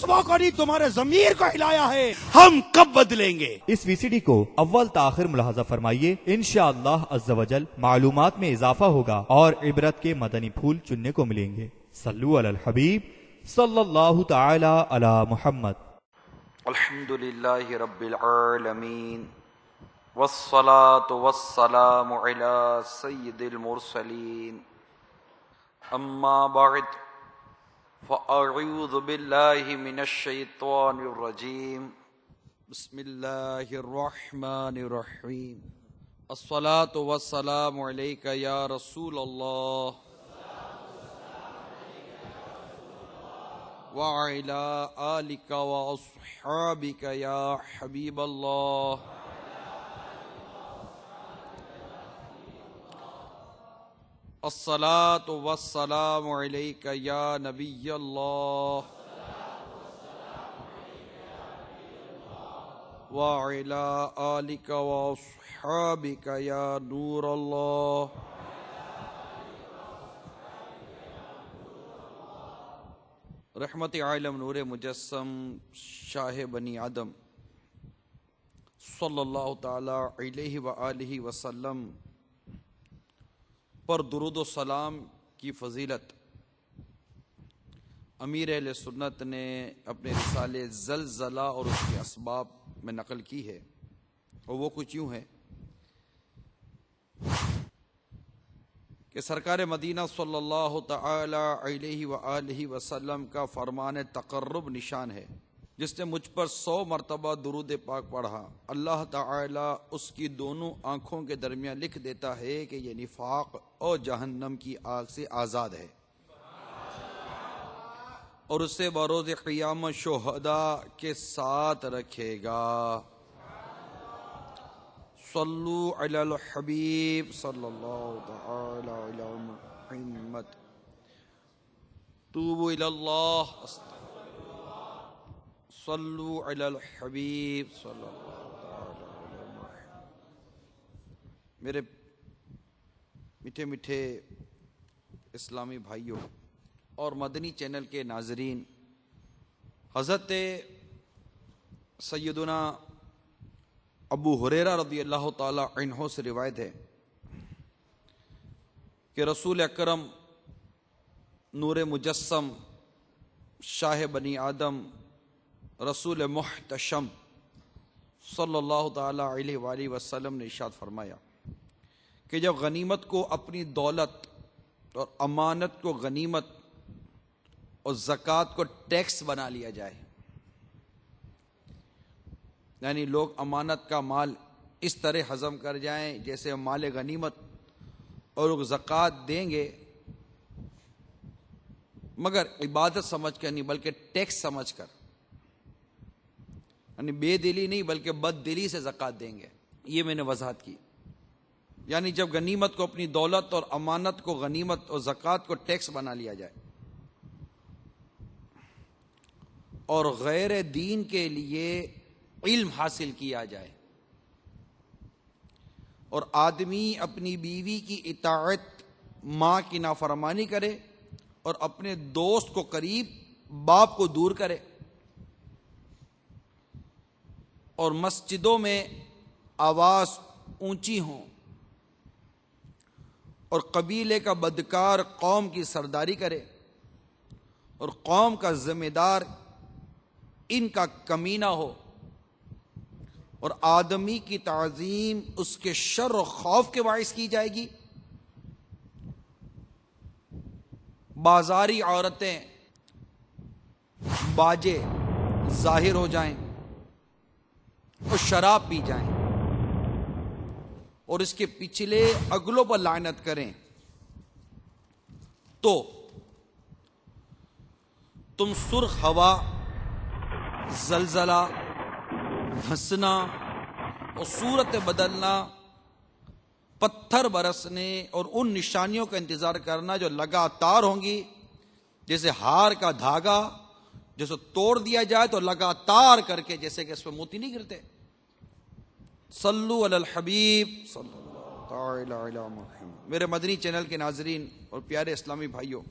رسوا کری تمہارے ضمیر کو ہلایا ہے، ہم کب بدلیں گے؟ اس وی سی ڈی کو اول تاخیر ملاحظہ فرمائیے، انشاءاللہ عز و جل معلومات میں اضافہ ہوگا اور عبرت کے مدنی پھول چننے کو ملیں گے۔ صلو علی الحبیب صلی اللہ تعالی علی محمد۔ الحمدللہ رب العالمین والصلاة والسلام علی سید المرسلین، اما بعد فاعوذ باللہ من الشیطان الرجیم، بسم اللہ الرحمن الرحیم، الصلاة والسلام علیک یا رسول اللہ وعلى آلك وأصحابك يا حبيب الله، الصلاة والسلام عليك يا نبي الله وعلى آلك وأصحابك يا نور الله۔ رحمت عالم نور مجسم شاہ بنی آدم صلی اللہ تعالی علیہ وآلہ وسلم پر درود و سلام کی فضیلت امیر اہل سنت نے اپنے رسالے زلزلہ اور اس کے اسباب میں نقل کی ہے، اور وہ کچھ یوں ہے کہ سرکار مدینہ صلی اللہ تعالی علیہ وآلہ وسلم کا فرمان تقرب نشان ہے، جس نے مجھ پر 100 مرتبہ درود پاک پڑھا، اللہ تعالی اس کی دونوں آنکھوں کے درمیان لکھ دیتا ہے کہ یہ نفاق اور جہنم کی آگ سے آزاد ہے، اور اسے بروز قیامت شہداء کے ساتھ رکھے گا۔ صلو علی الحبیب صلی اللہ تعالی علی محمد، توبوا الی اللہ، صلو علی الحبیب صلی اللہ تعالی علی محمد۔ میرے میٹھے میٹھے اسلامی بھائیوں اور مدنی چینل کے ناظرین، حضرت سیدنا ابو ہریرہ رضی اللہ تعالی عنہ سے روایت ہے کہ رسول اکرم نور مجسم شاہ بنی آدم رسول محتشم صلی اللہ تعالی علیہ وآلہ وسلم نے ارشاد فرمایا کہ جب غنیمت کو اپنی دولت اور امانت کو غنیمت اور زکوٰۃ کو ٹیکس بنا لیا جائے، یعنی لوگ امانت کا مال اس طرح ہضم کر جائیں جیسے مال غنیمت، اور لوگ زکوٰۃ دیں گے مگر عبادت سمجھ کر نہیں بلکہ ٹیکس سمجھ کر، یعنی بے دلی نہیں بلکہ بد دلی سے زکوٰۃ دیں گے۔ یہ میں نے وضاحت کی، یعنی جب غنیمت کو اپنی دولت اور امانت کو غنیمت اور زکوٰۃ کو ٹیکس بنا لیا جائے اور غیر دین کے لیے علم حاصل کیا جائے، اور آدمی اپنی بیوی کی اطاعت، ماں کی نافرمانی کرے اور اپنے دوست کو قریب، باپ کو دور کرے، اور مسجدوں میں آواز اونچی ہوں، اور قبیلے کا بدکار قوم کی سرداری کرے، اور قوم کا ذمہ دار ان کا کمینہ ہو، اور آدمی کی تعظیم اس کے شر و خوف کے باعث کی جائے گی، بازاری عورتیں باجے ظاہر ہو جائیں اور شراب پی جائیں اور اس کے پچھلے اگلوں پر لعنت کریں، تو تم سرخ ہوا، زلزلہ، ہنسنا اور صورت بدلنا، پتھر برسنے اور ان نشانیوں کا انتظار کرنا جو لگاتار ہوں گی، جیسے ہار کا دھاگا جیسے توڑ دیا جائے تو لگاتار کر کے جیسے کہ اس پہ موتی نہیں گرتے۔ صلو علی الحبیب صلی اللہ تعالی علی محمد۔ میرے مدنی چینل کے ناظرین اور پیارے اسلامی بھائیوں،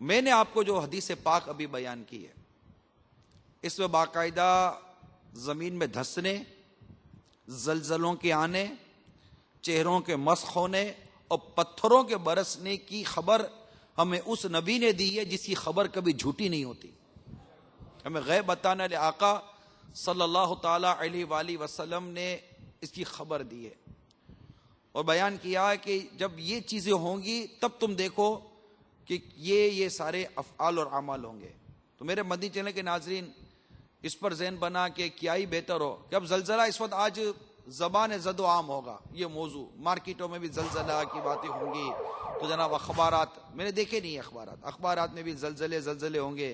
میں نے آپ کو جو حدیث پاک ابھی بیان کی ہے اس میں باقاعدہ زمین میں دھسنے، زلزلوں کے آنے، چہروں کے مسخ ہونے اور پتھروں کے برسنے کی خبر ہمیں اس نبی نے دی ہے جس کی خبر کبھی جھوٹی نہیں ہوتی. ہمیں غیب بتانے والے آقا صلی اللہ تعالی علیہ وآلہ وسلم نے اس کی خبر دی ہے اور بیان کیا ہے کہ جب یہ چیزیں ہوں گی تب تم دیکھو کہ یہ سارے افعال اور اعمال ہوں گے. تو میرے مدنی چینل کے ناظرین، اس پر ذہن بنا کہ کیا ہی بہتر ہو کہ اب زلزلہ اس وقت آج زبان زد و عام ہوگا. یہ موضوع مارکیٹوں میں بھی زلزلہ کی باتیں ہوں گی، تو جناب اخبارات میں نے دیکھے نہیں، اخبارات میں بھی زلزلے ہوں گے،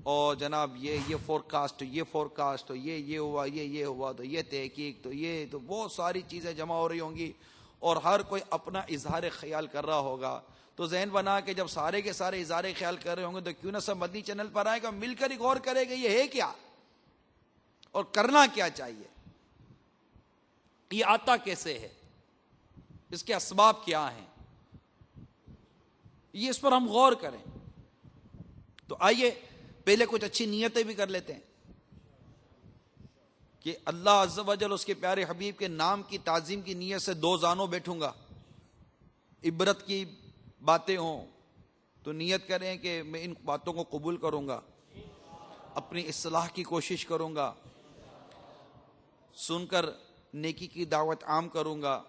اور جناب یہ فورکاسٹ، یہ ہوا تو یہ تحقیق، تو بہت ساری چیزیں جمع ہو رہی ہوں گی اور ہر کوئی اپنا اظہار خیال کر رہا ہوگا. تو ذہن بنا کہ جب سارے کے سارے اظہار خیال کر رہے ہوں گے تو کیوں نہ سب مدنی چینل پر آئے گا، مل کر ہی غور کرے گا یہ ہے کیا اور کرنا کیا چاہیے، یہ آتا کیسے ہے، اس کے اسباب کیا ہیں، یہ اس پر ہم غور کریں. تو آئیے پہلے کچھ اچھی نیتیں بھی کر لیتے ہیں کہ اللہ عز و جل اس کے پیارے حبیب کے نام کی تعظیم کی نیت سے دو زانوں بیٹھوں گا، عبرت کی باتیں ہوں تو نیت کریں کہ میں ان باتوں کو قبول کروں گا، اپنی اصلاح کی کوشش کروں گا، سن کر نیکی کی دعوت عام کروں گا،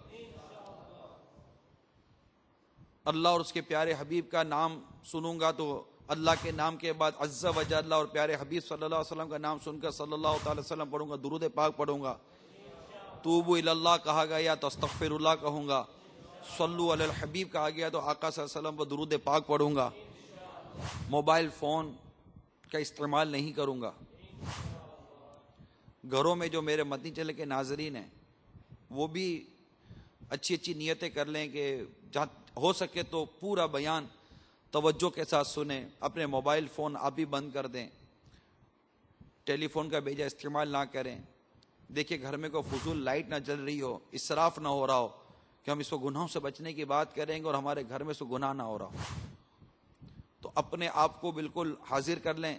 اللہ اور اس کے پیارے حبیب کا نام سنوں گا تو اللہ کے نام کے بعد عز و جل اور پیارے حبیب صلی اللہ علیہ وسلم کا نام سن کر صلی اللہ تعالی وسلم پڑھوں گا، درود پاک پڑھوں گا، توبوا الی اللہ کہا گیا تو استغفر اللہ کہوں گا، صلو علی الحبیب کہا گیا تو آقا صلی اللہ علیہ وسلم پر درود پاک پڑھوں گا، موبائل فون کا استعمال نہیں کروں گا. گھروں میں جو میرے مدنی چینل کے ناظرین ہیں وہ بھی اچھی نیتیں کر لیں کہ جہاں ہو سکے تو پورا بیان توجہ کے ساتھ سنیں، اپنے موبائل فون آپ بھی بند کر دیں، ٹیلی فون کا بیجا استعمال نہ کریں. دیکھیں گھر میں کوئی فضول لائٹ نہ جل رہی ہو، اسراف نہ ہو رہا ہو کہ ہم اس کو گناہوں سے بچنے کی بات کریں گے اور ہمارے گھر میں سے گناہ نہ ہو رہا ہو. تو اپنے آپ کو بالکل حاضر کر لیں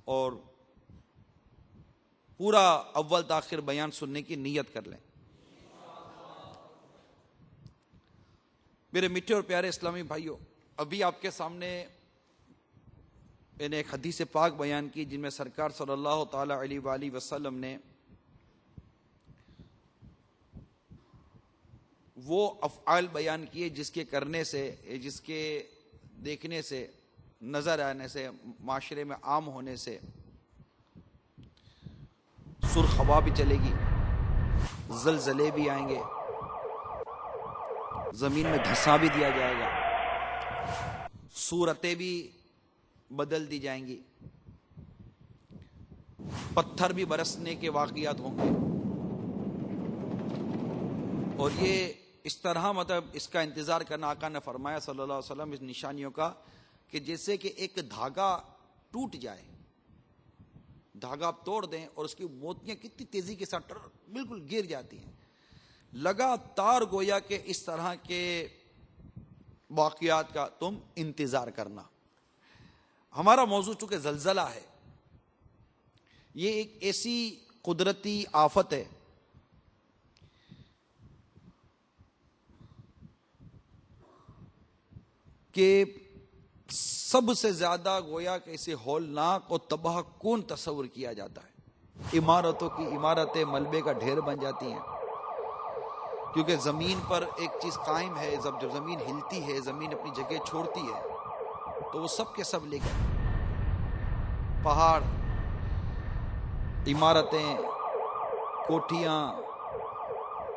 اور پورا اول تاخیر بیان سننے کی نیت کر لیں. میرے میٹھے اور پیارے اسلامی بھائیوں، ابھی آپ کے سامنے میں نے ایک حدیث پاک بیان کی جن میں سرکار صلی اللہ تعالی علیہ وآلہ وسلم نے وہ افعال بیان کیے جس کے کرنے سے، جس کے دیکھنے سے، نظر آنے سے، معاشرے میں عام ہونے سے سرخ ہوا بھی چلے گی، زلزلے بھی آئیں گے، زمین میں دھسا بھی دیا جائے گا، صورتیں بھی بدل دی جائیں گی، پتھر بھی برسنے کے واقعات ہوں گے. اور یہ اس طرح مطلب اس کا انتظار کرنا، آقا نے فرمایا صلی اللہ علیہ وسلم اس نشانیوں کا کہ جیسے کہ ایک دھاگا ٹوٹ جائے، دھاگا آپ توڑ دیں اور اس کی موتیاں کتنی تیزی کے ساتھ بالکل گر جاتی ہیں. لگاتار گویا کہ اس طرح کے واقعات کا تم انتظار کرنا. ہمارا موضوع چونکہ زلزلہ ہے، یہ ایک ایسی قدرتی آفت ہے کہ سب سے زیادہ گویا کہ اسے ہولناک اور تباہ کن تصور کیا جاتا ہے. عمارتوں کی عمارتیں ملبے کا ڈھیر بن جاتی ہیں کیونکہ زمین پر ایک چیز قائم ہے، جب زمین ہلتی ہے، زمین اپنی جگہ چھوڑتی ہے تو وہ سب کے سب لے گئے. پہاڑ، عمارتیں، کوٹھیاں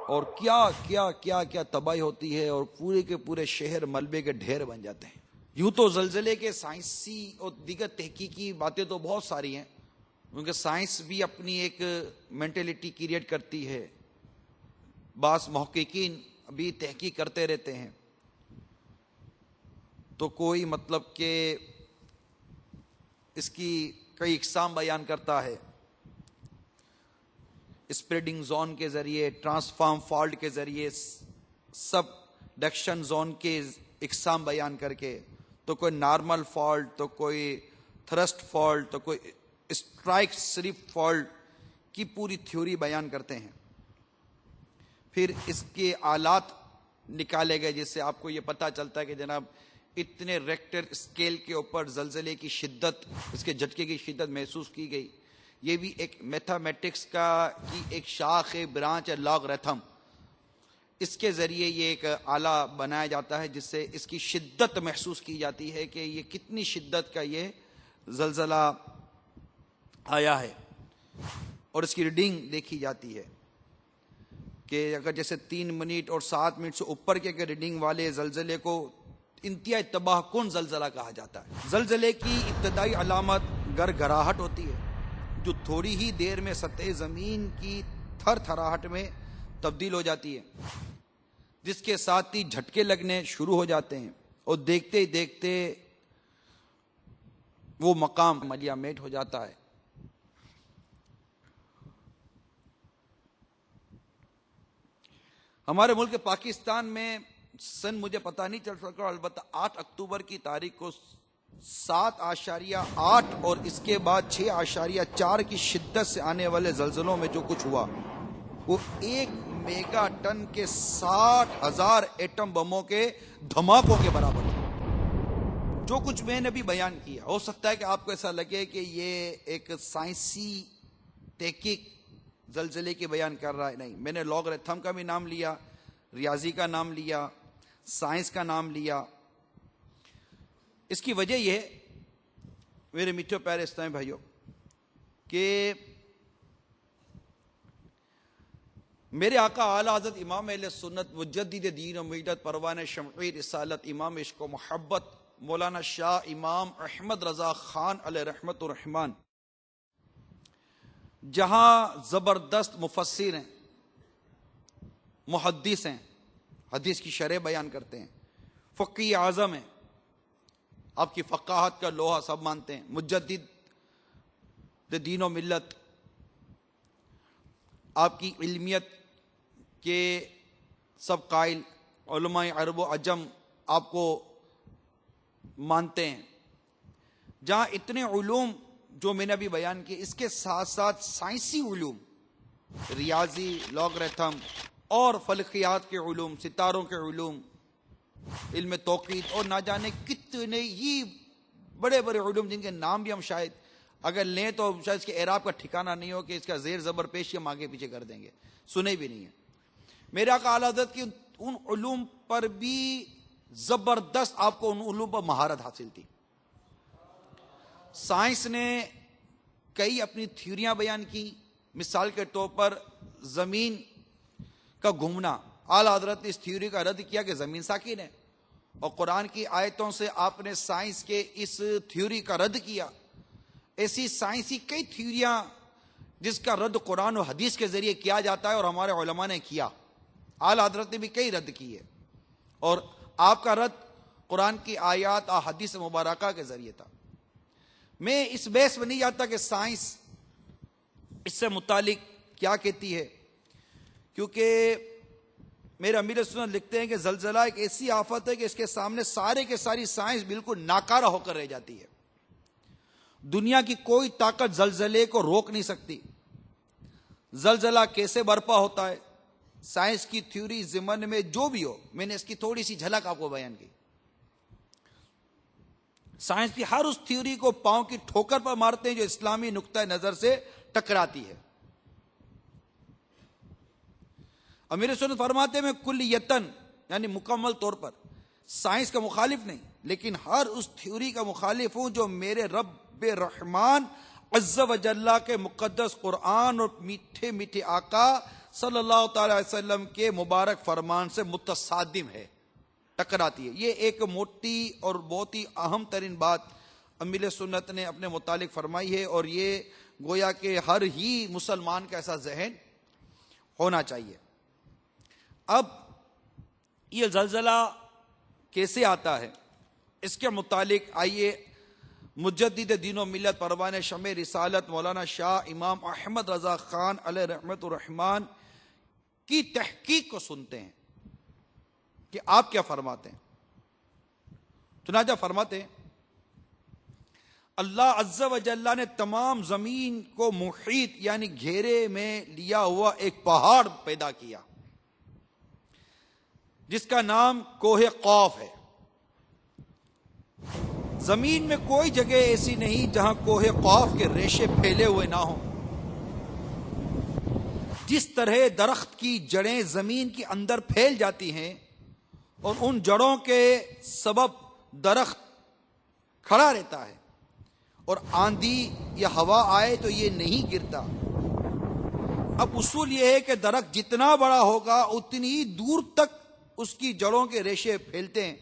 اور کیا کیا کیا کیا تباہی ہوتی ہے اور پورے کے پورے شہر ملبے کے ڈھیر بن جاتے ہیں. یوں تو زلزلے کے سائنسی اور دیگر تحقیقی باتیں تو بہت ساری ہیں، کیونکہ سائنس بھی اپنی ایک مینٹلٹی کریٹ کرتی ہے. بعض محققین بھی تحقیق کرتے رہتے ہیں، تو کوئی مطلب کہ اس کی کئی اقسام بیان کرتا ہے، اسپریڈنگ زون کے ذریعے، ٹرانسفارم فالٹ کے ذریعے، سب ڈکشن زون کے اقسام بیان کر کے، تو کوئی نارمل فالٹ، تو کوئی تھرسٹ فالٹ، تو کوئی اسٹرائک سلپ فالٹ کی پوری تھیوری بیان کرتے ہیں. پھر اس کے آلات نکالے گئے جس سے آپ کو یہ پتہ چلتا ہے کہ جناب اتنے ریکٹر اسکیل کے اوپر زلزلے کی شدت، اس کے جھٹکے کی شدت محسوس کی گئی. یہ بھی ایک میتھمیٹکس کی ایک شاخ ہے، برانچ ہے، لاگریتھم. اس کے ذریعے یہ ایک آلہ بنایا جاتا ہے جس سے اس کی شدت محسوس کی جاتی ہے کہ یہ کتنی شدت کا یہ زلزلہ آیا ہے، اور اس کی ریڈنگ دیکھی جاتی ہے کہ اگر جیسے 3 منٹ اور 7 منٹ سے اوپر کے ریڈنگ والے زلزلے کو انتہائی تباہ کن زلزلہ کہا جاتا ہے. زلزلے کی ابتدائی علامت گرگراہٹ ہوتی ہے جو تھوڑی ہی دیر میں سطح زمین کی تھر تھراہٹ میں تبدیل ہو جاتی ہے، جس کے ساتھ ہی جھٹکے لگنے شروع ہو جاتے ہیں اور دیکھتے ہی دیکھتے وہ مقام ملیا میٹ ہو جاتا ہے. ہمارے ملک پاکستان میں سن مجھے پتہ نہیں چل سکا، البتہ 8 اکتوبر کی تاریخ کو 7.8 اور اس کے بعد 6.4 کی شدت سے آنے والے زلزلوں میں جو کچھ ہوا وہ 1 میگا ٹن کے 60,000 ایٹم بموں کے دھماکوں کے برابر ہے. جو کچھ میں نے بھی بیان کیا، ہو سکتا ہے کہ آپ کو ایسا لگے کہ یہ ایک سائنسی تحقیق زلزلے کی بیان کر رہا ہے. نہیں، میں نے لاگریتھم کا بھی نام لیا، ریاضی کا نام لیا، سائنس کا نام لیا. اس کی وجہ یہ ہے میرے میٹھے پیارے اسلامی بھائیوں کہ میرے آقا اعلیٰ حضرت امام اہل سنت مجدد دین و ملت پروان شمعی رسالت امام عشق و محبت مولانا شاہ امام احمد رضا خان علیہ رحمت الرحمن جہاں زبردست مفسر ہیں، محدث ہیں، حدیث کی شرح بیان کرتے ہیں، فقیہ اعظم ہیں، آپ کی فقاہت کا لوہا سب مانتے ہیں، مجدد دین و ملت، آپ کی علمیت کے سب قائل، علماء عرب و عجم آپ کو مانتے ہیں. جہاں اتنے علوم جو میں نے ابھی بیان کیے، اس کے ساتھ ساتھ سائنسی علوم، ریاضی، لاگریتھم اور فلکیات کے علوم، ستاروں کے علوم، علم توقیت اور نہ جانے کتنے ہی بڑے بڑے علوم جن کے نام بھی ہم شاید اگر لیں تو شاید اس کے اعراب کا ٹھکانہ نہیں ہو کہ اس کا زیر زبر پیش ہم آگے پیچھے کر دیں گے، سنے بھی نہیں ہیں. میرے آقا اعلیٰ حضرت کی ان علوم پر بھی زبردست آپ کو ان علوم پر مہارت حاصل تھی. سائنس نے کئی اپنی تھیوریاں بیان کی، مثال کے طور پر زمین کا گھومنا. اعلیٰ حضرت نے اس تھیوری کا رد کیا کہ زمین ساکن ہے، اور قرآن کی آیتوں سے آپ نے سائنس کے اس تھیوری کا رد کیا. ایسی سائنسی کئی تھیوریاں جس کا رد قرآن و حدیث کے ذریعے کیا جاتا ہے اور ہمارے علماء نے کیا. اعلیٰ حضرت نے بھی کئی رد کیے، اور آپ کا رد قرآن کی آیات اور حدیث مبارکہ کے ذریعے تھا. میں اس بحث میں نہیں جاتا کہ سائنس اس سے متعلق کیا کہتی ہے، کیونکہ میرے امیر سنت لکھتے ہیں کہ زلزلہ ایک ایسی آفت ہے کہ اس کے سامنے سارے کے ساری سائنس بالکل ناکارہ ہو کر رہ جاتی ہے. دنیا کی کوئی طاقت زلزلے کو روک نہیں سکتی. زلزلہ کیسے برپا ہوتا ہے، سائنس کی تھیوری ضمن میں جو بھی ہو، میں نے اس کی تھوڑی سی جھلک آپ کو بیان کی. سائنس کی ہر اس تھیوری کو پاؤں کی ٹھوکر پر مارتے ہیں جو اسلامی نقطہ نظر سے ٹکراتی ہے. امیر سنت فرماتے ہیں میں کلیتاً یعنی مکمل طور پر سائنس کا مخالف نہیں، لیکن ہر اس تھیوری کا مخالف ہوں جو میرے رب رحمان عز و جل کے مقدس قرآن اور میٹھے میٹھے آقا صلی اللہ تعالی علیہ وسلم کے مبارک فرمان سے متصادم ہے، ٹکراتی ہے. یہ ایک موٹی اور بہت ہی اہم ترین بات امیر سنت نے اپنے متعلق فرمائی ہے، اور یہ گویا کہ ہر ہی مسلمان کا ایسا ذہن ہونا چاہیے. اب یہ زلزلہ کیسے آتا ہے، اس کے متعلق آئیے مجدد دین و ملت پروان شمع رسالت مولانا شاہ امام احمد رضا خان علیہ رحمت الرحمن کی تحقیق کو سنتے ہیں کہ آپ کیا فرماتے ہیں. چنانچہ فرماتے ہیں اللہ عز و جل نے تمام زمین کو محیط یعنی گھیرے میں لیا ہوا ایک پہاڑ پیدا کیا جس کا نام کوہ قاف ہے۔ زمین میں کوئی جگہ ایسی نہیں جہاں کوہ قاف کے ریشے پھیلے ہوئے نہ ہوں۔ جس طرح درخت کی جڑیں زمین کے اندر پھیل جاتی ہیں اور ان جڑوں کے سبب درخت کھڑا رہتا ہے اور آندھی یا ہوا آئے تو یہ نہیں گرتا۔ اب اصول یہ ہے کہ درخت جتنا بڑا ہوگا اتنی ہی دور تک اس کی جڑوں کے ریشے پھیلتے ہیں۔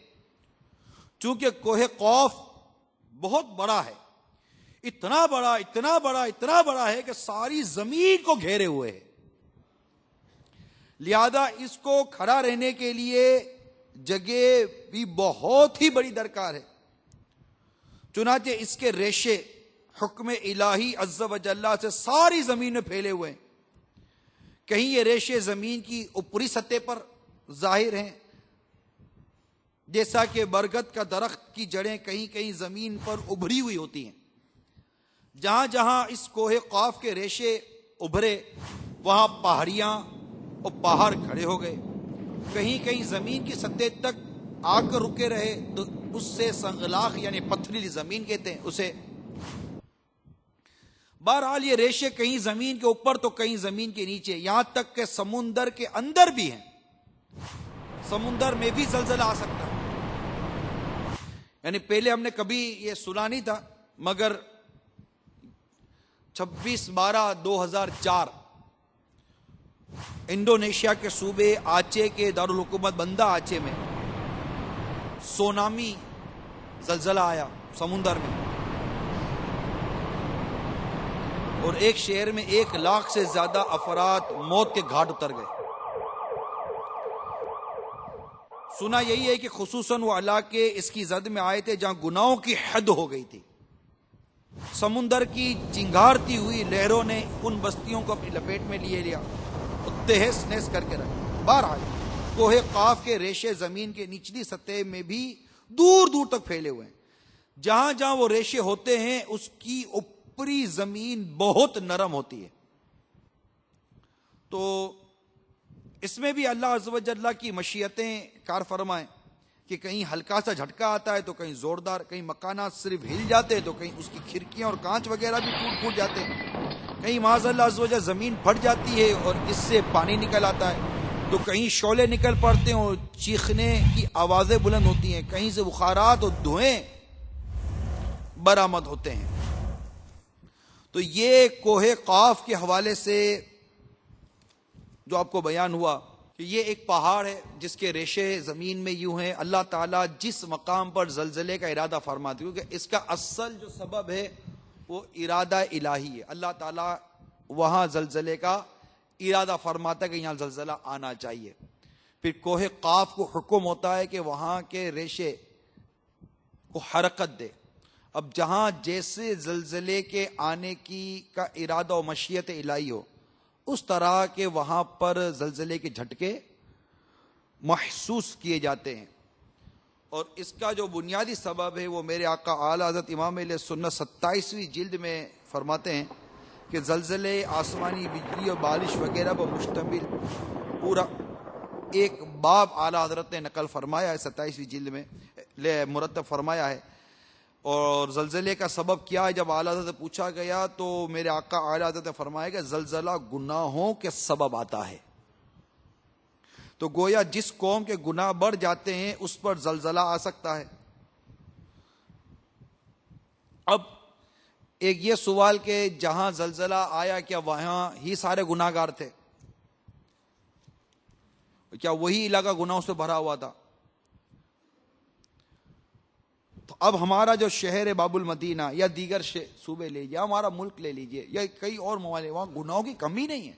چونکہ کوہ قاف بہت بڑا ہے، اتنا بڑا ہے کہ ساری زمین کو گھیرے ہوئے ہے، لہذا اس کو کھڑا رہنے کے لیے جگہ بھی بہت ہی بڑی درکار ہے۔ چنانچہ اس کے ریشے حکم الہی عز و جل سے ساری زمین میں پھیلے ہوئے ہیں۔ کہیں یہ ریشے زمین کی اوپری سطح پر ظاہر ہیں، جیسا کہ برگد کا درخت کی جڑیں کہیں کہیں زمین پر ابھری ہوئی ہوتی ہیں۔ جہاں جہاں اس کوہ قاف کے ریشے ابھرے وہاں پہاڑیاں اور پہاڑ کھڑے ہو گئے، کہیں کہیں زمین کی سطح تک آ کر رکے رہے تو اس سے سنگلاخ یعنی پتھریلی زمین کہتے ہیں اسے۔ بہرحال یہ ریشے کہیں زمین کے اوپر تو کہیں زمین کے نیچے، یہاں تک کہ سمندر کے اندر بھی ہیں۔ سمندر میں بھی زلزلہ آ سکتا ہے، یعنی پہلے ہم نے کبھی یہ سنا نہیں تھا، مگر 26/12/2004 انڈونیشیا کے صوبے آچے کے دارالحکومت بندہ آچے میں سونامی زلزلہ آیا سمندر میں، اور ایک شہر میں 1 لاکھ سے زیادہ افراد موت کے گھاٹ اتر گئے۔ سنا یہی ہے کہ خصوصاً وہ علاقے اس کی زد میں آئے تھے جہاں گناہوں کی حد ہو گئی تھی۔ سمندر کی چنگھاڑتی ہوئی لہروں نے ان بستیوں کو اپنی لپیٹ میں لیے لیا اور تہس نہس کر کے رکھا۔ بہرحال کوہ قاف کے ریشے زمین کے نچلی سطح میں بھی دور دور تک پھیلے ہوئے ہیں۔ جہاں جہاں وہ ریشے ہوتے ہیں اس کی اوپری زمین بہت نرم ہوتی ہے، تو اس میں بھی اللہ عز و جل کی مشیتیں کار فرمائیں کہ کہیں ہلکا سا جھٹکا آتا ہے تو کہیں زوردار، کہیں مکانات صرف ہل جاتے ہیں تو کہیں اس کی کھڑکیاں اور کانچ وغیرہ بھی ٹوٹ جاتے ہیں، کہیں معاذ اللہ عز و جل زمین پھٹ جاتی ہے اور اس سے پانی نکل آتا ہے، تو کہیں شعلے نکل پڑتے ہیں اور چیخنے کی آوازیں بلند ہوتی ہیں، کہیں سے بخارات اور دھوئیں برآمد ہوتے ہیں۔ تو یہ کوہ قاف کے حوالے سے جو آپ کو بیان ہوا کہ یہ ایک پہاڑ ہے جس کے ریشے زمین میں یوں ہیں۔ اللہ تعالیٰ جس مقام پر زلزلے کا ارادہ فرماتے ہیں، کیونکہ اس کا اصل جو سبب ہے وہ ارادہ الہی ہے، اللہ تعالیٰ وہاں زلزلے کا ارادہ فرماتا ہے کہ یہاں زلزلہ آنا چاہیے، پھر کوہ قاف کو حکم ہوتا ہے کہ وہاں کے ریشے کو حرکت دے۔ اب جہاں جیسے زلزلے کے آنے کی کا ارادہ و مشیت الہی ہو اس طرح کے وہاں پر زلزلے کے جھٹکے محسوس کیے جاتے ہیں، اور اس کا جو بنیادی سبب ہے وہ میرے آقا اعلیٰ حضرت امام علیہ سنت 27ویں جلد میں فرماتے ہیں کہ زلزلے، آسمانی بجلی اور بارش وغیرہ پر مشتمل پورا ایک باب اعلیٰ حضرت نے نقل فرمایا ہے، 27ویں جلد میں مرتب فرمایا ہے۔ اور زلزلے کا سبب کیا ہے جب اعلیٰ حضرت سے پوچھا گیا تو میرے آقا اعلیٰ حضرت نے فرمایا کہ زلزلہ گناہوں کے سبب آتا ہے، تو گویا جس قوم کے گناہ بڑھ جاتے ہیں اس پر زلزلہ آ سکتا ہے۔ اب ایک یہ سوال کہ جہاں زلزلہ آیا کیا وہاں ہی سارے گناہ گار تھے؟ کیا وہی علاقہ گناہوں سے بھرا ہوا تھا؟ تو اب ہمارا جو شہر ہے باب المدینہ یا دیگر صوبے لے لیجیے، ہمارا ملک لے لیجیے یا کئی اور ممالک، وہاں گناہوں کی کمی نہیں ہے،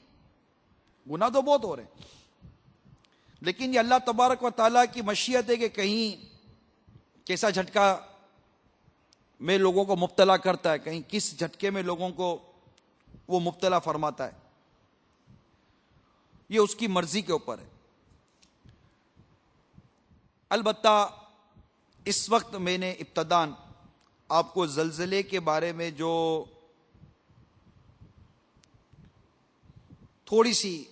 گناہ تو بہت ہو رہے ہیں، لیکن یہ اللہ تبارک و تعالیٰ کی مشیت ہے کہ کہیں کیسا جھٹکا میں لوگوں کو مبتلا کرتا ہے، کہیں کس جھٹکے میں لوگوں کو وہ مبتلا فرماتا ہے، یہ اس کی مرضی کے اوپر ہے۔ البتہ اس وقت میں نے ابتداً آپ کو زلزلے کے بارے میں جو تھوڑی سی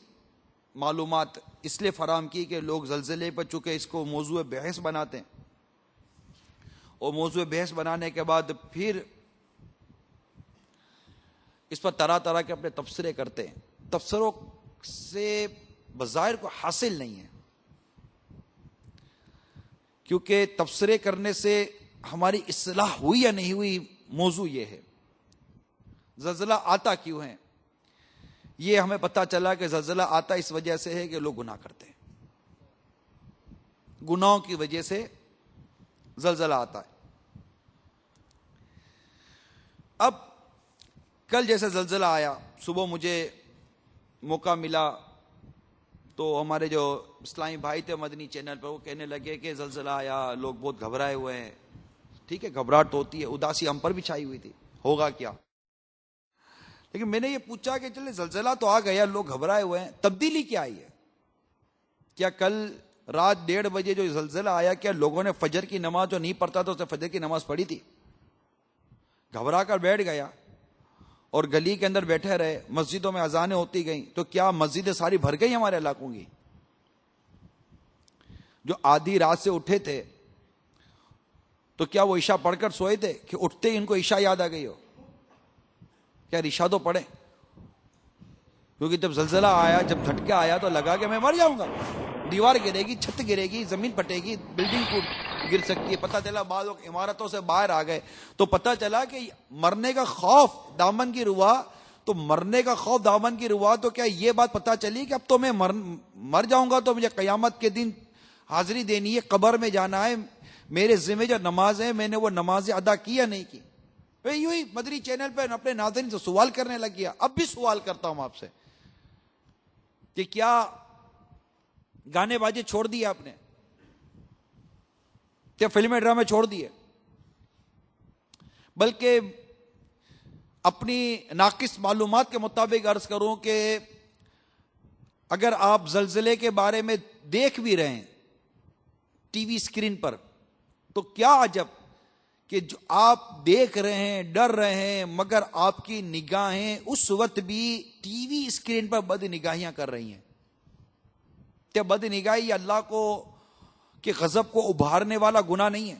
معلومات اس لیے فراہم کی کہ لوگ زلزلے پر چونکہ اس کو موضوع بحث بناتے ہیں، اور موضوع بحث بنانے کے بعد پھر اس پر طرح طرح کے اپنے تبصرے کرتے ہیں. تبصروں سے بظاہر کو حاصل نہیں ہے، کیونکہ تبصرے کرنے سے ہماری اصلاح ہوئی یا نہیں ہوئی. موضوع یہ ہے زلزلہ آتا کیوں ہے. یہ ہمیں پتہ چلا کہ زلزلہ آتا اس وجہ سے ہے کہ لوگ گناہ کرتے ہیں، گناہوں کی وجہ سے زلزلہ آتا ہے. اب کل جیسے زلزلہ آیا، صبح مجھے موقع ملا تو ہمارے جو اسلامی بھائی تھے مدنی چینل پر، وہ کہنے لگے کہ زلزلہ آیا، لوگ بہت گھبرائے ہوئے ہیں. ٹھیک ہے، گھبراہٹ تو ہوتی ہے، اداسی ہم پر بھی چھائی ہوئی تھی، ہوگا کیا. لیکن میں نے یہ پوچھا کہ چلے زلزلہ تو آ گیا، لوگ گھبرائے ہوئے ہیں، تبدیلی کیا آئی ہے؟ کیا کل رات 1:30 بجے جو زلزلہ آیا، کیا لوگوں نے فجر کی نماز جو نہیں پڑھتا تو اس نے فجر کی نماز پڑھی تھی؟ گھبرا کر بیٹھ گیا اور گلی کے اندر بیٹھے رہے، مسجدوں میں اذانیں ہوتی گئیں، تو کیا مسجدیں ساری بھر گئی ہمارے علاقوں کی؟ جو آدھی رات سے اٹھے تھے تو کیا وہ عشاء پڑھ کر سوئے تھے کہ اٹھتے ہی ان کو عشاء یاد آ گئی ہو؟ کیا عشاء تو پڑھے، کیونکہ جب زلزلہ آیا، جب جھٹکا آیا تو لگا کہ میں مر جاؤں گا، دیوار گرے گی، چھت گرے گی، زمین پھٹے گی، بلڈنگ گر سکتی ہے. پتہ چلا بعض لوگ عمارتوں سے باہر آ گئے تو پتہ چلا کہ مرنے کا خوف دامن کی روا، تو مرنے کا خوف دامن کی روا، تو کیا یہ بات پتہ چلی کہ اب تو میں مر جاؤں گا، تو مجھے قیامت کے دن حاضری دینی ہے، قبر میں جانا ہے، میرے ذمہ جو نماز ہے میں نے وہ نمازیں ادا کی یا نہیں کی. یوں ہی مدری چینل پہ اپنے ناظرین سے سوال کرنے لگ گیا. اب بھی سوال کرتا ہوں آپ سے کہ کیا گانے بازی چھوڑ دیے آپ نے؟ کیا فلمیں ڈرامے چھوڑ دیے؟ بلکہ اپنی ناقص معلومات کے مطابق عرض کروں کہ اگر آپ زلزلے کے بارے میں دیکھ بھی رہے ہیں ٹی وی اسکرین پر، تو کیا عجب کہ جو آپ دیکھ رہے ہیں، ڈر رہے ہیں، مگر آپ کی نگاہیں اس وقت بھی ٹی وی اسکرین پر بد نگاہیاں کر رہی ہیں. کیا بد نگاہی اللہ کو کہ غضب کو ابھارنے والا گناہ نہیں ہے؟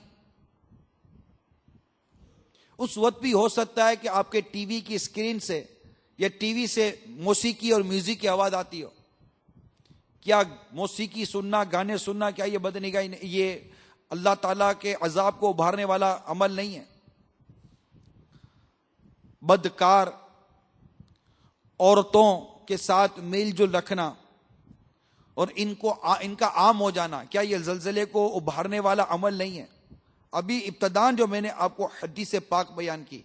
اس وقت بھی ہو سکتا ہے کہ آپ کے ٹی وی کی اسکرین سے یا ٹی وی سے موسیقی اور میوزک کی آواز آتی ہو. کیا موسیقی سننا، گانے سننا، کیا یہ بد نگاہی نہیں؟ یہ اللہ تعالیٰ کے عذاب کو ابھارنے والا عمل نہیں ہے؟ بدکار عورتوں کے ساتھ میل جل رکھنا اور ان کا عام ہو جانا، کیا یہ زلزلے کو ابھارنے والا عمل نہیں ہے؟ ابھی ابتدان جو میں نے آپ کو حدیث پاک بیان کی،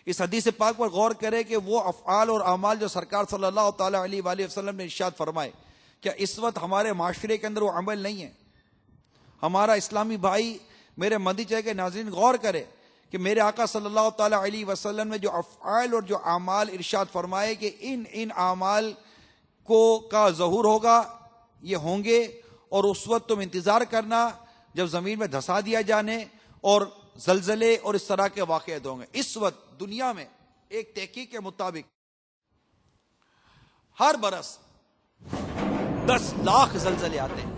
اس حدیث پاک پر غور کرے کہ وہ افعال اور اعمال جو سرکار صلی اللہ تعالی علیہ وآلہ وسلم نے ارشاد فرمائے، کیا اس وقت ہمارے معاشرے کے اندر وہ عمل نہیں ہے؟ ہمارا اسلامی بھائی میرے مدنی چینل کے ناظرین غور کرے کہ میرے آقا صلی اللہ تعالی علیہ وسلم نے جو افعال اور جو اعمال ارشاد فرمائے کہ ان اعمال کو کا ظہور ہوگا، یہ ہوں گے، اور اس وقت تم انتظار کرنا جب زمین میں دھسا دیا جانے اور زلزلے اور اس طرح کے واقعات ہوں گے. اس وقت دنیا میں ایک تحقیق کے مطابق ہر برس 10 لاکھ زلزلے آتے ہیں.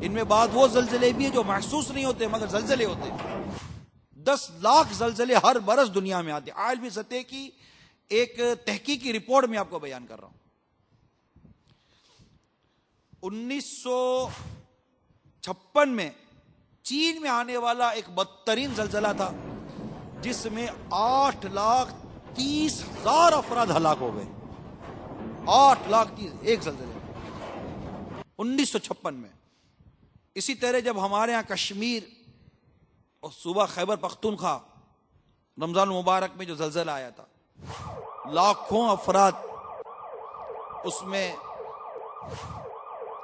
ان میں بعد وہ زلزلے بھی ہیں جو محسوس نہیں ہوتے مگر زلزلے ہوتے ہیں. 10 لاکھ زلزلے ہر برس دنیا میں آتے ہیں. عالمی سطح کی ایک تحقیقی رپورٹ میں آپ کو بیان کر رہا ہوں. 1956 میں چین میں آنے والا ایک بدترین زلزلہ تھا جس میں 8,30,000 افراد ہلاک ہو گئے. 8,30,000 ایک زلزلے 1956 میں. اسی طرح جب ہمارے ہاں کشمیر اور صوبہ خیبر پختونخوا رمضان المبارک میں جو زلزلہ آیا تھا، لاکھوں افراد اس میں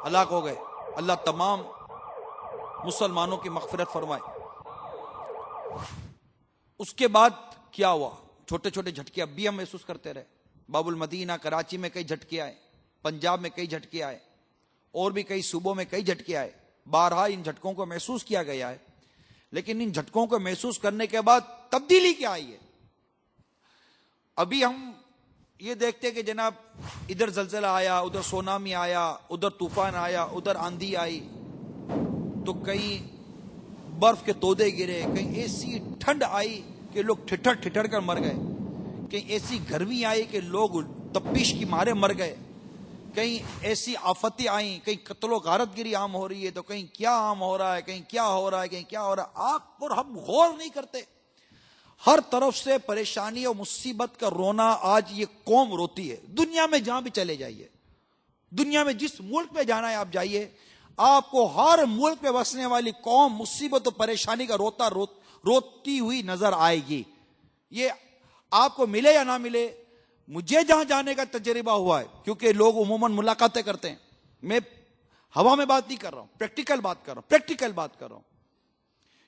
ہلاک ہو گئے. اللہ تمام مسلمانوں کی مغفرت فرمائے. اس کے بعد کیا ہوا؟ چھوٹے چھوٹے جھٹکے اب بھی ہم محسوس کرتے رہے. باب المدینہ کراچی میں کئی جھٹکے آئے، پنجاب میں کئی جھٹکے آئے، اور بھی کئی صوبوں میں کئی جھٹکے آئے. بارہا ان جھٹکوں کو محسوس کیا گیا ہے. لیکن ان جھٹکوں کو محسوس کرنے کے بعد تبدیلی کیا آئی ہے؟ ابھی ہم یہ دیکھتے کہ جناب ادھر زلزلہ آیا، ادھر سونامی آیا، ادھر طوفان آیا، ادھر آندھی آئی، تو کہیں برف کے تودے گرے، کہیں ایسی ٹھنڈ آئی کہ لوگ ٹھٹر ٹھٹر کر مر گئے، کہیں ایسی گرمی آئی کہ لوگ تپش کی مارے مر گئے، کہیں ایسی آفتیں آئیں، کہیں قتل و غارت گری عام ہو رہی ہے، تو کہیں کیا عام ہو رہا ہے، کہیں کیا ہو رہا ہے، کہیں کیا ہو رہا ہے، آپ پر ہم غور نہیں کرتے۔ ہر طرف سے پریشانی اور مصیبت کا رونا آج یہ قوم روتی ہے۔ دنیا میں جہاں بھی چلے جائیے، دنیا میں جس ملک میں جانا ہے آپ جائیے، آپ کو ہر ملک میں بسنے والی قوم مصیبت و پریشانی کا روتی ہوئی نظر آئے گی۔ یہ آپ کو ملے یا نہ ملے، مجھے جہاں جانے کا تجربہ ہوا ہے، کیونکہ لوگ عموماً ملاقاتیں کرتے ہیں، میں ہوا میں بات نہیں کر رہا ہوں، پریکٹیکل بات کر رہا ہوں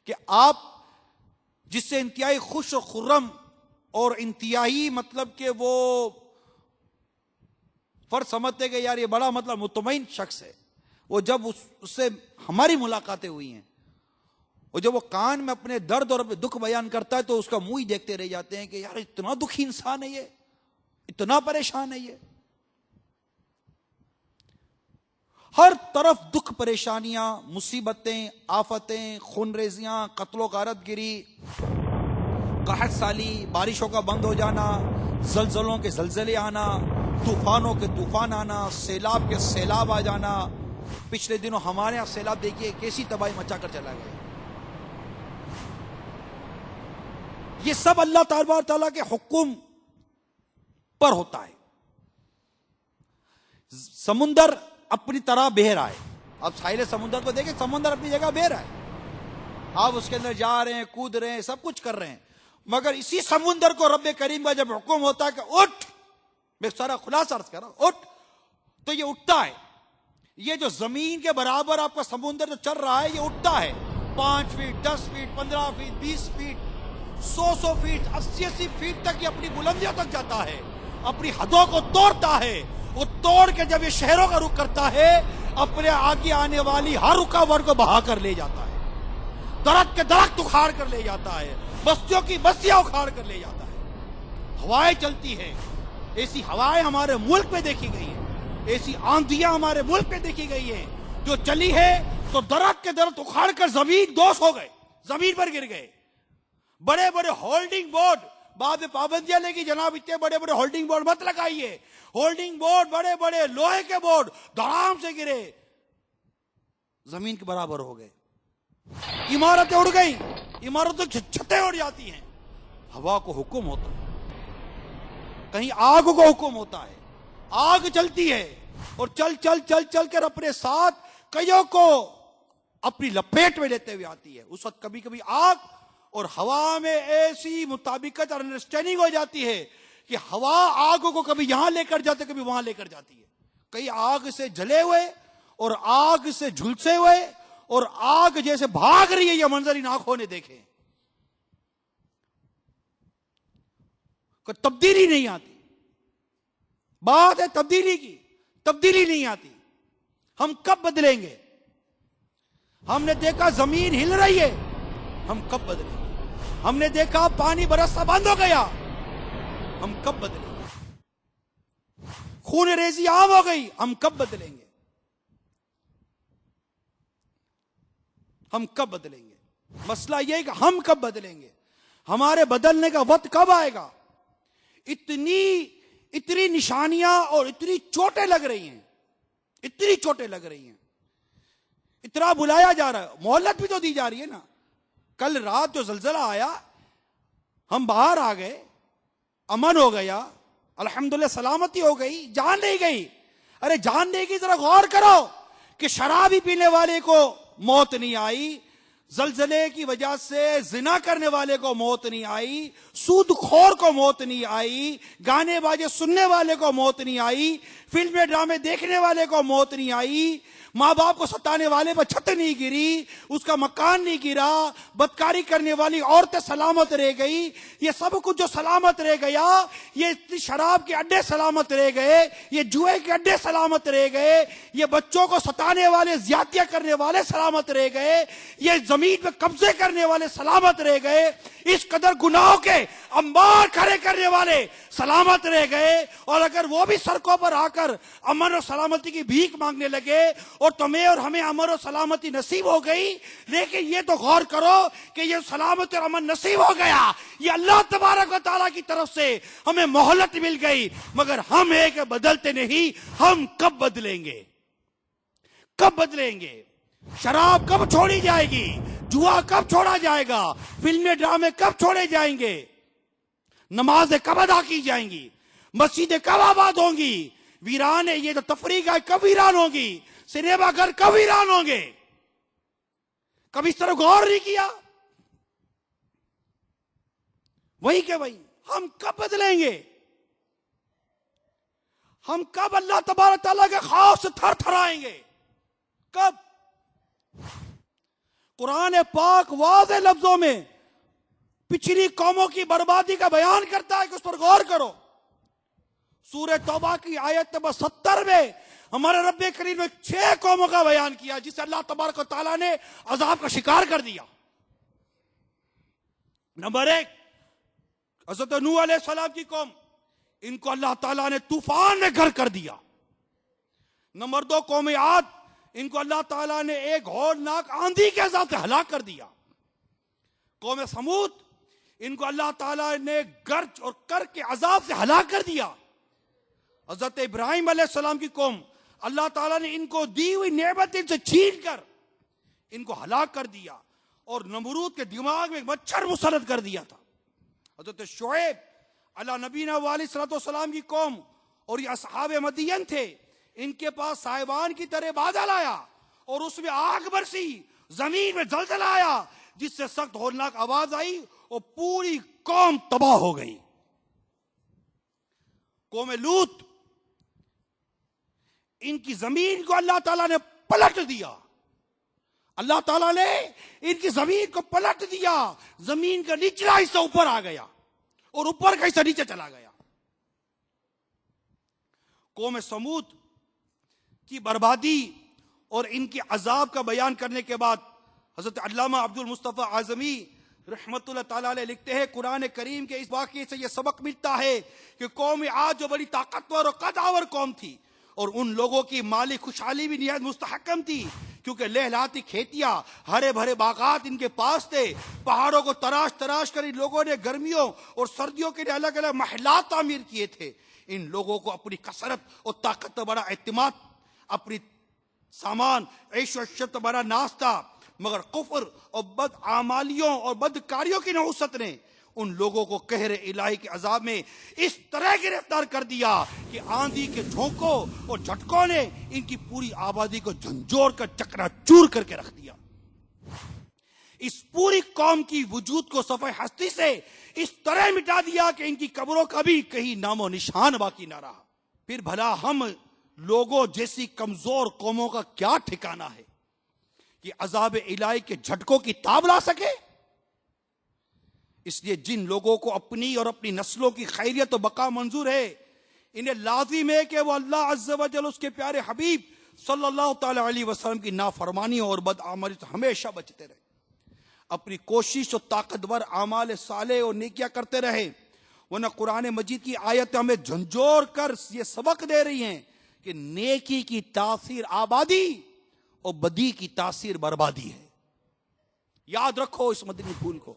کہ آپ جس سے انتہائی خوش و خرم اور انتہائی مطلب کہ وہ فرض سمجھتے کہ یار یہ بڑا مطلب مطمئن شخص ہے، وہ جب اس سے ہماری ملاقاتیں ہوئی ہیں، اور جب وہ کان میں اپنے درد اور اپنے دکھ بیان کرتا ہے تو اس کا منہ ہی دیکھتے رہ جاتے ہیں کہ یار اتنا دکھی انسان ہے، یہ اتنا پریشان ہے، یہ ہر طرف دکھ، پریشانیاں، مصیبتیں، آفتیں، خون ریزیاں، قتل و غارت گری، قحط سالی، بارشوں کا بند ہو جانا، زلزلوں کے زلزلے آنا، طوفانوں کے طوفان آنا، سیلاب کے سیلاب آ جانا۔ پچھلے دنوں ہمارے یہاں سیلاب دیکھیے کیسی تباہی مچا کر چلا گیا۔ یہ سب اللہ تبارک تعالیٰ کے حکم پر ہوتا ہے۔ سمندر اپنی طرح بہہ رہا ہے، آپ ساحل سمندر کو دیکھیں، سمندر اپنی جگہ بہہ رہا ہے، آپ اس کے اندر جا رہے ہیں، کود رہے ہیں، سب کچھ کر رہے ہیں، مگر اسی سمندر کو رب کریم کا جب حکم ہوتا ہے کہ اٹھ، میں سارا خلاصہ عرض کر رہا ہوں، اٹھ، تو یہ اٹھتا ہے۔ یہ جو زمین کے برابر آپ کا سمندر جو چل رہا ہے، یہ اٹھتا ہے، 5 feet, 10 feet, 15 feet, 20 feet, 100 feet, 80 feet تک یہ اپنی بلندیوں تک جاتا ہے، اپنی حدوں کو توڑتا ہے۔ وہ توڑ کے جب یہ شہروں کا رخ کرتا ہے، اپنے آگے آنے والی ہر رکاوٹ کو بہا کر لے جاتا ہے، درخت کے درخت اکھاڑ کر لے جاتا ہے، بستیوں کی بستیاں اکھاڑ کر لے جاتا ہے۔ ہوائیں چلتی ہیں، ایسی ہوائیں ہمارے ملک میں دیکھی گئی ہیں، ایسی آندھیاں ہمارے ملک میں دیکھی گئی ہیں، جو چلی ہے تو درخت کے درخت اکھاڑ کر زمین دوش ہو گئے، زمین پر گر گئے۔ بڑے بڑے ہولڈنگ بورڈ، بعد میں پابندیاں لگی، جناب اتنے بڑے بڑے ہولڈنگ بورڈ مت لگائیے، ہولڈنگ بورڈ، بڑے بڑے لوہے کے بورڈ دھڑام سے گرے، زمین کے برابر ہو گئے، عمارتیں اڑ گئی، عمارتوں کی چھتیں اڑ جاتی ہیں۔ ہوا کو حکم ہوتا ہے، کہیں آگ کو حکم ہوتا ہے، آگ چلتی ہے اور چل چل چل چل کر اپنے ساتھ کئیوں کو اپنی لپیٹ میں لیتے ہوئے آتی ہے۔ اس وقت کبھی کبھی آگ اور ہوا میں ایسی مطابقت اور انڈرسٹینڈنگ ہو جاتی ہے کہ ہوا آگ کو کبھی یہاں لے کر جاتے، کبھی وہاں لے کر جاتی ہے، کئی آگ سے جلے ہوئے اور آگ سے جھلسے ہوئے اور آگ جیسے بھاگ رہی ہے، یہ منظر ان آنکھوں نے دیکھے۔ تبدیلی نہیں آتی، بات ہے تبدیلی کی، تبدیلی نہیں آتی۔ ہم کب بدلیں گے؟ ہم نے دیکھا زمین ہل رہی ہے، ہم کب بدلیں گے؟ ہم نے دیکھا پانی برسنا بند ہو گیا، ہم کب بدلیں گے؟ خون ریزی عام ہو گئی، ہم کب بدلیں گے؟ ہم کب بدلیں گے؟ مسئلہ یہ ہے کہ ہم کب بدلیں گے، ہمارے بدلنے کا وقت کب آئے گا؟ اتنی نشانیاں اور اتنی چوٹیں لگ رہی ہیں، اتنی چوٹیں لگ رہی ہیں، اتنا بلایا جا رہا ہے، مہلت بھی تو دی جا رہی ہے نا۔ کل رات جو زلزلہ آیا، ہم باہر آ گئے، امن ہو گیا، الحمدللہ سلامتی ہو گئی، جان نہیں گئی۔ ارے جان نہیں گئی، ذرا غور کرو کہ شرابی پینے والے کو موت نہیں آئی، زلزلے کی وجہ سے زنا کرنے والے کو موت نہیں آئی، سود خور کو موت نہیں آئی، گانے باجے سننے والے کو موت نہیں آئی، فلمیں ڈرامے دیکھنے والے کو موت نہیں آئی، ماں باپ کو ستانے والے پر چھت نہیں گری، اس کا مکان نہیں گرا، بدکاری کرنے والی عورتیں سلامت رہ گئی، یہ سب کچھ جو سلامت رہ گیا، یہ شراب کے اڈے سلامت رہ گئے، یہ جوئے کے اڈے سلامت رہ گئے، یہ بچوں کو ستانے والے، زیادتیاں کرنے والے سلامت رہ گئے، یہ زمین پہ قبضے کرنے والے سلامت رہ گئے، اس قدر گناہوں کے انبار کھڑے کرنے والے سلامت رہ گئے۔ اور اگر وہ بھی سڑکوں پر آ کر امن و سلامتی کی بھیک مانگنے لگے اور تمہیں اور ہمیں امن و سلامتی نصیب ہو گئی، لیکن یہ تو غور کرو کہ یہ سلامتی اور امن نصیب ہو گیا، یہ اللہ تبارک و تعالیٰ کی طرف سے ہمیں مہلت مل گئی، مگر ہم ایک بدلتے نہیں۔ ہم کب بدلیں گے؟ کب بدلیں گے؟ شراب کب چھوڑی جائے گی؟ جوا کب چھوڑا جائے گا؟ فلمیں ڈرامے کب چھوڑے جائیں گے؟ نمازیں کب ادا کی جائیں گی؟ مسجدیں کب آباد ہوں گی؟ ویران یہ جو تفریح گاہ کب ویران ہوں گی؟ سنیما گھر کب ویران ہوں گے؟ کبھی اس طرح غور نہیں کیا؟ وہی کہ وہی ہم کب بدلیں گے؟ ہم کب اللہ تبارک تعالیٰ کے خوف سے تھر تھرائیں گے؟ کب؟ قرآن پاک واضح لفظوں میں پچھلی قوموں کی بربادی کا بیان کرتا ہے کہ اس پر غور کرو۔ سورہ توبہ کی آیت نمبر 70 میں ہمارے رب کریم نے 6 قوموں کا بیان کیا جسے اللہ تبارک و تعالیٰ نے عذاب کا شکار کر دیا۔ نمبر 1 حضرت نوح علیہ السلام کی قوم، ان کو اللہ تعالیٰ نے طوفان میں غرق کر دیا۔ نمبر 2 قوم عاد، ان کو اللہ تعالیٰ نے ایک ہولناک آندھی کے عذاب سے ہلاک کر دیا۔ قوم سمود، ان کو اللہ تعالیٰ نے گرج اور کر کے عذاب سے ہلاک کر دیا۔ حضرت ابراہیم علیہ السلام کی قوم، اللہ تعالیٰ نے ان کو دی ہوئی نعمت ان سے چھین کر ان کو ہلاک کر دیا، اور نمرود کے دماغ میں ایک مچھر مسلط کر دیا تھا۔ حضرت شعیب علیہ نبینا علیہ الصلوۃ والسلام کی قوم، اور یہ اصحاب مدین تھے، ان کے پاس صاحبان کی طرح بادل آیا اور اس میں آگ برسی، زمین میں زلزلہ آیا جس سے سخت ہولناک آواز آئی اور پوری قوم تباہ ہو گئی۔ قوم لوط، ان کی زمین کو اللہ تعالیٰ نے پلٹ دیا۔ اللہ تعالیٰ نے ان کی زمین کو پلٹ دیا، زمین کا نچلا حصہ اوپر آ گیا اور اوپر کا حصہ نیچے چلا گیا۔ قوم سمود کی بربادی اور ان کی عذاب کا بیان کرنے کے بعد حضرت علامہ عبد المصطفیٰ اعظمی رحمت اللہ تعالیٰ علیہ لکھتے ہیں، قرآن کریم کے اس واقعے سے یہ سبق ملتا ہے کہ قوم عاد جو بڑی طاقتور اور قدآور قوم تھی، اور ان لوگوں کی مالی خوشحالی بھی نہایت مستحکم تھی، کیونکہ لہلاتی کھیتیاں، ہرے بھرے باغات ان کے پاس تھے۔ پہاڑوں کو تراش تراش کر ان لوگوں نے گرمیوں اور سردیوں کے لیے الگ الگ محلات تعمیر کیے تھے۔ ان لوگوں کو اپنی کثرت اور طاقت پر بڑا اعتماد، اپنی سامان، عیش و عشرت پر بڑا ناشتہ، مگر کفر اور بد اعمالیوں اور بدکاریوں کی نحوست نے ان لوگوں کو قہر الہی کے عذاب میں اس طرح گرفتار کر دیا کہ آندھی کے جھونکوں اور جھٹکوں نے ان کی پوری آبادی کو جھنجھوڑ کر چکنا چور کر کے رکھ دیا۔ اس پوری قوم کی وجود کو صفحہ ہستی سے اس طرح مٹا دیا کہ ان کی قبروں کا بھی کہیں نام و نشان باقی نہ رہا۔ پھر بھلا ہم لوگوں جیسی کمزور قوموں کا کیا ٹھکانہ ہے کہ عذاب الہی کے جھٹکوں کی تاب لا سکے؟ اس لیے جن لوگوں کو اپنی اور اپنی نسلوں کی خیریت و بقا منظور ہے، انہیں لازم ہے کہ وہ اللہ عز و جل، اس کے پیارے حبیب صلی اللہ تعالی علیہ وسلم کی نافرمانیوں اور بدعملی سے ہمیشہ بچتے رہے، اپنی کوشش اور طاقتور اعمال صالح اور نیکیاں کرتے رہے، ورنہ قرآن مجید کی آیت ہمیں جھنجھوڑ کر یہ سبق دے رہی ہیں کہ نیکی کی تاثیر آبادی اور بدی کی تاثیر بربادی ہے۔ یاد رکھو اس مدنی پھول کو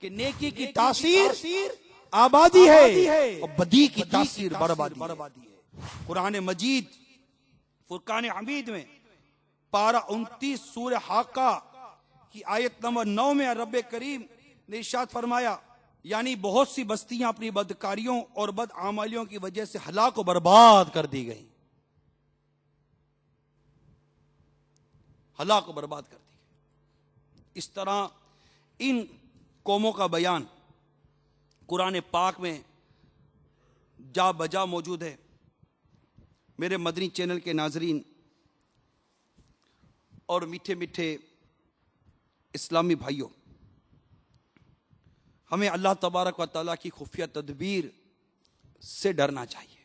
کہ نیکی کی تاثیر آبادی ہے اور بدی کی تاثیر بربادی ہے۔ قرآن مجید فرقان حمید میں پارہ 29 سورہ حاقہ کی آیت نمبر 9 میں رب کریم نے ارشاد فرمایا، یعنی بہت سی بستیاں اپنی بدکاریوں اور بدعمالیوں کی وجہ سے ہلاک و برباد کر دی گئی، ہلاک و برباد کر دی گئی۔ اس طرح ان قوموں کا بیان قرآن پاک میں جا بجا موجود ہے۔ میرے مدنی چینل کے ناظرین، اور میٹھے میٹھے اسلامی بھائیوں، ہمیں اللہ تبارک و تعالیٰ کی خفیہ تدبیر سے ڈرنا چاہیے.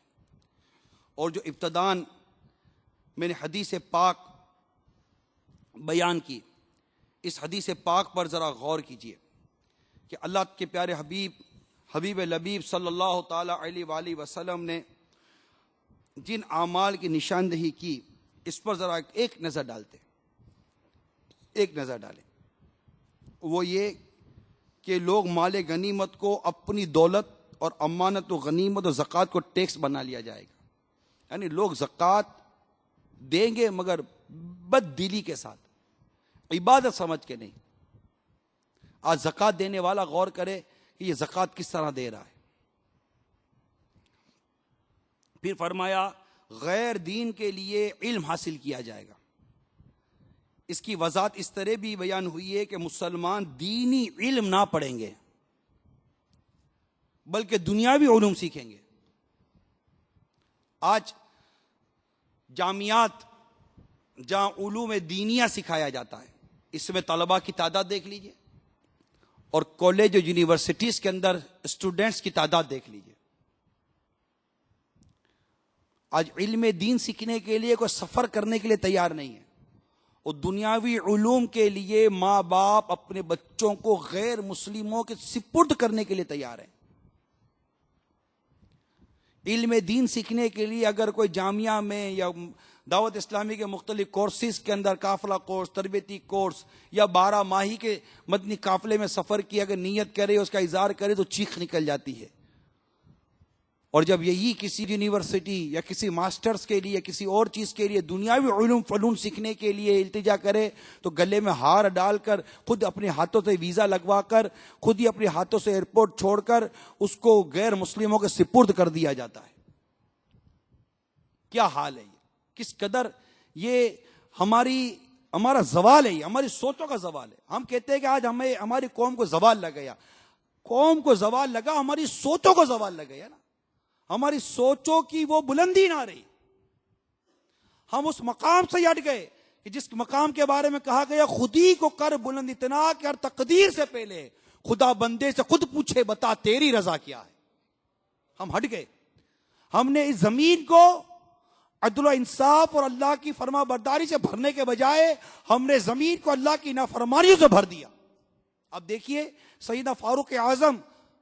اور جو ابتداً میں نے حدیث پاک بیان کی، اس حدیث پاک پر ذرا غور کیجئے کہ اللہ کے پیارے حبیب لبیب صلی اللہ تعالی علیہ وآلہ وسلم نے جن اعمال کی نشاندہی کی، اس پر ذرا ایک نظر ڈالیں. وہ یہ کہ لوگ مال غنیمت کو اپنی دولت اور امانت و غنیمت و زکوٰۃ کو ٹیکس بنا لیا جائے گا. یعنی لوگ زکوٰۃ دیں گے مگر بد دلی کے ساتھ، عبادت سمجھ کے نہیں. آج زکوٰۃ دینے والا غور کرے کہ یہ زکوٰۃ کس طرح دے رہا ہے. پھر فرمایا غیر دین کے لیے علم حاصل کیا جائے گا. اس کی وضاحت اس طرح بھی بیان ہوئی ہے کہ مسلمان دینی علم نہ پڑھیں گے بلکہ دنیاوی علوم سیکھیں گے. آج جامعات جہاں علوم دینیہ سکھایا جاتا ہے، اس میں طلباء کی تعداد دیکھ لیجئے، اور کالج اور یونیورسٹیز کے اندر اسٹوڈنٹس کی تعداد دیکھ لیجئے. آج علم دین سیکھنے کے لیے کوئی سفر کرنے کے لیے تیار نہیں ہے، اور دنیاوی علوم کے لیے ماں باپ اپنے بچوں کو غیر مسلموں کے سپرد کرنے کے لیے تیار ہیں. علم دین سیکھنے کے لیے اگر کوئی جامعہ میں یا دعوت اسلامی کے مختلف کورسز کے اندر قافلہ کورس، تربیتی کورس یا 12 ماہی کے مدنی قافلے میں سفر کی اگر نیت کرے، اس کا اظہار کرے تو چیخ نکل جاتی ہے. اور جب یہی کسی یونیورسٹی یا کسی ماسٹرز کے لیے، کسی اور چیز کے لیے دنیاوی علوم فنون سیکھنے کے لیے التجا کرے تو گلے میں ہار ڈال کر، خود اپنے ہاتھوں سے ویزا لگوا کر، خود ہی اپنے ہاتھوں سے ایئرپورٹ چھوڑ کر اس کو غیر مسلموں کے سپرد کر دیا جاتا ہے. کیا حال ہے یہ؟ کس قدر یہ ہمارا زوال ہے، یہ ہماری سوچوں کا زوال ہے. ہم کہتے ہیں کہ آج ہماری قوم کو زوال لگا. قوم کو زوال لگا، ہماری سوچوں کو زوال لگا نا. ہماری سوچوں کی وہ بلندی نہ رہی. ہم اس مقام سے ہٹ گئے کہ جس مقام کے بارے میں کہا گیا خودی کو کر بلند اتنا کہ ہر تقدیر سے پہلے خدا بندے سے خود پوچھے بتا تیری رضا کیا ہے. ہم ہٹ گئے. ہم نے اس زمین کو عدل و انصاف اور اللہ کی فرما برداری سے بھرنے کے بجائے ہم نے زمین کو اللہ کی نافرمانیوں سے بھر دیا. اب دیکھیے سیدنا فاروق اعظم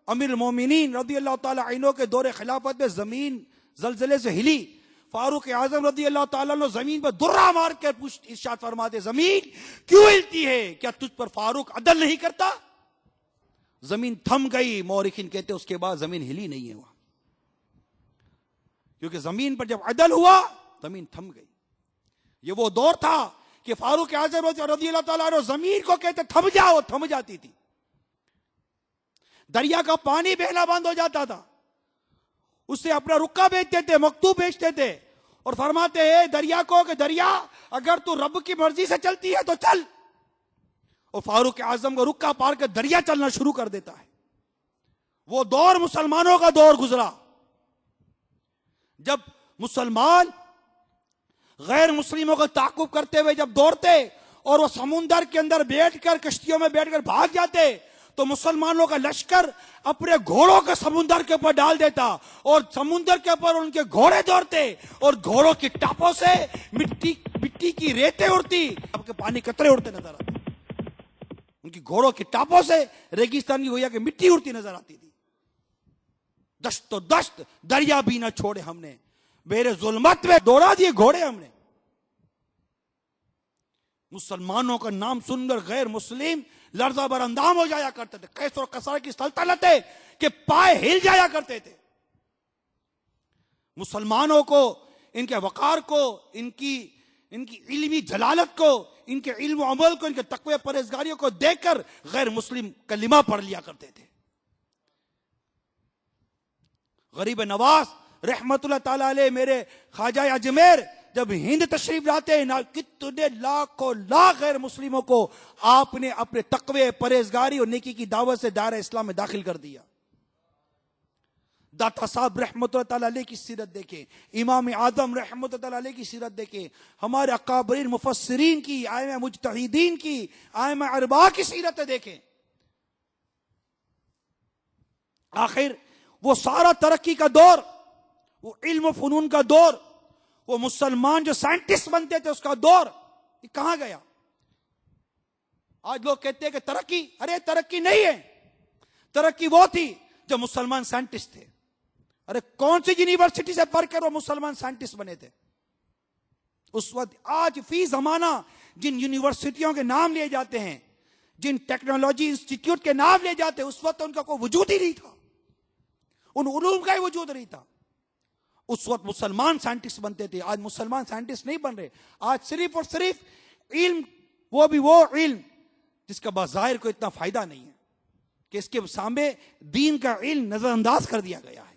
امیر المومنین رضی اللہ تعالی عنہ کے دور خلافت میں زمین زلزلے سے ہلی. فاروق اعظم رضی اللہ تعالیٰ عنہ زمین پر درہ مار کر ارشاد فرماتے زمین کیوں ہلتی ہے؟ کیا تجھ پر فاروق عدل نہیں کرتا؟ زمین تھم گئی. مورخین کہتے اس کے بعد زمین ہلی نہیں ہے وہاں، کیونکہ زمین پر جب عدل ہوا زمین تھم گئی. یہ وہ دور تھا کہ فاروق اعظم رضی اللہ تعالیٰ عنہ زمین کو کہتے تھم جاؤ، تھم جاتی تھی. دریا کا پانی بہنا بند ہو جاتا تھا، اس سے اپنا رکا بیچتے تھے، مکتوب بیچتے تھے، اور فرماتے ہیں دریا کو کہ دریا اگر تو رب کی مرضی سے چلتی ہے تو چل. اور فاروق اعظم کو رکا پار کر دریا چلنا شروع کر دیتا ہے. وہ دور مسلمانوں کا دور گزرا جب مسلمان غیر مسلموں کا تعاقب کرتے ہوئے جب دوڑتے اور وہ سمندر کے اندر بیٹھ کر کشتیوں میں بیٹھ کر بھاگ جاتے تو مسلمانوں کا لشکر اپنے گھوڑوں کے سمندر کے اوپر ڈال دیتا اور سمندر کے اوپر ان کے گھوڑے دوڑتے اور گھوڑوں کی ٹاپوں سے مٹی کی ریتیں اڑتی، اب کے پانی قطرے اڑتے نظر آتے. ان کی گھوڑوں کی ٹاپوں سے ریگستان کی گویا کہ مٹی اڑتی نظر آتی تھی. دشت و دشت دریا بھی نہ چھوڑے ہم نے، میرے ظلمت میں دوڑا دیے گھوڑے ہم نے. مسلمانوں کا نام سن کر غیر مسلم لرزہ بر اندام ہو جایا کرتے تھے. قیصر و قیصر کی سلطنتیں کہ پائے ہل جایا کرتے تھے. مسلمانوں کو، ان کے وقار کو، ان کی علمی جلالت کو، ان کے علم و عمل کو، ان کے تقوی پرہیزگاریوں کو دیکھ کر غیر مسلم کلمہ پڑھ لیا کرتے تھے. غریب نواز رحمت اللہ تعالی علیہ میرے خواجہ اجمیر جب ہند تشریف لاتے ہیں، کتنے لاکھوں لاکھ غیر مسلموں کو آپ نے اپنے تقوی پرہیزگاری اور نیکی کی دعوت سے دائرہ اسلام میں داخل کر دیا. داتا صاحب رحمۃ اللہ تعالی علیہ کی سیرت دیکھیں، امام اعظم رحمۃ اللہ تعالی علیہ کی سیرت دیکھیں، ہمارے اکابرین مفسرین کی، ائمہ مجتہدین کی، ائمہ اربعہ کی سیرتیں دیکھیں. آخر وہ سارا ترقی کا دور، وہ علم و فنون کا دور، وہ مسلمان جو سائنٹسٹ بنتے تھے اس کا دور، یہ کہاں گیا؟ آج لوگ کہتے ہیں کہ ترقی، ارے ترقی نہیں ہے. ترقی وہ تھی جب مسلمان سائنٹسٹ تھے. ارے کون سی یونیورسٹی سے پڑھ کر وہ مسلمان سائنٹسٹ بنے تھے اس وقت؟ آج فی زمانہ جن یونیورسٹیوں کے نام لیے جاتے ہیں، جن ٹیکنالوجی انسٹیٹیوٹ کے نام لیے جاتے ہیں، اس وقت ان کا کوئی وجود ہی نہیں تھا، ان علوم کا ہی وجود نہیں تھا. اس وقت مسلمان سائنٹسٹ بنتے تھے. آج مسلمان سائنٹسٹ نہیں بن رہے. آج صرف اور صرف علم، وہ بھی وہ علم جس کا بظاہر کو اتنا فائدہ نہیں ہے، کہ اس کے سامنے دین کا علم نظر انداز کر دیا گیا ہے.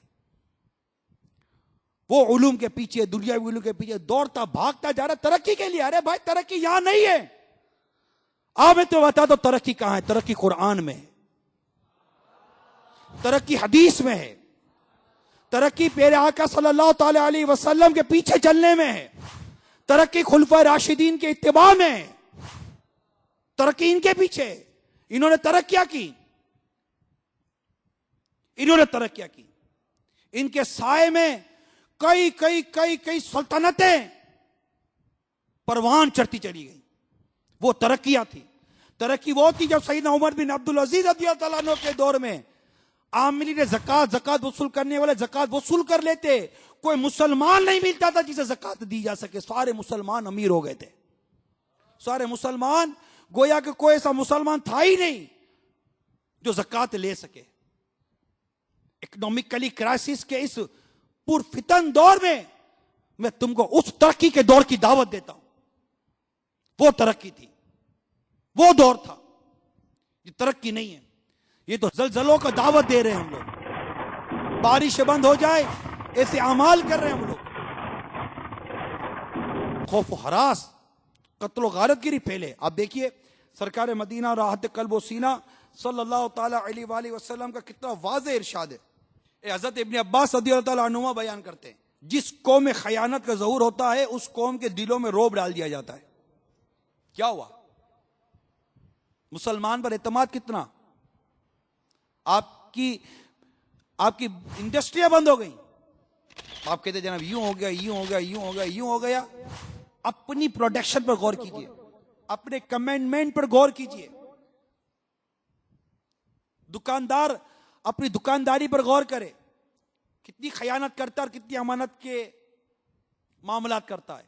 وہ علوم کے پیچھے، دنیاوی علوم کے پیچھے دوڑتا بھاگتا جا رہا ترقی کے لیے. ارے بھائی ترقی یہاں نہیں ہے. آپ میں تو بتا دو ترقی کہاں ہے. ترقی قرآن میں ہے، ترقی حدیث میں ہے، ترقی پیارے آقا صلی اللہ تعالی علیہ وسلم کے پیچھے چلنے میں ہے، ترقی خلفائے راشدین کے اتباع میں ہے. ترقی ان کے پیچھے. انہوں نے ترقیاں کی، انہوں نے ترقیاں کی. ان کے سائے میں کئی کئی کئی کئی سلطنتیں پروان چڑھتی چلی گئی. وہ ترقیاں تھی. ترقی وہ تھی جب سیدنا عمر بن عبدالعزیز رضی اللہ تعالیٰ عنہ کے دور میں عاملین زکات وصول کرنے والے زکات وصول کر لیتے. کوئی مسلمان نہیں ملتا تھا جسے زکات دی جا سکے. سارے مسلمان امیر ہو گئے تھے. سارے مسلمان، گویا کہ کوئی ایسا مسلمان تھا ہی نہیں جو زکات لے سکے. اکنامکلی کرائسس کے اس پرفتن دور میں تم کو اس ترقی کے دور کی دعوت دیتا ہوں. وہ ترقی تھی، وہ دور تھا. یہ ترقی نہیں ہے. یہ تو زلزلوں کا دعوت دے رہے ہیں ہم لوگ. بارش بند ہو جائے ایسے اعمال کر رہے ہیں ہم لوگ. خوف و ہراس، قتل و غارت گیری پھیلے. آپ دیکھیے سرکار مدینہ راحت قلب و سینہ صلی اللہ تعالی علیہ وآلہ وسلم کا کتنا واضح ارشاد ہے. حضرت ابن عباس رضی اللہ تعالیٰ عنہما بیان کرتے ہیں، جس قوم میں خیانت کا ظہور ہوتا ہے اس قوم کے دلوں میں رعب ڈال دیا جاتا ہے. کیا ہوا؟ مسلمان پر اعتماد کتنا. آپ کی انڈسٹریاں بند ہو گئی. آپ کہتے جناب یوں ہو گیا، یوں ہو گیا، یوں ہو گیا، یوں ہو گیا. اپنی پروڈکشن پر غور کیجئے، اپنے کمنڈمنٹ پر غور کیجئے. دکاندار اپنی دکانداری پر غور کرے، کتنی خیانت کرتا ہے اور کتنی امانت کے معاملات کرتا ہے.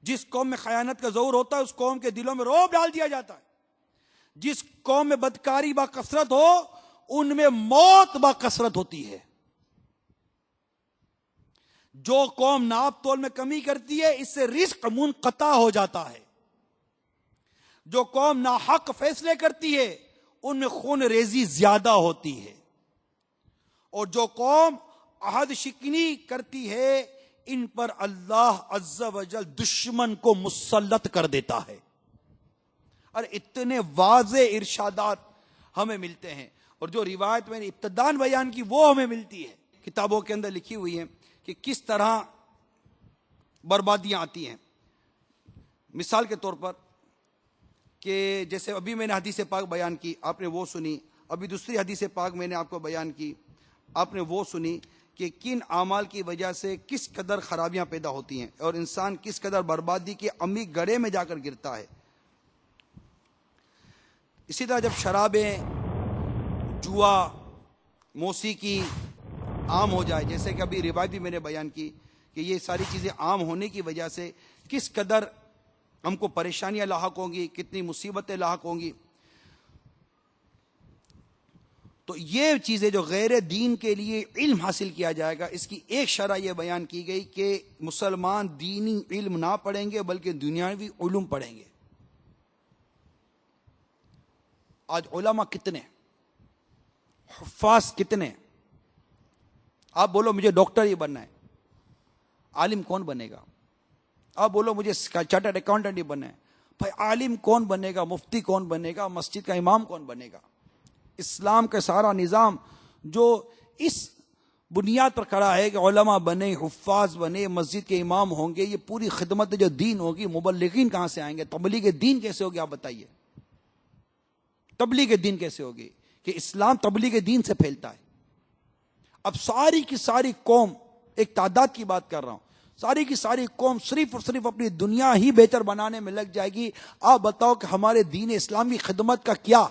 جس قوم میں خیانت کا ظہور ہوتا ہے اس قوم کے دلوں میں رعب ڈال دیا جاتا ہے. جس قوم میں بدکاری با کثرت ہو ان میں موت با کثرت ہوتی ہے. جو قوم ناپ تول میں کمی کرتی ہے اس سے رزق منقطع ہو جاتا ہے. جو قوم ناحق فیصلے کرتی ہے ان میں خون ریزی زیادہ ہوتی ہے. اور جو قوم عہد شکنی کرتی ہے ان پر اللہ عز و جل دشمن کو مسلط کر دیتا ہے. اور اتنے واضح ارشادات ہمیں ملتے ہیں. اور جو روایت میں نے ابتداً بیان کی وہ ہمیں ملتی ہے. کتابوں کے اندر لکھی ہوئی ہیں کہ کس طرح بربادیاں آتی ہیں. مثال کے طور پر کہ جیسے ابھی میں نے حدیث پاک بیان کی، آپ نے وہ سنی. ابھی دوسری حدیث پاک میں نے آپ کو بیان کی، آپ نے وہ سنی کہ کن اعمال کی وجہ سے کس قدر خرابیاں پیدا ہوتی ہیں اور انسان کس قدر بربادی کے عمیق گڑھے میں جا کر گرتا ہے. اسی طرح جب شرابیں، جوا، موسیقی عام ہو جائے، جیسے کہ ابھی روایت بھی میں نے بیان کی کہ یہ ساری چیزیں عام ہونے کی وجہ سے کس قدر ہم کو پریشانیاں لاحق ہوں گی، کتنی مصیبتیں لاحق ہوں گی. تو یہ چیزیں جو غیر دین کے لیے علم حاصل کیا جائے گا، اس کی ایک شرح یہ بیان کی گئی کہ مسلمان دینی علم نہ پڑھیں گے بلکہ دنیاوی علوم پڑھیں گے. آج علماء کتنے، حفاظ کتنے. آپ بولو مجھے ڈاکٹر ہی بننا ہے، عالم کون بنے گا؟ آپ بولو مجھے چارٹرڈ اکاؤنٹنٹ ہی بننا ہے، بھائی عالم کون بنے گا؟ مفتی کون بنے گا؟ مسجد کا امام کون بنے گا؟ اسلام کا سارا نظام جو اس بنیاد پر کھڑا ہے کہ علماء بنے، حفاظ بنے، مسجد کے امام ہوں گے، یہ پوری خدمت جو دین ہوگی، مبلغین کہاں سے آئیں گے؟ تبلیغ دین کیسے ہوگی آپ بتائیے؟ تبلیغ دین کیسے ہوگی کہ اسلام تبلیغ دین سے پھیلتا ہے؟ اب ساری کی ساری قوم، ایک تعداد کی بات کر رہا ہوں، ساری کی ساری قوم صرف اور صرف اپنی دنیا ہی بہتر بنانے میں لگ جائے گی. آپ بتاؤ کہ ہمارے دین اسلام کی خدمت کا کیا؟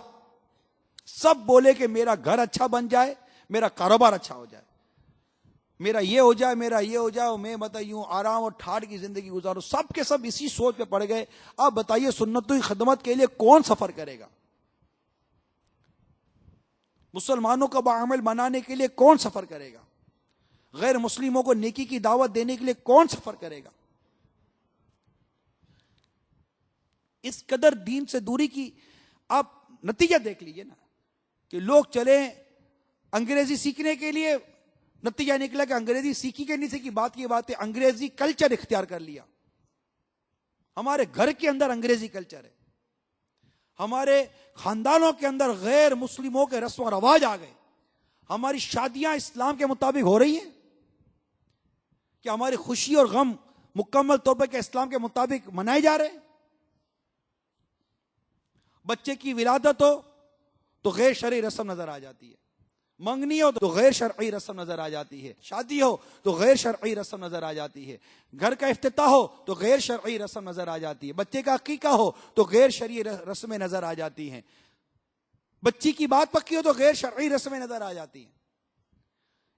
سب بولے کہ میرا گھر اچھا بن جائے، میرا کاروبار اچھا ہو جائے، میرا یہ ہو جائے، میرا یہ ہو جائے، میں یوں آرام اور ٹھاٹ کی زندگی گزاروں. سب کے سب اسی سوچ پہ پڑ گئے. آپ بتائیے سنتوں کی خدمت کے لیے کون سفر کرے گا؟ مسلمانوں کا باعمل بنانے کے لیے کون سفر کرے گا؟ غیر مسلموں کو نیکی کی دعوت دینے کے لیے کون سفر کرے گا؟ اس قدر دین سے دوری کی آپ نتیجہ دیکھ لیجئے نا، کہ لوگ چلے انگریزی سیکھنے کے لیے، نتیجہ نکلا کہ انگریزی سیکھی کہ نہیں سیکھی، بات کی بات ہے انگریزی کلچر اختیار کر لیا. ہمارے گھر کے اندر انگریزی کلچر ہے، ہمارے خاندانوں کے اندر غیر مسلموں کے رسم و رواج آ گئے، ہماری شادیاں اسلام کے مطابق ہو رہی ہیں کہ ہماری خوشی اور غم مکمل طور پر اسلام کے مطابق منائے جا رہے ہیں. بچے کی ولادت ہو تو غیر شرعی رسم نظر آ جاتی ہے، منگنی ہو تو غیر شرعی رسم نظر آ جاتی ہے، شادی ہو تو غیر شرعی رسم نظر آ جاتی ہے، گھر کا افتتاح ہو تو غیر شرعی رسم نظر آ جاتی ہے، بچے کا عقیقہ ہو تو غیر شرعی رسمیں نظر آ جاتی ہیں، بچی کی بات پکی ہو تو غیر شرعی رسمیں نظر آ جاتی ہیں،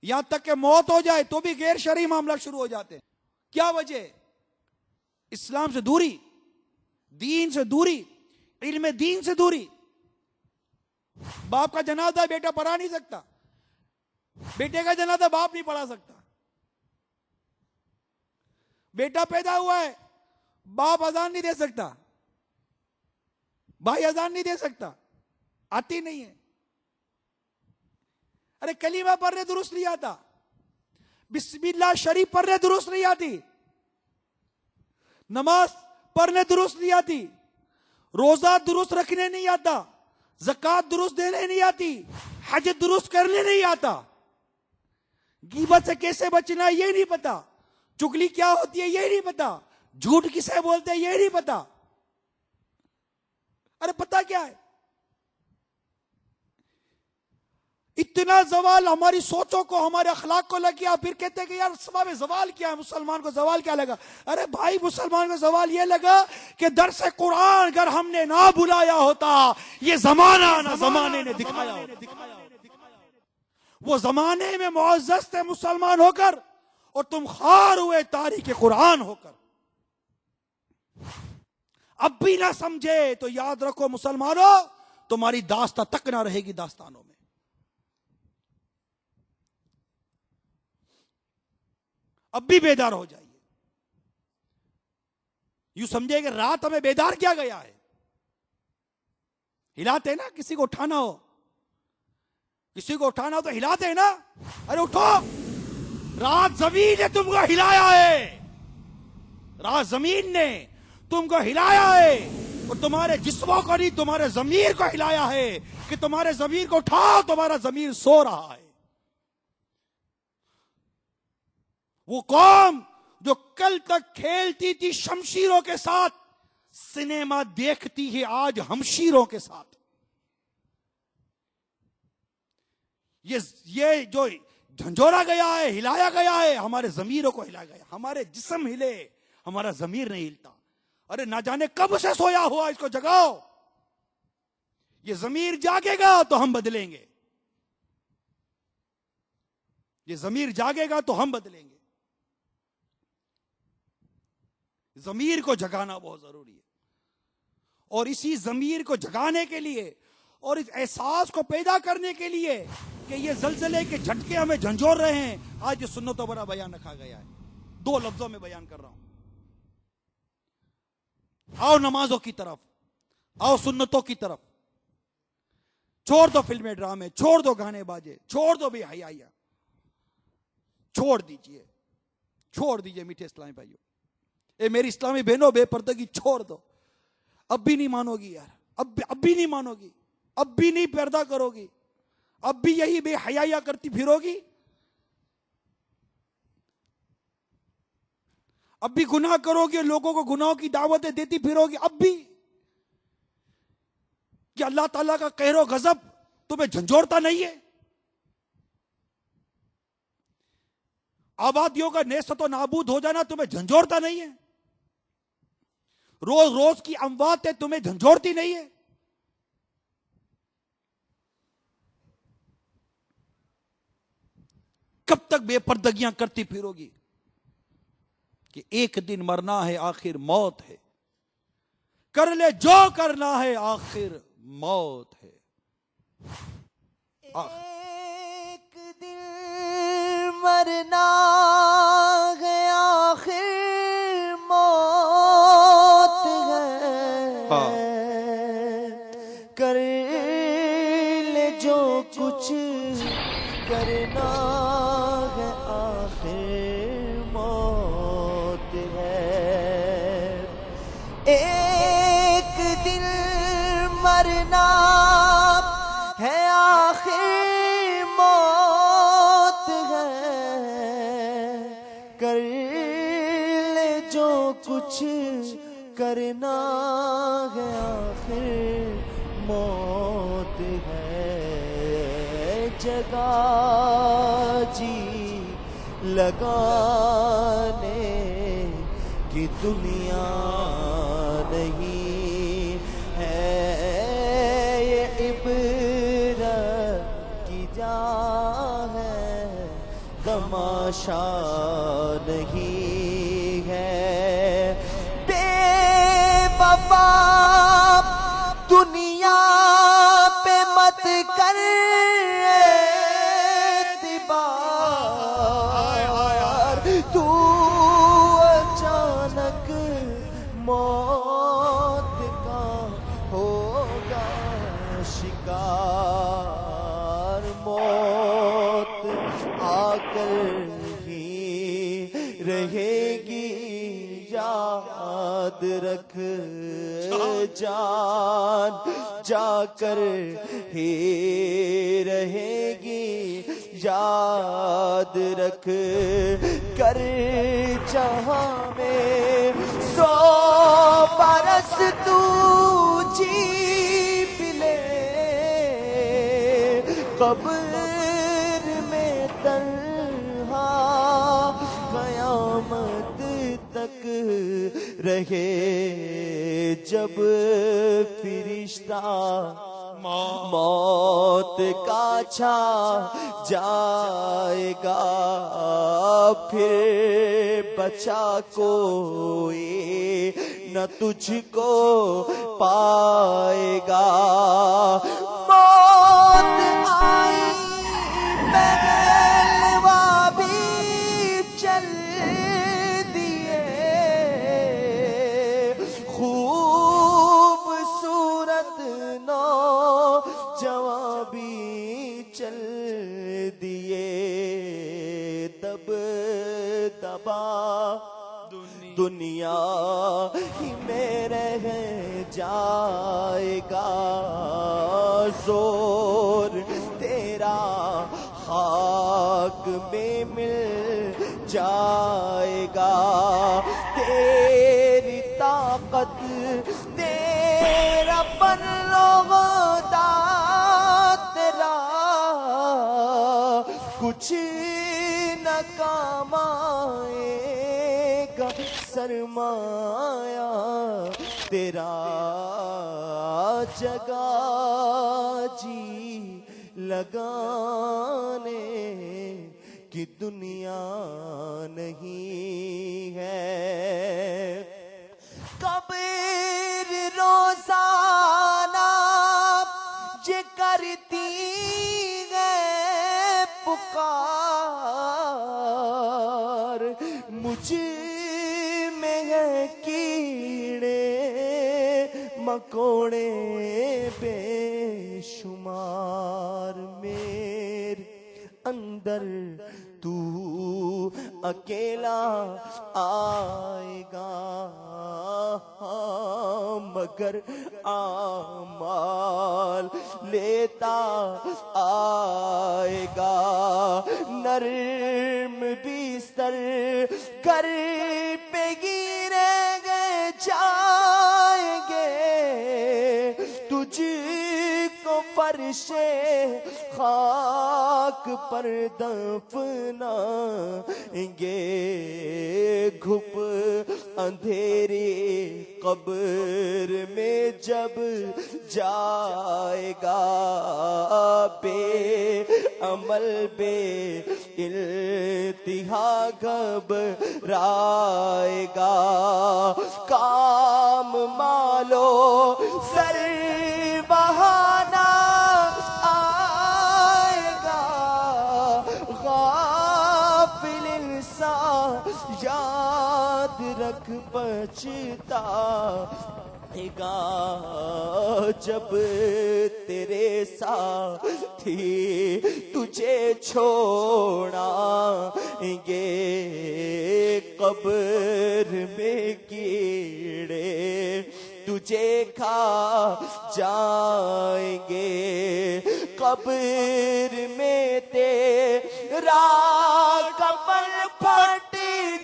یہاں تک کہ موت ہو جائے تو بھی غیر شرعی معاملہ شروع ہو جاتے ہیں. کیا وجہ؟ اسلام سے دوری، دین سے دوری، علم دین سے دوری. باپ کا جنازہ بیٹا پڑھا نہیں سکتا، بیٹے کا جنازہ باپ نہیں پڑھا سکتا. بیٹا پیدا ہوا ہے، باپ اذان نہیں دے سکتا، بھائی اذان نہیں دے سکتا، آتی نہیں ہے. ارے کلمہ پڑھنے درست نہیں آتا، بسم اللہ شریف پڑھنے درست نہیں آتی، نماز پڑھنے درست نہیں آتی، روزہ درست رکھنے نہیں آتا، زکوٰۃ درست دینے نہیں آتی، حج درست کرنے نہیں آتا، غیبت سے کیسے بچنا ہے یہ نہیں پتا، چگلی کیا ہوتی ہے یہ نہیں پتا، جھوٹ کسے بولتے ہیں یہ نہیں پتا. ارے پتا کیا ہے؟ اتنا زوال ہماری سوچوں کو، ہمارے اخلاق کو لگ گیا. پھر کہتے ہیں کہ یار سبب زوال کیا ہے؟ مسلمان کو زوال کیا لگا؟ ارے بھائی مسلمان کو زوال یہ لگا کہ درس قرآن اگر ہم نے نہ بلایا ہوتا، یہ زمانہ نہ زمانے نے دکھایا ہوتا. وہ زمانے میں معزز تھے مسلمان ہو کر، اور تم خوار ہوئے تاریخ قرآن ہو کر. اب بھی نہ سمجھے تو یاد رکھو مسلمانوں، تمہاری داستان تک نہ رہے گی داستانوں میں. اب بھی بیدار ہو جائیے. یوں سمجھے کہ رات ہمیں بیدار کیا گیا ہے، ہلاتے نا، کسی کو اٹھانا ہو، کسی کو اٹھانا ہو تو ہلاتے نا. ارے اٹھو، رات زمین نے تم کو ہلایا ہے، رات زمین نے تم کو ہلایا ہے، اور تمہارے جسموں کو نہیں، تمہارے ضمیر کو ہلایا ہے کہ تمہارے ضمیر کو اٹھاؤ، تمہارا ضمیر سو رہا ہے. وہ قوم جو کل تک کھیلتی تھی شمشیروں کے ساتھ، سنیما دیکھتی ہے آج ہمشیروں کے ساتھ. یہ جو جھنجھوڑا گیا ہے، ہلایا گیا ہے، ہمارے ضمیروں کو ہلایا گیا. ہمارے جسم ہلے، ہمارا ضمیر نہیں ہلتا. ارے نہ جانے کب سے سویا ہوا، اس کو جگاؤ. یہ ضمیر جاگے گا تو ہم بدلیں گے، یہ ضمیر جاگے گا تو ہم بدلیں گے. ضمیر کو جگانا بہت ضروری ہے. اور اسی ضمیر کو جگانے کے لیے اور اس احساس کو پیدا کرنے کے لیے کہ یہ زلزلے کے جھٹکے ہمیں جھنجھوڑ رہے ہیں، آج یہ سنتوں پر بیان رکھا گیا ہے. 2 لفظوں میں بیان کر رہا ہوں. آؤ نمازوں کی طرف، آؤ سنتوں کی طرف. چھوڑ دو فلمیں ڈرامے، چھوڑ دو گانے باجے، چھوڑ دو بے حیائیاں، چھوڑ دیجئے میٹھے اسلامی بھائیوں. اے میری اسلامی بہنوں، بے پردگی چھوڑ دو. اب بھی نہیں مانو گی یار، اب بھی نہیں مانو گی، اب بھی نہیں پردہ کرو گی، اب بھی یہی بے حیایا کرتی پھرو گی؟ اب بھی گناہ کرو گے، لوگوں کو گناہوں کی دعوتیں دیتی پھرو گی اب بھی؟ کہ اللہ تعالیٰ کا قہر و غضب تمہیں جھنجھوڑتا نہیں ہے؟ آبادیوں کا نیست و نابود ہو جانا تمہیں جھنجھوڑتا نہیں ہے؟ روز روز کی امواتیں تمہیں جھنجھوڑتی نہیں ہے؟ کب تک بے پردگیاں کرتی پھرو گی؟ کہ ایک دن مرنا ہے، آخر موت ہے، کر لے جو کرنا ہے، آخر موت ہے۔ ایک دن مرنا ہے، آخر موت ہے، کر لے جو کچھ کرنا ہے، آخر موت ہے۔ ایک دن مرنا ہے، آخر موت ہے، کر لے جو کچھ کرنا ہے، آخر موت ہے۔ جگہ جی لگانے کی دنیا نہیں ہے، یہ عبرت کی جا ہے، تماشا نہیں ہے۔ بے وفا دنیا پہ مت کر اعتبار، تو اچانک موت کا ہوگا شکار۔ موت آ کر ہی رہے گی، یاد رکھ جان جا کر ہی رہے گی، یاد رکھ کر جہاں میں 100 برس تو جی لے، قبر میں تنہا قیامت تک رہے، جب فرشتہ موت کا چھا جائے گا، پھر بچا کوئی نہ تجھ کو پائے گا۔ موت آئی پہلوا بھی چل دیے، خوبصورت نوجواں بھی چل دیے، دب دبا دنیا ہی میں رہ جائے گا، زور تیرا خاک میں مل جائے گا، تیری طاقت تیرا پنلوگتا تیرا کچھ نہ کام آئے گا، سرمایہ تیرا جگہ جی لگانے کی دنیا نہیں ہے۔ قبر روزانہ یہ کرتی ہے پکار، مجھ میں ہے کیڑے مکوڑے بے شمار، میرے اندر تو اکیلا آئے گا، مگر اعمال لیتا آئے گا، نرم بستر گھر پہ گرے گئے جائیں گے، تجھ کو فرش خاک پر دفنائیں گے، گھپ اندھیری قبر میں جب جائے گا، بے عمل بے انتہا گھبرائے گا، کام مالو سر بہانا آئے گا، غافل انسان یاد رکھ پچھتائے گا، جب تیرے ساتھی تجھے چھوڑائیں گے، قبر میں کیڑے تجھے کھا جائیں گے، قبر میں تیرا کفن پھٹ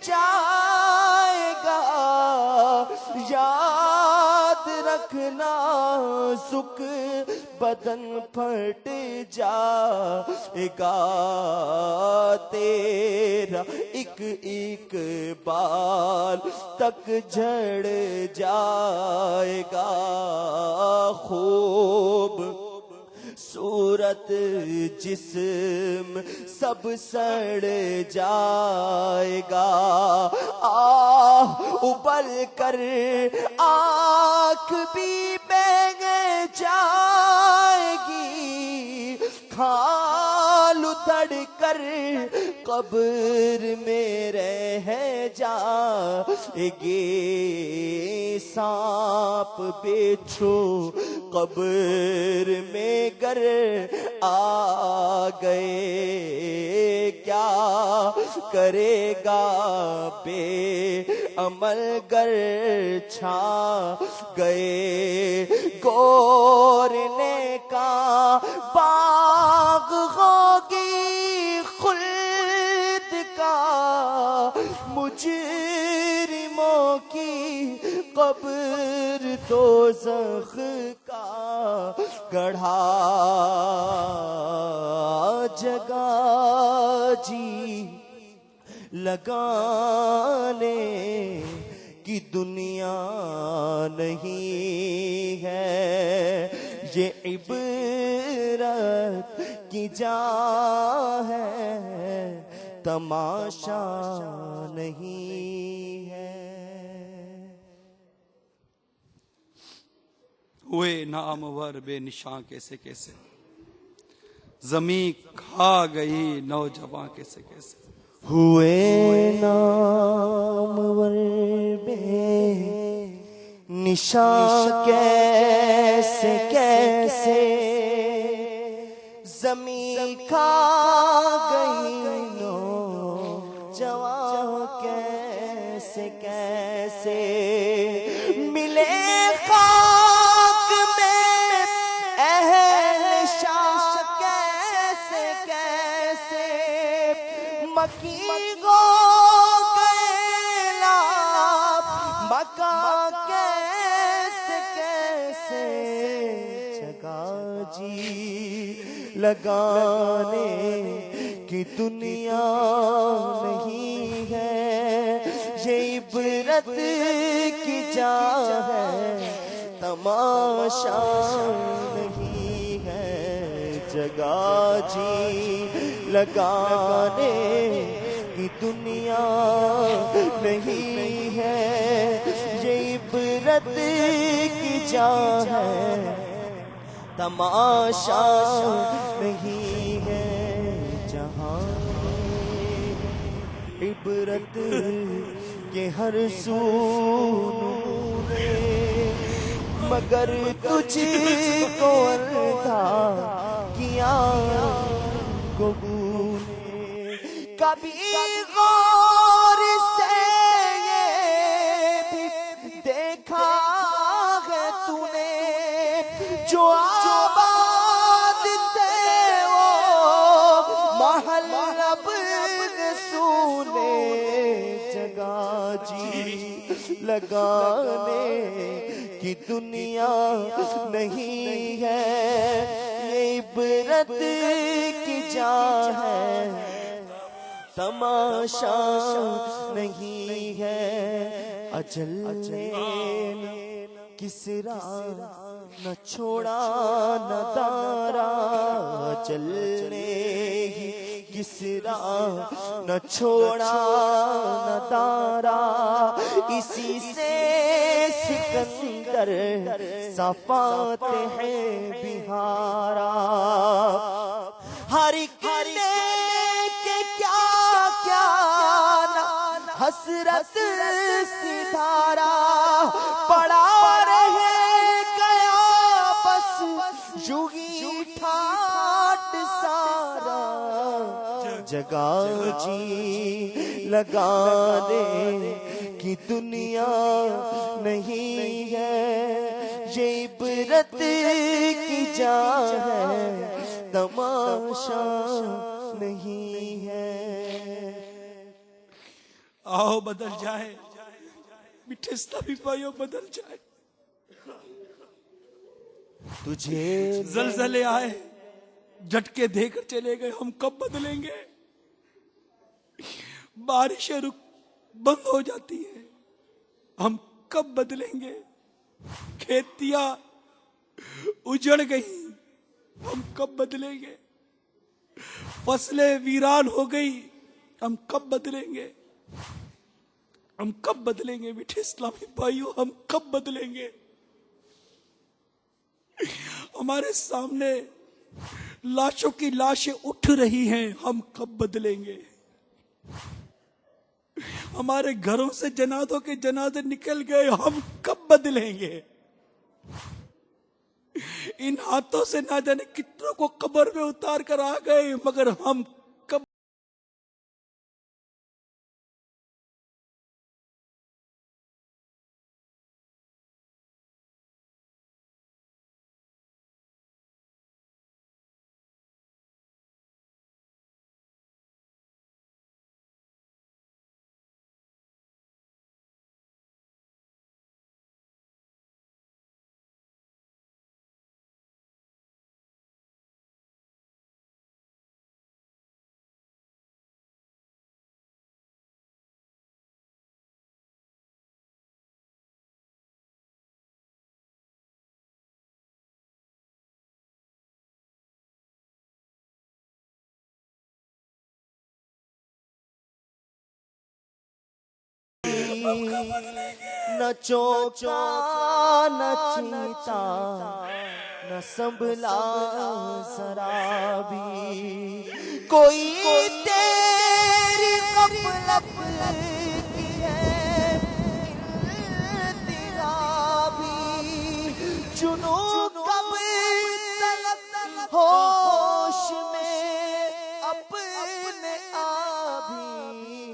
جائے گا، یاد رکھنا سکھ بدن پھٹ جائے گا، تیرا ایک ایک بال تک جھڑ جائے گا، خوب صورت جسم سب سڑ جائے گا، آہ ابل کر آنکھ بھی بہہ جائے گی، کھال اتڑ کر قبر میں رہ جائے گی، سانپ بچھو قبر میں گر آ گئے، کیا کرے گا بے عمل گر چھا گئے، گورنے کا باغ ہوگی خلد کا، مجرموں کی قبر دوزخ کا گڑھا، جگہ جی لگانے کی دنیا نہیں ہے، یہ عبرت کی جا ہے، تماشا نہیں ہے۔ ہوئے نامور بے نشاں کیسے کیسے، زمین کھا گئی نوجوان کیسے کیسے، ہوئے نامور بے نشاں کیسے کیسے، زمین کھا گئی نوجوان کیسے کیسے، ملے خاک میں اہل شاہ کیسے کیسے، مکی گو گئے مکہ کیسے کیسے، جگہ جی لگانے کی دنیا نہیں ہے، یہ عبرت کی جا ہے، تماشا نہیں ہے، جگہ جی لگانے کی دنیا نہیں ہے، یہ عبرت کی جا ہے، تماشا نہیں ہے، جہاں عبرت کے ہر سو نے، مگر تجھ کو اندھا کیا گو نے، کبھی غور سے یہ بھی دیکھا ہے تو نے جو آباد تھے وہ محل اب رسول جگہ جی لگانے کی دنیا نہیں ہے، یہ عبرت کی جا ہے، تماشا نہیں ہے۔ اجل نے کسرا نہ چھوڑا نہ دارا، اجل نے کسرا نہ چھوڑا نہ دارا، اسی سے سکندر صفات ہے بہارا۔ ہر ایک نے کہ کیا کیا نہ حسرت ستارا، پڑا رہ گیا بس یوں ہی ٹھاٹ سارا، جگہ جی لگانے کی دنیا نہیں ہے، یہ عبرت کی جا ہے، تماشا نہیں ہے۔ آؤ بدل جائے میٹھے اسلامی بھائیوں، بدل جائے۔ تجھے زلزلے آئے، جھٹکے دے کر چلے گئے، ہم کب بدلیں گے؟ بارشیں بند ہو جاتی ہیں، ہم کب بدلیں گے؟ کھیتیاں اجڑ گئی، ہم کب بدلیں گے؟ فصلیں ویران ہو گئی، ہم کب بدلیں گے؟ ہم کب بدلیں گے میٹھے اسلامی بھائیوں، ہم کب بدلیں گے؟ ہمارے سامنے لاشوں کی لاشیں اٹھ رہی ہیں، ہم کب بدلیں گے؟ ہمارے گھروں سے جنازوں کے جنازے نکل گئے، ہم کب بدلیں گے؟ ان ہاتھوں سے نہ جانے کتنوں کو قبر میں اتار کر آ گئے، مگر ہم کب نہ چوکا نہ چیتا نہ سنبھلا ذرا بھی، کوئی تیری غفلت کی ہے انتہا بھی، جنوں کب تلک ہوش میں اپنے آبی،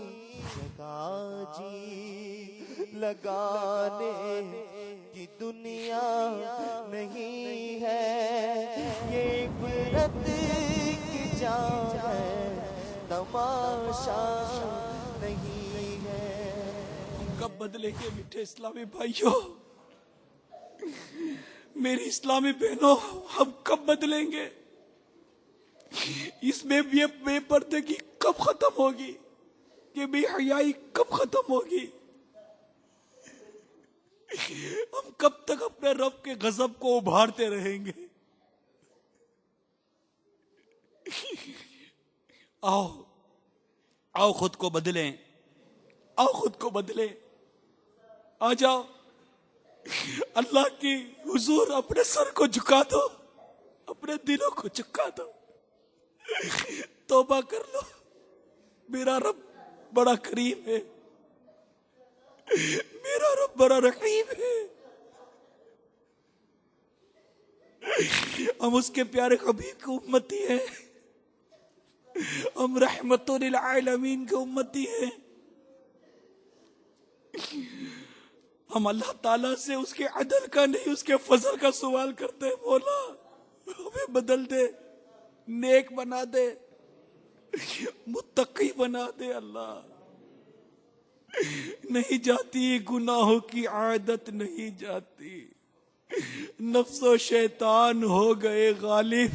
جگہ جی لگانے کی دنیا نہیں ہے، یہ عبرت کی جا ہے، تماشا نہیں ہے۔ کب بدلیں گے میٹھے اسلامی بھائیوں، میری اسلامی بہنوں، ہم کب بدلیں گے؟ اس میں بے پردے کی کب ختم ہوگی؟ یہ بے حیائی کب ختم ہوگی؟ ہم کب تک اپنے رب کے غضب کو ابھارتے رہیں گے؟ آؤ خود کو بدلیں، آؤ خود کو بدلیں، آ جاؤ اللہ کی حضور اپنے سر کو جھکا دو، اپنے دلوں کو جھکا دو، توبہ کر لو۔ میرا رب بڑا کریم ہے، میرا رب بڑا رحیم ہے، ہم اس کے پیارے حبیب کی امتی ہیں، ہم رحمت للعالمین کے امتی ہیں. ہم اللہ تعالیٰ سے اس کے عدل کا نہیں اس کے فضل کا سوال کرتے ہیں. مولا ہمیں بدل دے, نیک بنا دے, متقی بنا دے. اللہ نہیں جاتی گناہوں کی عادت نہیں جاتی, نفس و شیطان ہو گئے غالب,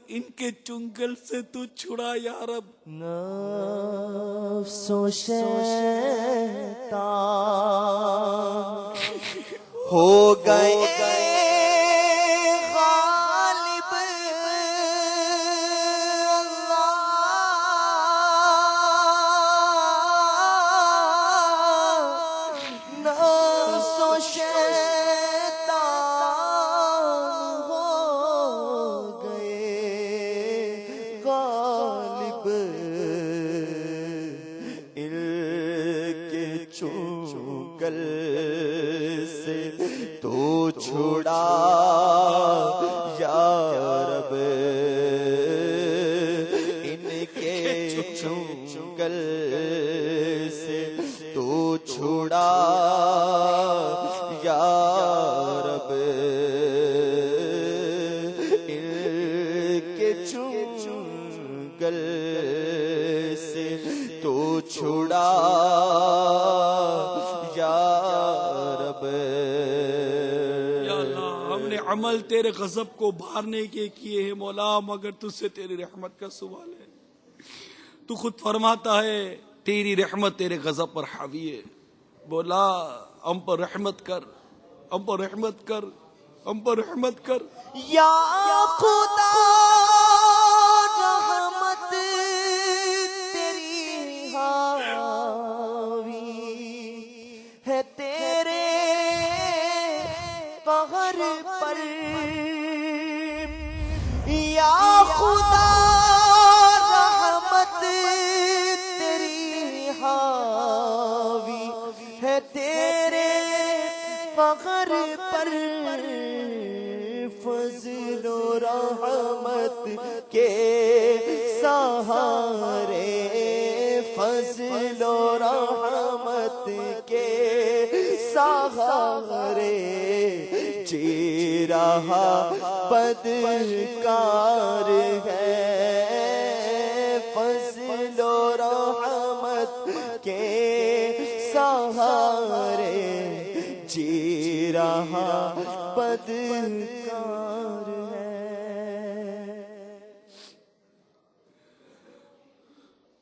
ان کے چنگل سے تو چھڑا یا رب. نفس و شیطان ہو گئے غالب, اللہ نفس و شیطان ہو گئے غالب, ان کے چنگل سے تو چھڑا یا رب, ان کے چنگل سے تو چھڑا یا رب, ان کے چنگل سے تو چھڑا یا رب. یا اللہ ہم نے عمل تیرے غضب کو ابھارنے کے کیے ہیں مولا, مگر تجھ سے تیری رحمت کا سوال ہے. تو خود فرماتا ہے تیری رحمت تیرے غضب پر حاوی ہے. بولا ہم پر رحمت کر, ہم پر رحمت کر, ہم پر رحمت کر. یا خدا رحمت تیری حاوی ہے تیرے قہر پر, یا خدا رحمت تیری حاوی ہے تیرے قہر پر, فضل و رحمت کے سہارے, فضل و رحمت کے سہارے جی رہا بدکار ہے, فضل و رحمت کے سہارے جی رہا بدکار ہے.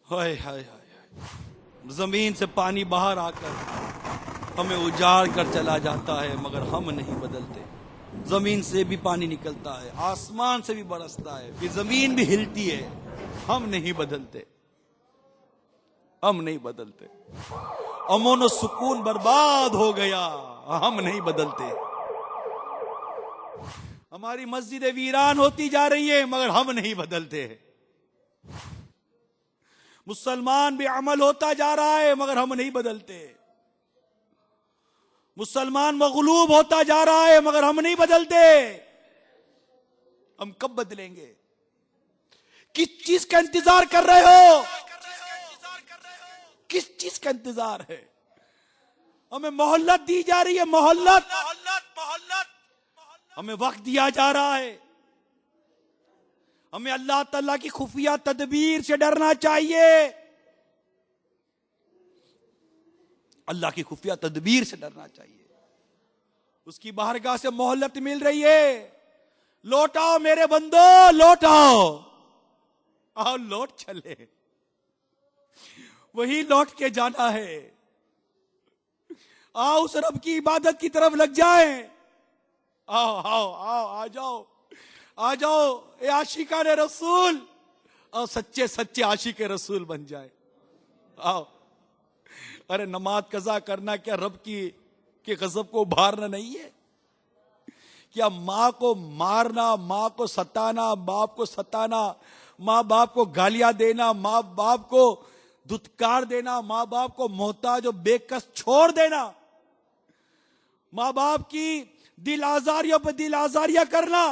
ہائے ہائے ہائے, زمین سے پانی باہر آ کر ہمیں اجاڑ کر چلا جاتا ہے مگر ہم نہیں بدلتے. زمین سے بھی پانی نکلتا ہے, آسمان سے بھی برستا ہے, پھر زمین بھی ہلتی ہے, ہم نہیں بدلتے, ہم نہیں بدلتے. امن و سکون برباد ہو گیا, ہم نہیں بدلتے. ہماری مسجدیں ویران ہوتی جا رہی ہیں مگر ہم نہیں بدلتے. مسلمان بھی عمل ہوتا جا رہا ہے مگر ہم نہیں بدلتے. مسلمان مغلوب ہوتا جا رہا ہے مگر ہم نہیں بدلتے. ہم کب بدلیں گے؟ کس چیز کا انتظار کر رہے ہو؟ کس چیز کا انتظار ہے؟ ہمیں مہلت دی جا رہی ہے, مہلت, ہمیں وقت دیا جا رہا ہے. ہمیں اللہ تعالیٰ کی خفیہ تدبیر سے ڈرنا چاہیے, اللہ کی خفیہ تدبیر سے ڈرنا چاہیے. اس کی بارگاہ سے مہلت مل رہی ہے. لوٹ آؤ میرے بندو, لوٹ آؤ, آؤ لوٹ چلے, وہی لوٹ کے جانا ہے. آؤ اس رب کی عبادت کی طرف لگ جائیں. آؤ آؤ آؤ, آ جاؤ, آ جاؤ اے عاشقان رسول, اور سچے سچے عاشق رسول بن جائے. آؤ. ارے نماز قضا کرنا کیا رب کی کے غضب کو ابھارنا نہیں ہے؟ کیا ماں کو مارنا, ماں کو ستانا, باپ کو ستانا, ماں باپ کو گالیاں دینا, ماں باپ کو دھتکار دینا, ماں باپ کو محتاج و بے کس چھوڑ دینا, ماں باپ کی دل آزاریوں پہ دل آزاریاں کرنا,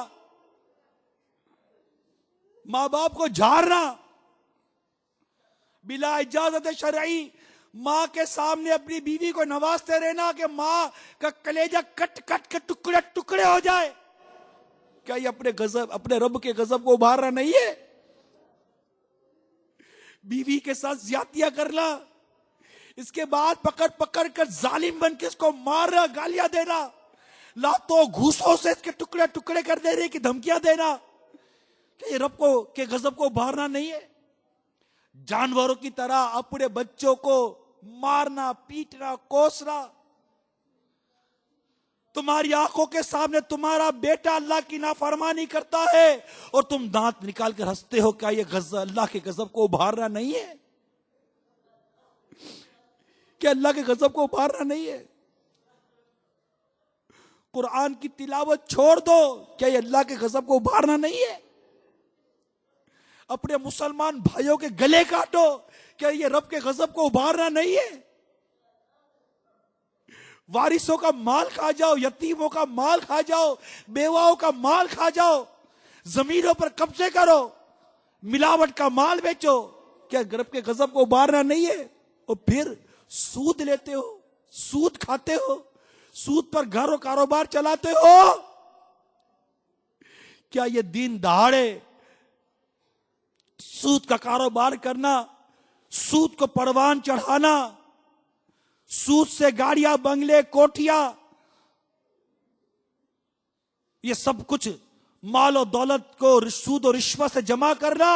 ماں باپ کو جھاڑنا بلا اجازت شرعی، ماں کے سامنے اپنی بیوی کو نوازتے رہنا کہ ماں کا کلیجہ کٹ کٹ کے ٹکڑے ٹکڑے ہو جائے، کیا یہ اپنے رب کے غضب کو ابھارنا نہیں ہے؟ بیوی کے ساتھ زیادتیاں کرنا، اس کے بعد پکڑ پکڑ کر ظالم بن کے اس کو مارنا، گالیاں دینا، لاتوں گھوسوں سے اس کے ٹکڑے ٹکڑے کر دینے کی دھمکیاں دینا، کہ یہ رب کے غضب کو ابھارنا نہیں ہے؟ جانوروں کی طرح اپنے بچوں کو مارنا، پیٹنا، کوسنا، تمہاری آنکھوں کے سامنے تمہارا بیٹا اللہ کی نافرمانی کرتا ہے اور تم دانت نکال کر ہنستے ہو، کیا یہ اللہ کے غضب کو ابھارنا نہیں ہے؟ کیا اللہ کے غضب کو ابھارنا نہیں ہے؟ قرآن کی تلاوت چھوڑ دو، کیا یہ اللہ کے غضب کو ابھارنا نہیں ہے؟ اپنے مسلمان بھائیوں کے گلے کاٹو، کیا یہ رب کے غضب کو ابھارنا نہیں ہے؟ وارثوں کا مال کھا جاؤ، یتیموں کا مال کھا جاؤ، بیواؤں کا مال کھا جاؤ، زمینوں پر قبضے کرو، ملاوٹ کا مال بیچو، کیا رب کے غضب کو ابھارنا نہیں ہے؟ اور پھر سود لیتے ہو، سود کھاتے ہو، سود پر گھر و کاروبار چلاتے ہو، کیا یہ دین دہاڑے سود کا کاروبار کرنا، سود کو پروان چڑھانا، سود سے گاڑیاں، بنگلے، کوٹھیاں، یہ سب کچھ مال و دولت کو سود و رشوت سے جمع کرنا،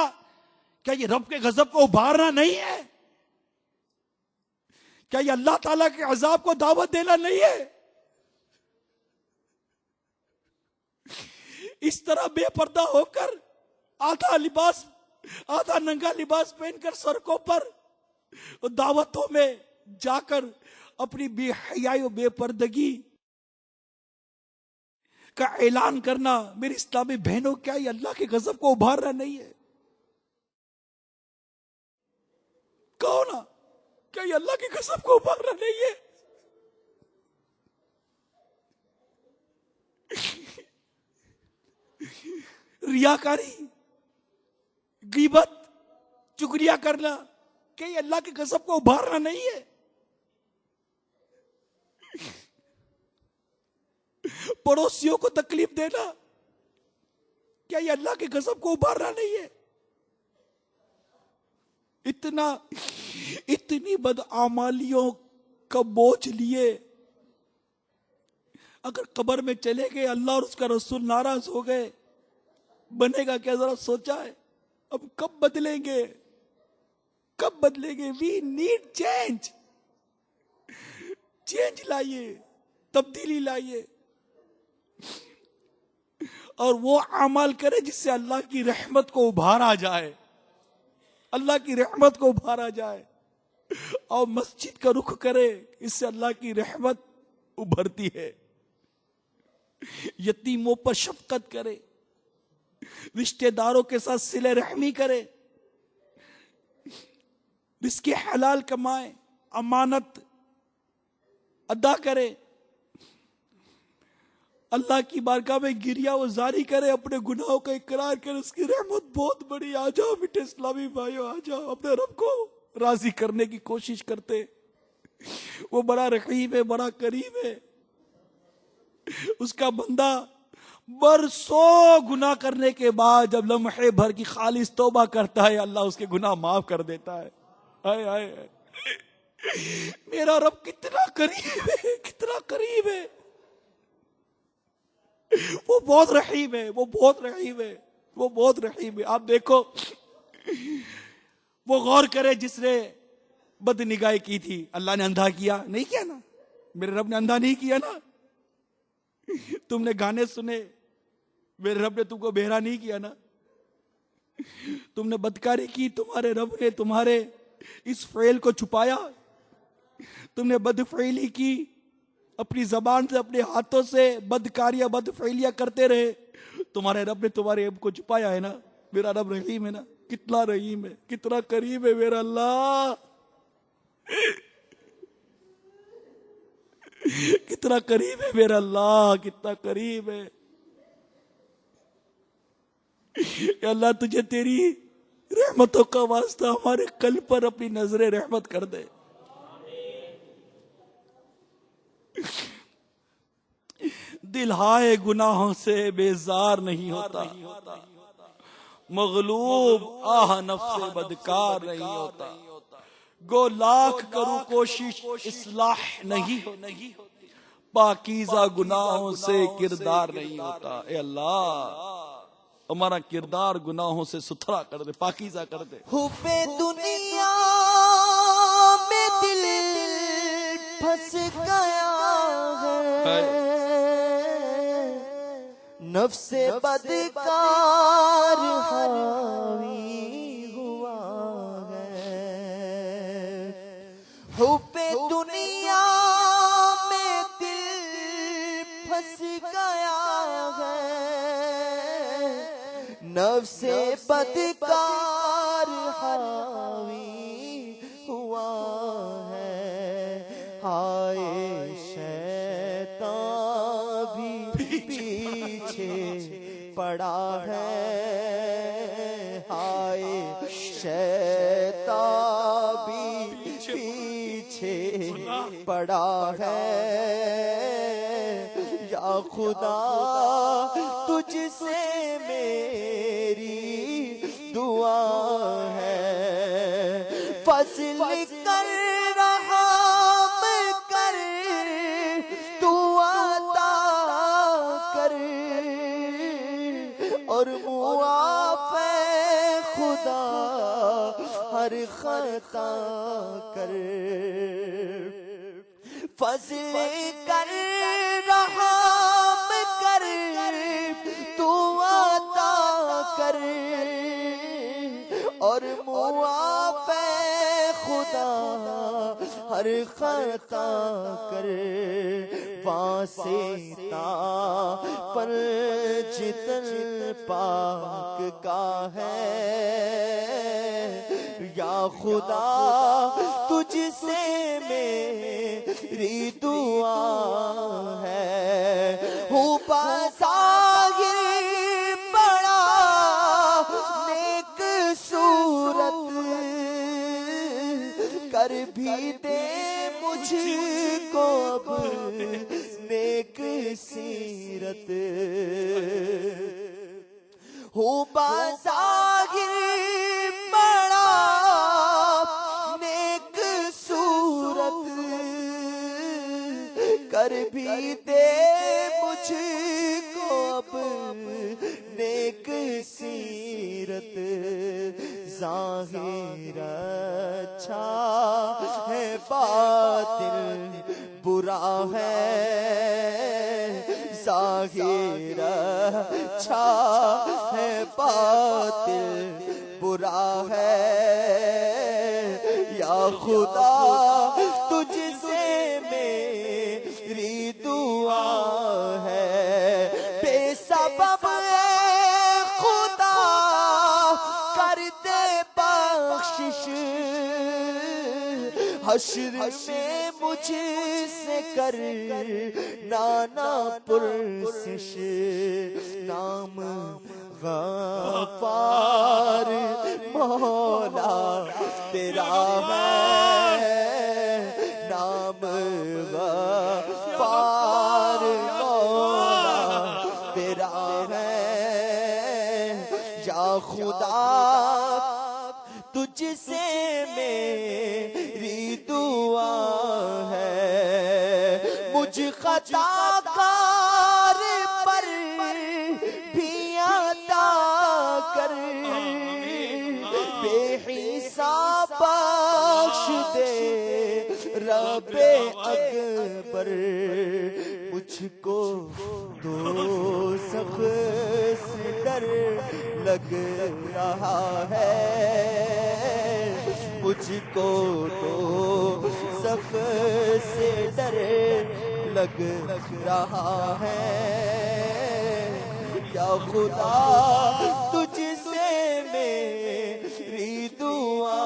کیا یہ رب کے غضب کو ابھارنا نہیں ہے؟ کیا یہ اللہ تعالیٰ کے عذاب کو دعوت دینا نہیں ہے؟ اس طرح بے پردہ ہو کر آدھا ننگا لباس پہن کر سڑکوں پر دعوتوں میں جا کر اپنی بے حیائی و بے پردگی کا اعلان کرنا، میری اسلامی بہنوں، کیا یہ اللہ کے غضب کو ابھارنا نہیں ہے؟ کہو نا، کیا یہ اللہ کے غضب کو ابھارنا نہیں ہے؟ ریاکاری، غیبت، چغلیاں کرنا، کہ یہ اللہ کے غضب کو ابھارنا نہیں ہے؟ پڑوسیوں کو تکلیف دینا، کیا یہ اللہ کے غضب کو ابھارنا نہیں ہے؟ اتنی بدعمالیوں کا بوجھ لیے اگر قبر میں چلے گئے، اللہ اور اس کا رسول ناراض ہو گئے، بنے گا کیا؟ ذرا سوچا ہے؟ اب کب بدلیں گے؟ کب بدلیں گے؟ وی نیڈ چینج لائیے، تبدیلی لائیے، اور وہ اعمال کرے جس سے اللہ کی رحمت کو ابھارا جائے، اللہ کی رحمت کو ابھارا جائے، اور مسجد کا رخ کرے، اس سے اللہ کی رحمت ابھرتی ہے۔ یتیموں پر شفقت کرے، رشتہ داروں کے ساتھ صلہ رحمی کرے، رزق حلال کمائے، امانت ادا کرے، اللہ کی بارگاہ میں گریہ و زاری کرے، اپنے گناہوں کا اقرار کرے، اس کی رحمت بہت بڑی۔ آ جاؤ میٹھے اسلامی بھائیو، آ جاؤ، اپنے رب کو راضی کرنے کی کوشش کرتے، وہ بڑا رحیم ہے، بڑا کریم ہے۔ اس کا بندہ برسوں گناہ کرنے کے بعد جب لمحے بھر کی خالص توبہ کرتا ہے، اللہ اس کے گناہ معاف کر دیتا ہے۔ آئے آئے آئے، میرا رب کتنا قریب ہے، کتنا قریب ہے، وہ بہت رحیم ہے، وہ بہت رحیم ہے، وہ بہت رحیم ہے۔ آپ دیکھو، وہ غور کرے جس نے بد نگاہی کی تھی، اللہ نے اندھا کیا نہیں، کیا نا؟ میرے رب نے اندھا نہیں کیا نا؟ تم نے گانے سنے، میرے رب نے تم کو بہرا نہیں کیا نا؟ تم نے بدکاری کی، تمہارے رب نے تمہارے اس فعل کو چھپایا؟ تم نے بدفعلی کی، اپنی زبان سے، اپنے ہاتھوں سے بدکاریاں، بدفعلیاں کرتے رہے، تمہارے رب نے تمہارے عیب کو چھپایا ہے نا؟ میرا رب رحیم ہے نا؟ کتنا رحیم ہے، کتنا قریب ہے میرا اللہ، کتنا قریب ہے میرا اللہ، کتنا قریب ہے۔ اے اللہ تجھے تیری رحمتوں کا واسطہ ہمارے قلب پر اپنی نظر رحمت کر دے. دل ہائے گناہوں سے بیزار نہیں ہوتا, مغلوب آہ نفس بدکار نہیں ہوتا. گو لاکھ کروں کوشش اصلاح نہیں ہوتی, پاکیزہ گناہوں سے کردار نہیں ہوتا. اے اللہ ہمارا کردار گناہوں سے ستھرا کر دے, پاکیزہ کر دے. حب دنیا میں دل پھنس گیا ہے, نفس بدکار حاوی ہوا ہے. حب دنیا میں دل پھنس گیا ہے, نفس بدکار حاوی ہوا ہے. ہائے شیطان بھی پیچھے پڑا ہے, ہائے شیطان بھی پیچھے پڑا ہے. یا خدا تجھ سے میری دعا ہے, فضل کر رحم کر تو عطا کر, اور معاف خدا ہر خطا کر. فضل کر رحم کر تو عطا کر, اور معاف خدا ہر خطا کر. واسطہ پر جتن پاک کا ہے, یا خدا تجھ سے میری دعا ہے. ہوں بظاہر بڑا نیک صورت, کر بھی دے مجھ کو اب نیک سیرت. ہوں بظاہر بڑا نیک صورت, کر بھی دے مجھ کو اب نیک سیرت. ظاہر اچھا ہے باطن برا ہے, ظاہر اچھا ہے باطن برا ہے. یا خدا تجھ سے میری دعا ہے, بے سبب خدا کر دے بخشش, حشر میں مجھ سے کر نانا پرسش. نام غفار مولا تیرا ہے, نام غفار مولا تیرا ہے. یا خدا تجھ سے میری دعا ہے, مجھ خطا کار پر بھی عطا کر, بے حساب بخش دے رب اکبر. مجھ کو دوزخ سے ڈر لگ رہا ہے, مجھ کو دوزخ سے ڈر لگ رہا ہے. یا خدا تجھ سے میری دعا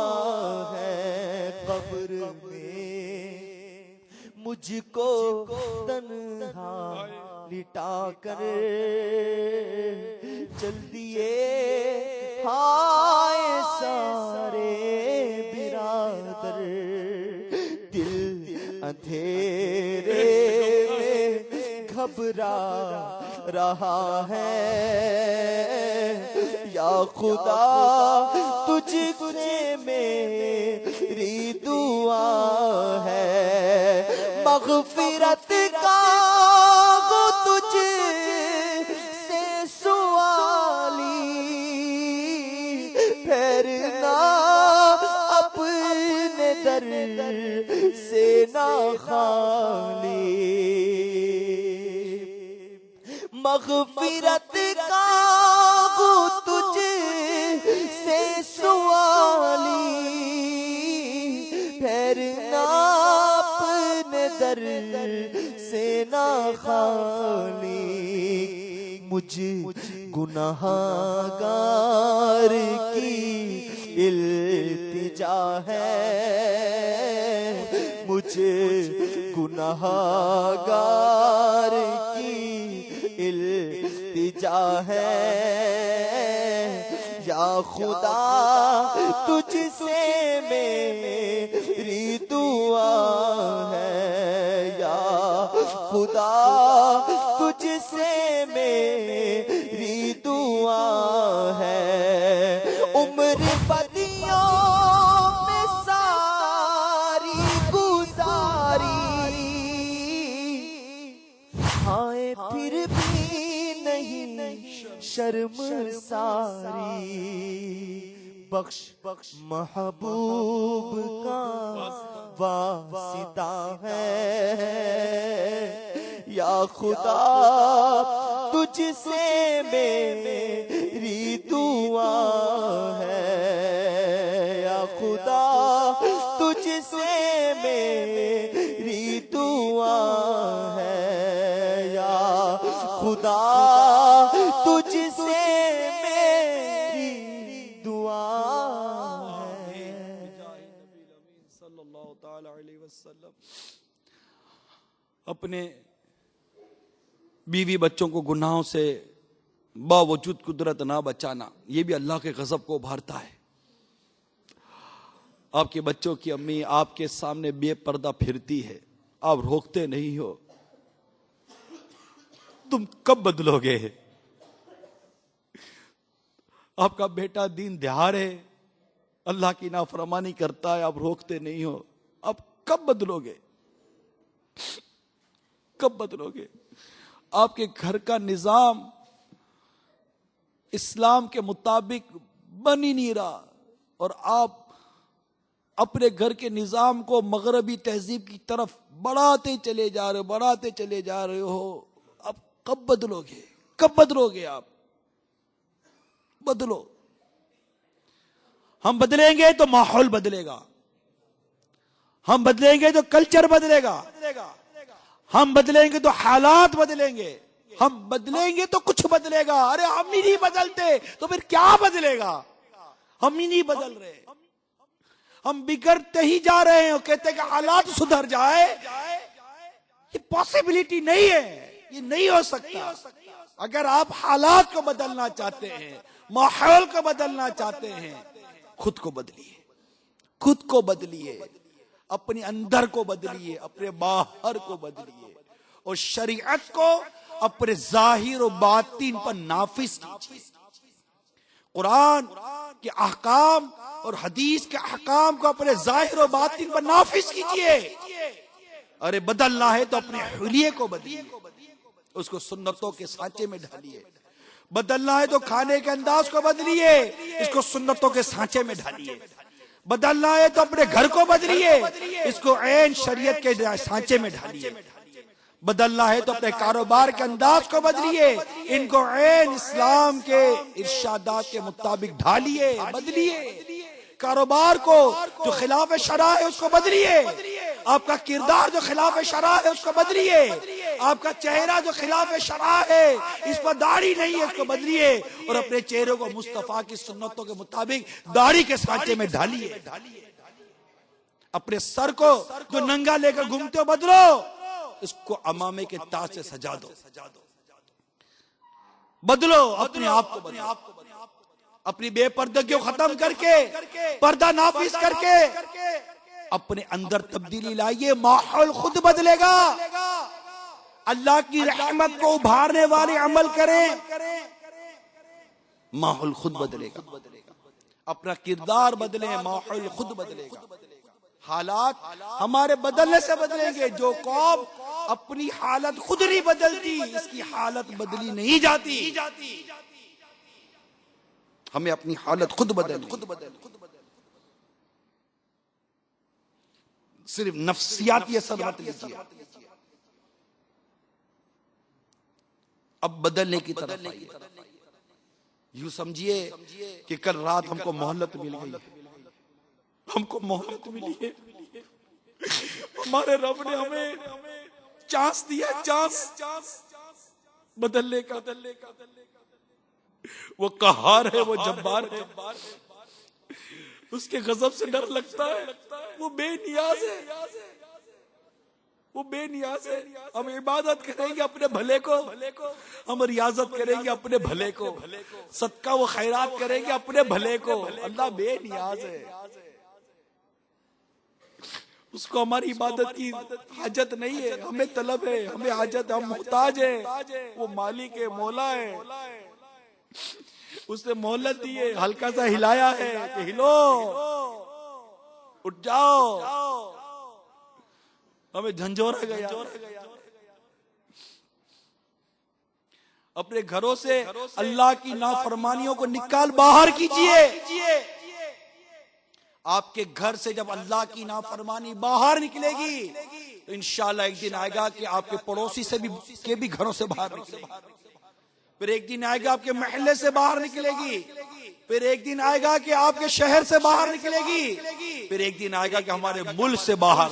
ہے, قبر میں مجھ کو تنہا لٹا کر چل دیے ہائے سارے برادر، دل اندھیرے میں گھبرا رہا ہے، یا خدا تجھ سے میری دعا ہے، مغفرت کا ہو تجھ سے سوالی، پھرنا اپنے در سے نہ خالی، مغفرت کا ہو تجھ سے سوالی، پھرنا اپنے در سے نہ خالی، مجھ گناہگار کی التجا ہے، مجھ گناہگار کی التجا ہے، یا خدا تجھ سے میری دعا ہے، یا خدا تجھ سے میری دعا ہے، عمر بدیوں میں ساری گزاری، ہائے پھر بھی نہیں شرم ساری، بخش محبوب کا واسطہ ہے، یا خدا تجھ سے میری دعا ہے، یا خدا تجھ سے میری دعا ہے، یا خدا تجھ سے میری دعا ہے۔ صلی اللہ تعالی علیہ وسلم اپنے بیوی بچوں کو گناہوں سے باوجود قدرت نہ بچانا، یہ بھی اللہ کے غضب کو ابھارتا ہے۔ آپ کے بچوں کی امی آپ کے سامنے بے پردہ پھرتی ہے، آپ روکتے نہیں ہو، تم کب بدلو گے؟ آپ کا بیٹا دین دہار ہے، اللہ کی نافرمانی کرتا ہے، آپ روکتے نہیں ہو، آپ کب بدلو گے؟ کب بدلو گے؟ آپ کے گھر کا نظام اسلام کے مطابق بن ہی نہیں رہا، اور آپ اپنے گھر کے نظام کو مغربی تہذیب کی طرف بڑھاتے چلے جا رہے ہو، اب کب بدلو گے؟ کب بدلو گے؟ آپ بدلو۔ ہم بدلیں گے تو ماحول بدلے گا، ہم بدلیں گے تو کلچر بدلے گا، ہم بدلیں گے تو حالات بدلیں گے، ہم بدلیں گے تو کچھ بدلے گا۔ ارے ہم ہی نہیں بدلتے تو پھر کیا بدلے گا؟ ہم ہی نہیں بدل رہے، ہم بگڑتے ہی جا رہے ہیں اور کہتے ہیں کہ حالات سدھر جائے، یہ پاسبلٹی نہیں ہے، یہ نہیں ہو سکتا۔ اگر آپ حالات کو بدلنا چاہتے ہیں، ماحول کو بدلنا چاہتے ہیں، خود کو بدلیے، خود کو بدلیے، اپنے اندر کو بدلیے، اپنے باہر کو بدلیے، اور شریعت کو اپنے ظاہر و باطن پر نافذ کیجیے۔ قرآن کے احکام اور حدیث کے احکام کو اپنے ظاہر و باطن پر نافذ کیجیے۔ ارے بدلنا ہے تو اپنے حلیے کو بدلیے، اس کو سنتوں کے سانچے میں ڈھالیے۔ بدلنا ہے تو کھانے کے انداز کو بدلیے، اس کو سنتوں کے سانچے میں ڈھالیے۔ بدلنا ہے تو اپنے گھر کو بدلیے، اس کو عین شریعت کے سانچے میں ڈھالیے۔ بدلنا ہے تو اپنے کاروبار کے انداز کو بدلیے، ان کو عین اسلام کے ارشادات کے مطابق ڈھالیے، بدلیے۔ کاروبار کو جو خلاف شرع ہے اس کو بدلیے، آپ کا کردار جو خلاف شرع ہے اس کو بدلیے، آپ کا چہرہ جو خلاف شرع ہے، اس پر داڑھی نہیں ہے اس کو بدلیے، اور اپنے چہرے کو مصطفیٰ کی سنتوں کے مطابق داڑھی کے سانچے میں ڈھالیے۔ اپنے سر کو جو ننگا لے کر گھومتے ہو بدلو، اس کو امامے کے تاج سے سجا دو. بدلو اپنے آپ کو، بدلو اپنی بے پردگی کو ختم کر کے، پردہ نافذ کر کے اپنے اندر تبدیلی لائیے. ماحول خود بدلے گا. اللہ کی رحمت کو ابھارنے والے عمل کریں، ماحول خود بدلے گا. اپنا کردار بدلیں، ماحول خود بدلے گا. حالات ہمارے بدلنے سے بدلیں گے. جو قوم اپنی حالت خود نہیں بدلتی، اس کی حالت بدلی نہیں جاتی. ہمیں اپنی حالت خود بدلنی. صرف نفسیاتی اثر مت لیجیے، اب بدلنے کی طرف آئیے. یوں سمجھیے کہ کل رات ہم کو مہلت مل گئی، ہم کو مہلت ملی ہے. ہمارے رب نے ہمیں چانس دیا، چانس بدلنے کا. وہ قہار ہے، وہ جبار ہے، اس کے غضب سے ڈر لگتا ہے. وہ بے نیاز ہے، وہ بے نیاز ہے. ہم عبادت کریں گے اپنے بھلے کو، ہم ریاضت کریں گے اپنے بھلے کو، صدقہ و خیرات کریں گے اپنے بھلے کو. اللہ بے نیاز ہے، اس کو ہماری عبادت کی حاجت نہیں ہے. ہمیں طلب ہے، ہمیں حاجت، ہم محتاج ہیں. وہ مالک ہے، مولا ہے. اس نے مہلت دی ہے، ہلکا سا ہلایا ہے کہ ہلو، اٹھ جاؤ. ہمیں جھنجھوڑا گیا. اپنے گھروں سے اللہ کی نافرمانیوں کو نکال باہر کیجئے. آپ کے گھر سے جب اللہ کی نافرمانی باہر نکلے گی تو انشاءاللہ ایک دن آئے گا کہ آپ کے پڑوسی سے بھی گھروں سے باہر نکلے گی. پھر ایک دن آئے گا آپ کے محلے سے باہر نکلے گی. پھر ایک دن آئے گا کہ آپ کے شہر سے باہر نکلے گی. پھر ایک دن آئے گا کہ ہمارے ملک سے باہر.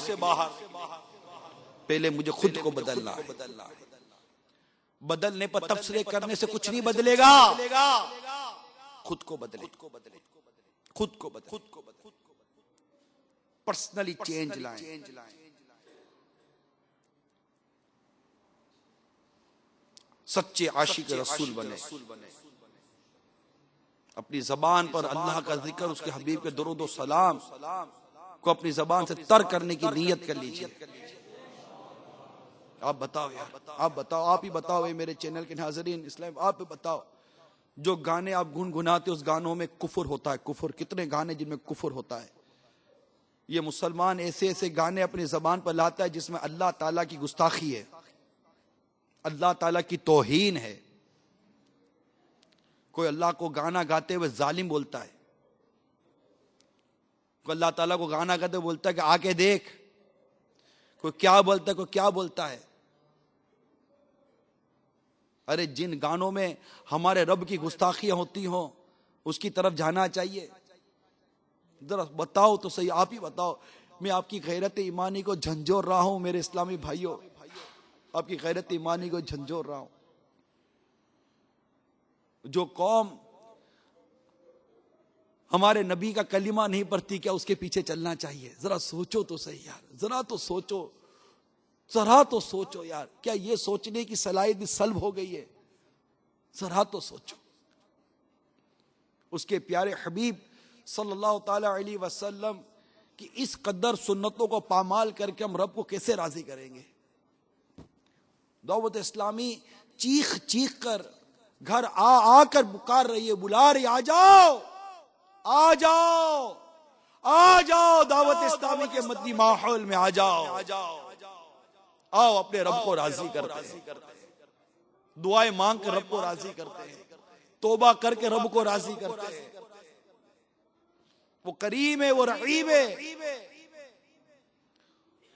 پہلے مجھے خود کو بدلنا ہے. بدلنے پر تبصرے کرنے سے کچھ نہیں بدلے گا. خود کو بدلے، خود کو بدلے، پرسنلی چینج لائیں. سچے عاشق رسول بنے. اپنی زبان پر اللہ کا ذکر، اس کے حبیب کے درود و سلام کو اپنی زبان سے تر کرنے کی نیت کر لیجئے. آپ بتاؤ یار، آپ بتاؤ، آپ ہی بتاؤ اے میرے چینل کے ناظرین اسلام، آپ بتاؤ جو گانے آپ گنگناتے اس گانوں میں کفر ہوتا ہے. کفر، کتنے گانے جن میں کفر ہوتا ہے. یہ مسلمان ایسے ایسے گانے اپنی زبان پر لاتا ہے جس میں اللہ تعالیٰ کی گستاخی ہے، اللہ تعالیٰ کی توہین ہے. کوئی اللہ کو گانا گاتے ہوئے ظالم بولتا ہے، کوئی اللہ تعالیٰ کو گانا گاتے ہوئے بولتا ہے کہ آ کے دیکھ. کوئی کیا بولتا ہے، کوئی کیا بولتا ہے. ارے جن گانوں میں ہمارے رب کی گستاخیاں ہوتی ہوں اس کی طرف جانا چاہیے. ذرا بتاؤ تو صحیح، آپ ہی بتاؤ. میں آپ کی غیرت ایمانی کو جھنجھوڑ رہا ہوں میرے اسلامی بھائیوں، آپ کی غیرت ایمانی کو جھنجھوڑ رہا ہوں. جو قوم ہمارے نبی کا کلمہ نہیں پڑھتی، کیا اس کے پیچھے چلنا چاہیے؟ ذرا سوچو تو صحیح یار، ذرا تو سوچو، ذرا تو سوچو یار. کیا یہ سوچنے کی صلاحیت بھی سلب ہو گئی ہے؟ ذرا تو سوچو. اس کے پیارے حبیب صلی اللہ تعالی علیہ وسلم کی اس قدر سنتوں کو پامال کر کے ہم رب کو کیسے راضی کریں گے؟ دعوت اسلامی چیخ چیخ کر گھر آ کر پکار رہی ہے، بلا رہی، آ جاؤ، آ جاؤ، آ جاؤ دعوت اسلامی کے مدنی ماحول میں آ جاؤ. آؤ اپنے رب کو راضی کرتے ہیں، دعائیں مانگ کر رب کو راضی کرتے ہیں، توبہ کر کے رب کو راضی کرتے ہیں. وہ کریم ہے، وہ رحیم ہے.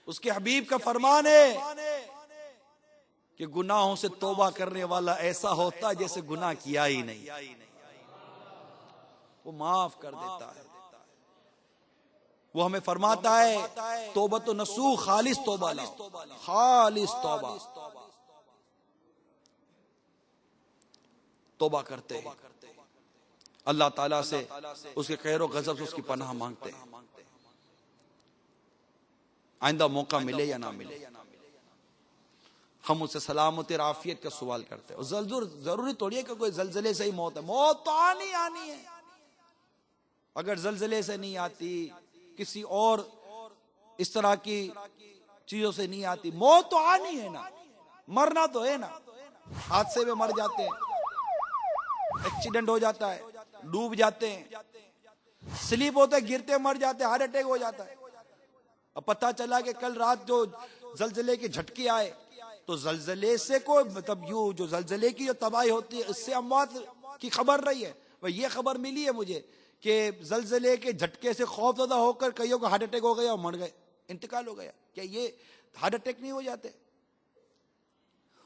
اس کے حبیب کا فرمان ہے کہ گناہوں سے توبہ کرنے والا ایسا ہوتا ہے جیسے گناہ کیا ہی نہیں، وہ معاف کر دیتا ہے. وہ ہمیں فرماتا ہے توبۃ نصوح، خالص توبہ لاؤ، خالص توبہ. توبہ کرتے ہیں، اللہ تعالیٰ سے اس کے قہر و غضب سے اس کی پناہ مانگتے ہیں. آئندہ موقع ملے یا نہ ملے، ہم اس سے سلامت اور عافیت کا سوال کرتے ہیں. اور ضروری تھوڑی ہے کہ کوئی زلزلے سے ہی موت ہے، موت تو آنی ہے. اگر زلزلے سے نہیں آتی، کسی اور اس طرح کی چیزوں سے نہیں آتی، موت تو آنی ہے نا، مرنا تو ہے نا. حادثے میں مر جاتے ہیں، ایکسیڈنٹ ہو جاتا ہے، ڈوب جاتے ہیں، سلیپ ہوتے ہیں، گرتے مر جاتے ہیں، ہارٹ اٹیک ہو جاتا ہے. اب پتہ چلا کہ کل رات جو زلزلے کے جھٹکے آئے، تو زلزلے سے کوئی مطلب یوں جو زلزلے کی جو تباہی ہوتی ہے اس سے اموات کی خبر رہی ہے. یہ خبر ملی ہے مجھے کہ زلزلے کے جھٹکے سے خوف زدہ ہو کر کئیوں کو ہارٹ اٹیک ہو گیا اور مر گئے، انتقال ہو گیا. کیا یہ ہارٹ اٹیک نہیں ہو جاتے؟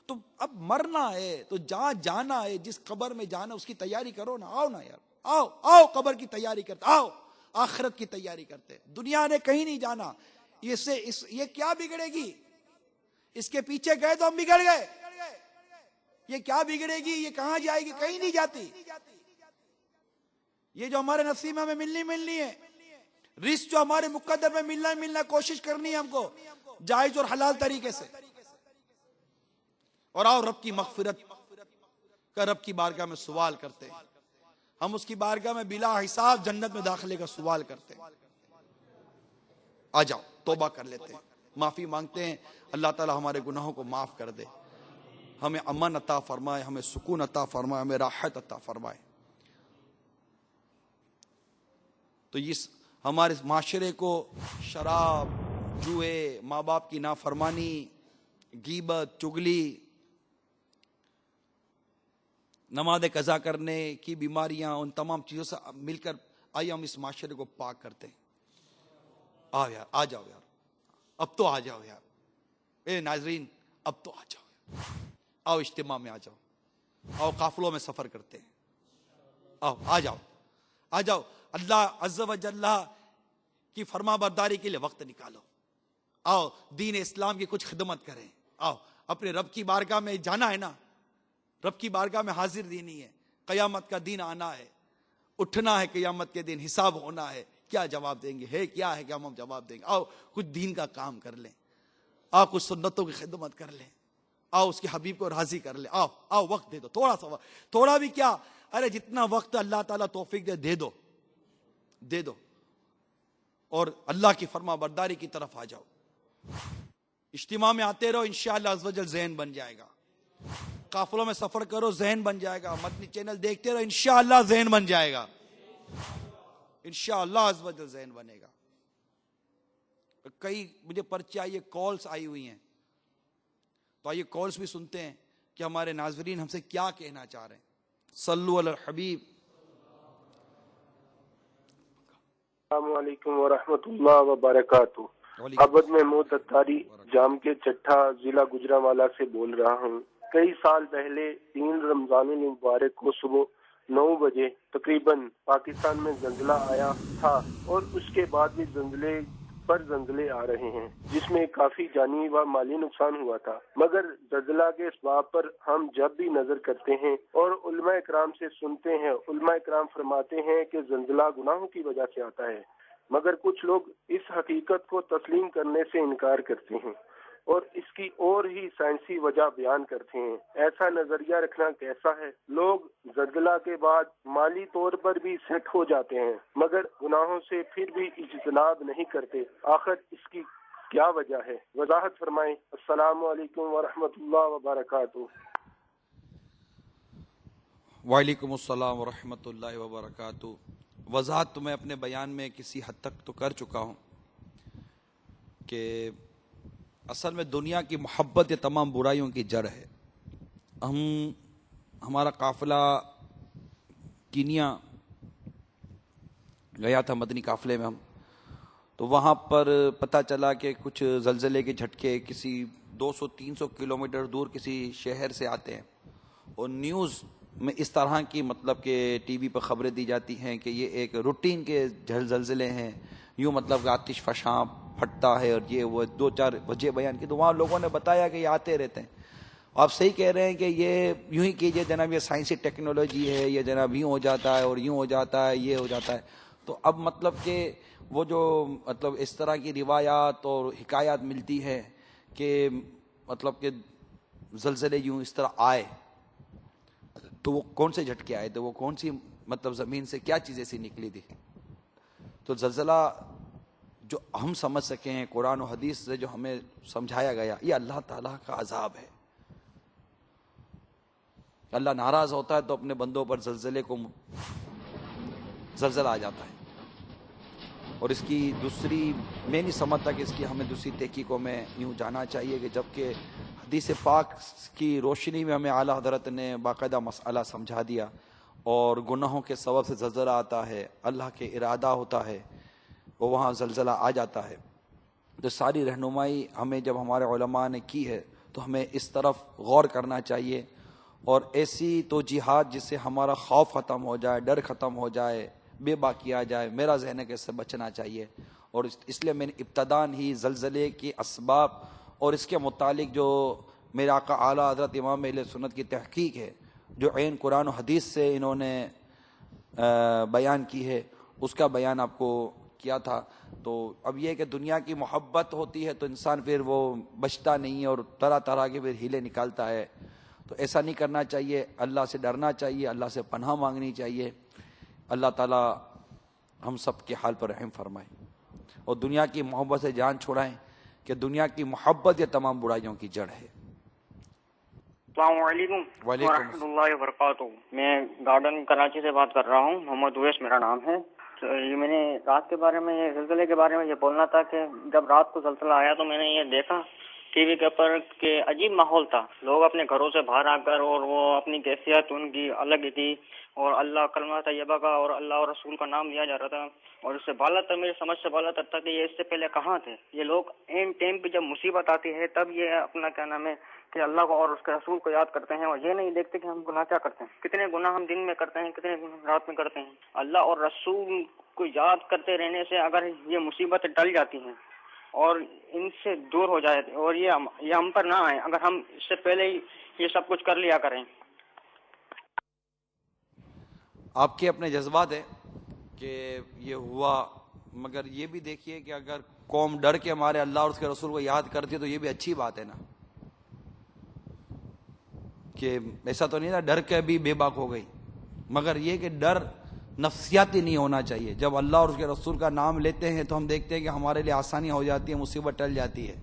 تو اب مرنا ہے تو جہاں جانا ہے، جس قبر میں جانا اس کی تیاری کرو نا. آؤ نا یار، آؤ قبر کی تیاری کرتے، آؤ آخرت کی تیاری کرتے. دنیا نے کہیں نہیں جانا، یہ کیا بگڑے گی؟ اس کے پیچھے گئے تو ہم بگڑ گئے. یہ کیا بگڑے گی؟ یہ کہاں جائے گی؟ کہیں نہیں جاتی. یہ جو ہمارے نصیب میں ہمیں ملنی ہے، رزق جو ہمارے مقدر میں ملنا کوشش کرنی ہے ہم کو جائز اور حلال طریقے سے. اور آؤ رب کی مغفرت کا رب کی بارگاہ میں سوال کرتے ہیں. ہم اس کی بارگاہ میں بلا حساب جنت میں داخلے کا سوال کرتے ہیں. آ جاؤ توبہ کر لیتے ہیں، معافی مانگتے ہیں. اللہ تعالی ہمارے گناہوں کو معاف کر دے، ہمیں امن عطا فرمائے، ہمیں سکون عطا فرمائے، ہمیں راحت عطا فرمائے. تو اس ہمارے معاشرے کو شراب، جوئے، ماں باپ کی نافرمانی، غیبت، چگلی، نماز قضا کرنے کی بیماریاں، ان تمام چیزوں سے مل کر آئیے ہم اس معاشرے کو پاک کرتے ہیں. آؤ یار، آ جاؤ یار، اب تو آ جاؤ یار. اے ناظرین اب تو آ جاؤ یار. آؤ اجتماع میں آ جاؤ، آؤ قافلوں میں سفر کرتے ہیں. آؤ آ جاؤ آ جاؤ. اللہ عز و جل کی فرما برداری کے لیے وقت نکالو. آؤ دین اسلام کی کچھ خدمت کریں. آؤ اپنے رب کی بارگاہ میں جانا ہے نا، رب کی بارگاہ میں حاضر دینی ہے. قیامت کا دن آنا ہے، اٹھنا ہے، قیامت کے دن حساب ہونا ہے. کیا جواب دیں گے؟ ہے کیا ہے کہ ہم جواب دیں گے؟ آؤ کچھ دین کا کام کر لیں، آؤ کچھ سنتوں کی خدمت کر لیں، آؤ اس کے حبیب کو راضی کر لیں. آؤ وقت دے دو، تھوڑا سا وقت، تھوڑا بھی کیا، ارے جتنا وقت اللہ تعالیٰ توفیق دے دو اور اللہ کی فرما برداری کی طرف آ جاؤ. اجتماع میں آتے رہو، انشاءاللہ عز و جل ذہن بن جائے گا. قافلوں میں سفر کرو، ذہن بن جائے گا. مدنی چینل دیکھتے رہو، انشاءاللہ ذہن بن جائے گا. انشاءاللہ عز و جل ذہن بنے گا. کئی مجھے پرچے آئیے، کالز آئی ہوئی ہیں، تو آئیے کالز بھی سنتے ہیں کہ ہمارے ناظرین ہم سے کیا کہنا چاہ رہے ہیں. صلو علی الحبیب. السلام علیکم ورحمۃ اللہ وبرکاتہ. عبد محمود اتاری جام کے چٹھا ضلع گجرانوالہ سے بول رہا ہوں. کئی سال پہلے 3 رمضان المبارک کو صبح 9 بجے تقریباً پاکستان میں زلزلہ آیا تھا، اور اس کے بعد بھی زلزلے پر زلزلے آ رہے ہیں، جس میں کافی جانی و مالی نقصان ہوا تھا. مگر زلزلہ کے اسباب پر ہم جب بھی نظر کرتے ہیں اور علماء اکرام سے سنتے ہیں، علماء اکرام فرماتے ہیں کہ زلزلہ گناہوں کی وجہ سے آتا ہے. مگر کچھ لوگ اس حقیقت کو تسلیم کرنے سے انکار کرتے ہیں اور اس کی اور ہی سائنسی وجہ بیان کرتے ہیں. ایسا نظریہ رکھنا کیسا ہے؟ لوگ زلزلہ کے بعد مالی طور پر بھی سیٹ ہو جاتے ہیں مگر گناہوں سے پھر بھی اجتناب نہیں کرتے. آخر اس کی کیا وجہ ہے؟ وضاحت فرمائیں. السلام علیکم ورحمۃ اللہ وبرکاتہ. وعلیکم السلام ورحمۃ اللہ وبرکاتہ. وضاحت تو میں اپنے بیان میں کسی حد تک تو کر چکا ہوں کہ اصل میں دنیا کی محبت یہ تمام برائیوں کی جڑ ہے. ہمارا قافلہ کینیا گیا تھا، مدنی قافلے میں ہم، تو وہاں پر پتہ چلا کہ کچھ زلزلے کے جھٹکے کسی 200-300 کلومیٹر دور کسی شہر سے آتے ہیں، اور نیوز میں اس طرح کی مطلب کہ ٹی وی پر خبریں دی جاتی ہیں کہ یہ ایک روٹین کے زلزلے ہیں، یوں مطلب کہ آتش فشاں پھٹتا ہے اور یہ وہ 2-4 وجہ بیان کی. تو وہاں لوگوں نے بتایا کہ یہ آتے رہتے ہیں. آپ صحیح کہہ رہے ہیں کہ یہ یوں ہی کیجئے جناب، یہ سائنسی ٹیکنالوجی ہے، یہ جناب یوں ہو جاتا ہے اور یوں ہو جاتا ہے، یہ ہو جاتا ہے. تو اب مطلب کہ وہ جو مطلب اس طرح کی روایات اور حکایات ملتی ہے کہ مطلب کہ زلزلے یوں اس طرح آئے تو وہ کون سے جھٹکے آئے تھے, وہ کون سی مطلب زمین سے کیا چیز ایسی نکلی تھی. تو زلزلہ جو ہم سمجھ سکیں ہیں قرآن و حدیث سے جو ہمیں سمجھایا گیا, یہ اللہ تعالیٰ کا عذاب ہے. اللہ ناراض ہوتا ہے تو اپنے بندوں پر زلزلہ آ جاتا ہے. اور اس کی دوسری میں نہیں سمجھتا کہ اس کی ہمیں دوسری تحقیقوں میں یوں جانا چاہیے کہ جبکہ حدیث پاک کی روشنی میں ہمیں اعلیٰ حضرت نے باقاعدہ مسئلہ سمجھا دیا, اور گناہوں کے سبب سے زلزلہ آتا ہے, اللہ کے ارادہ ہوتا ہے وہ وہاں زلزلہ آ جاتا ہے. تو ساری رہنمائی ہمیں جب ہمارے علماء نے کی ہے تو ہمیں اس طرف غور کرنا چاہیے, اور ایسی توجیہات جس سے ہمارا خوف ختم ہو جائے, ڈر ختم ہو جائے, بے باکی آ جائے. میرا ذہن ہے کہ اس سے بچنا چاہیے, اور اس لیے میں نے ابتداً ہی زلزلے کے اسباب اور اس کے متعلق جو میرے آقا اعلیٰ حضرت امام اہل سنت کی تحقیق ہے جو عین قرآن و حدیث سے انہوں نے بیان کی ہے, اس کا بیان آپ کو کیا تھا. تو اب یہ کہ دنیا کی محبت ہوتی ہے تو انسان پھر وہ بچتا نہیں اور طرح طرح کے پھر ہیلے نکالتا ہے. تو ایسا نہیں کرنا چاہیے, اللہ سے ڈرنا چاہیے, اللہ سے پناہ مانگنی چاہیے. اللہ تعالی ہم سب کے حال پر رحم فرمائے اور دنیا کی محبت سے جان چھڑائیں کہ دنیا کی محبت یہ تمام برائیوں کی جڑ ہے. السلام علیکم ورحمۃ اللہ وبرکاتہ. میں گارڈن کراچی سے بات کر رہا ہوں, محمد اویس میرا نام ہے. یہ میں نے رات کے بارے میں, یہ زلزلے کے بارے میں یہ بولنا تھا کہ جب رات کو زلزلہ آیا تو میں نے یہ دیکھا ٹی وی کے اوپر کہ عجیب ماحول تھا. لوگ اپنے گھروں سے باہر آ کر, اور وہ اپنی کیفیت ان کی الگ ہی تھی, اور اللہ کلمہ طیبہ کا اور اللہ اور رسول کا نام لیا جا رہا تھا. اور اس سے بالا تر, میری سمجھ سے بالا تر تھا کہ یہ اس سے پہلے کہاں تھے یہ لوگ. این ٹائم پہ جب مصیبت آتی ہے تب یہ اپنا کیا نام ہے کہ اللہ کو اور اس کے رسول کو یاد کرتے ہیں, اور یہ نہیں دیکھتے کہ ہم گناہ کیا کرتے ہیں. کتنے گناہ ہم دن میں کرتے ہیں, کتنے گناہ رات میں کرتے ہیں. اللہ اور رسول کو یاد کرتے رہنے سے اگر یہ مصیبتیں ٹل جاتی ہیں اور ان سے دور ہو جائے, اور یہ ہم پر نہ آئے اگر ہم اس سے پہلے ہی یہ سب کچھ کر لیا کریں. آپ کے اپنے جذبات ہیں کہ یہ ہوا, مگر یہ بھی دیکھیے کہ اگر قوم ڈر کے ہمارے اللہ اور اس کے رسول کو یاد کرتی ہے تو یہ بھی اچھی بات ہے نا, کہ ایسا تو نہیں نا ڈر کے بھی بے باک ہو گئی. مگر یہ کہ ڈر نفسیاتی نہیں ہونا چاہیے. جب اللہ اور اس کے رسول کا نام لیتے ہیں تو ہم دیکھتے ہیں کہ ہمارے لیے آسانی ہو جاتی ہے, مصیبت ٹل جاتی ہے.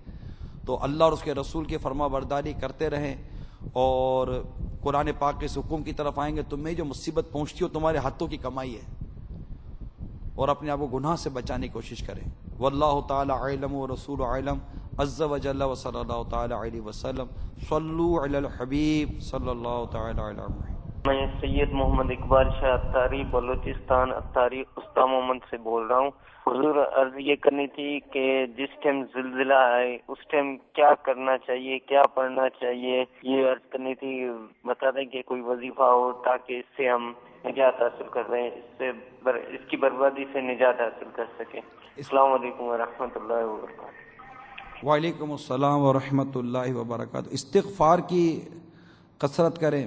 تو اللہ اور اس کے رسول کی فرما برداری کرتے رہیں, اور قرآن پاک کے حکم کی طرف آئیں گے. تمہیں جو مصیبت پہنچتی ہو تمہارے ہاتھوں کی کمائی ہے, اور اپنے آپ کو گناہ سے بچانے کی کوشش کریں. واللہ تعالی علم ورسول علم عز وجل وصلی اللہ تعالی علیہ وسلم. صلو علی الحبیب صلی اللہ تعالی علیہ وسلم. میں سید محمد اقبال شاہ اتاری بلوچستان اتاری استا محمد سے بول رہا ہوں. حضور عرض یہ کرنی تھی کہ جس ٹائم زلزلہ آئے اس ٹائم کیا کرنا چاہیے, کیا پڑھنا چاہیے, یہ عرض کرنی تھی. بتا دیں کہ کوئی وظیفہ ہو تاکہ اس سے ہم نجات حاصل کر رہے ہیں, اس کی بربادی سے نجات حاصل کر سکیں. السلام علیکم ورحمۃ اللہ وبرکاتہ. وعلیکم السلام ورحمۃ اللہ وبرکاتہ. استغفار کی کثرت کریں,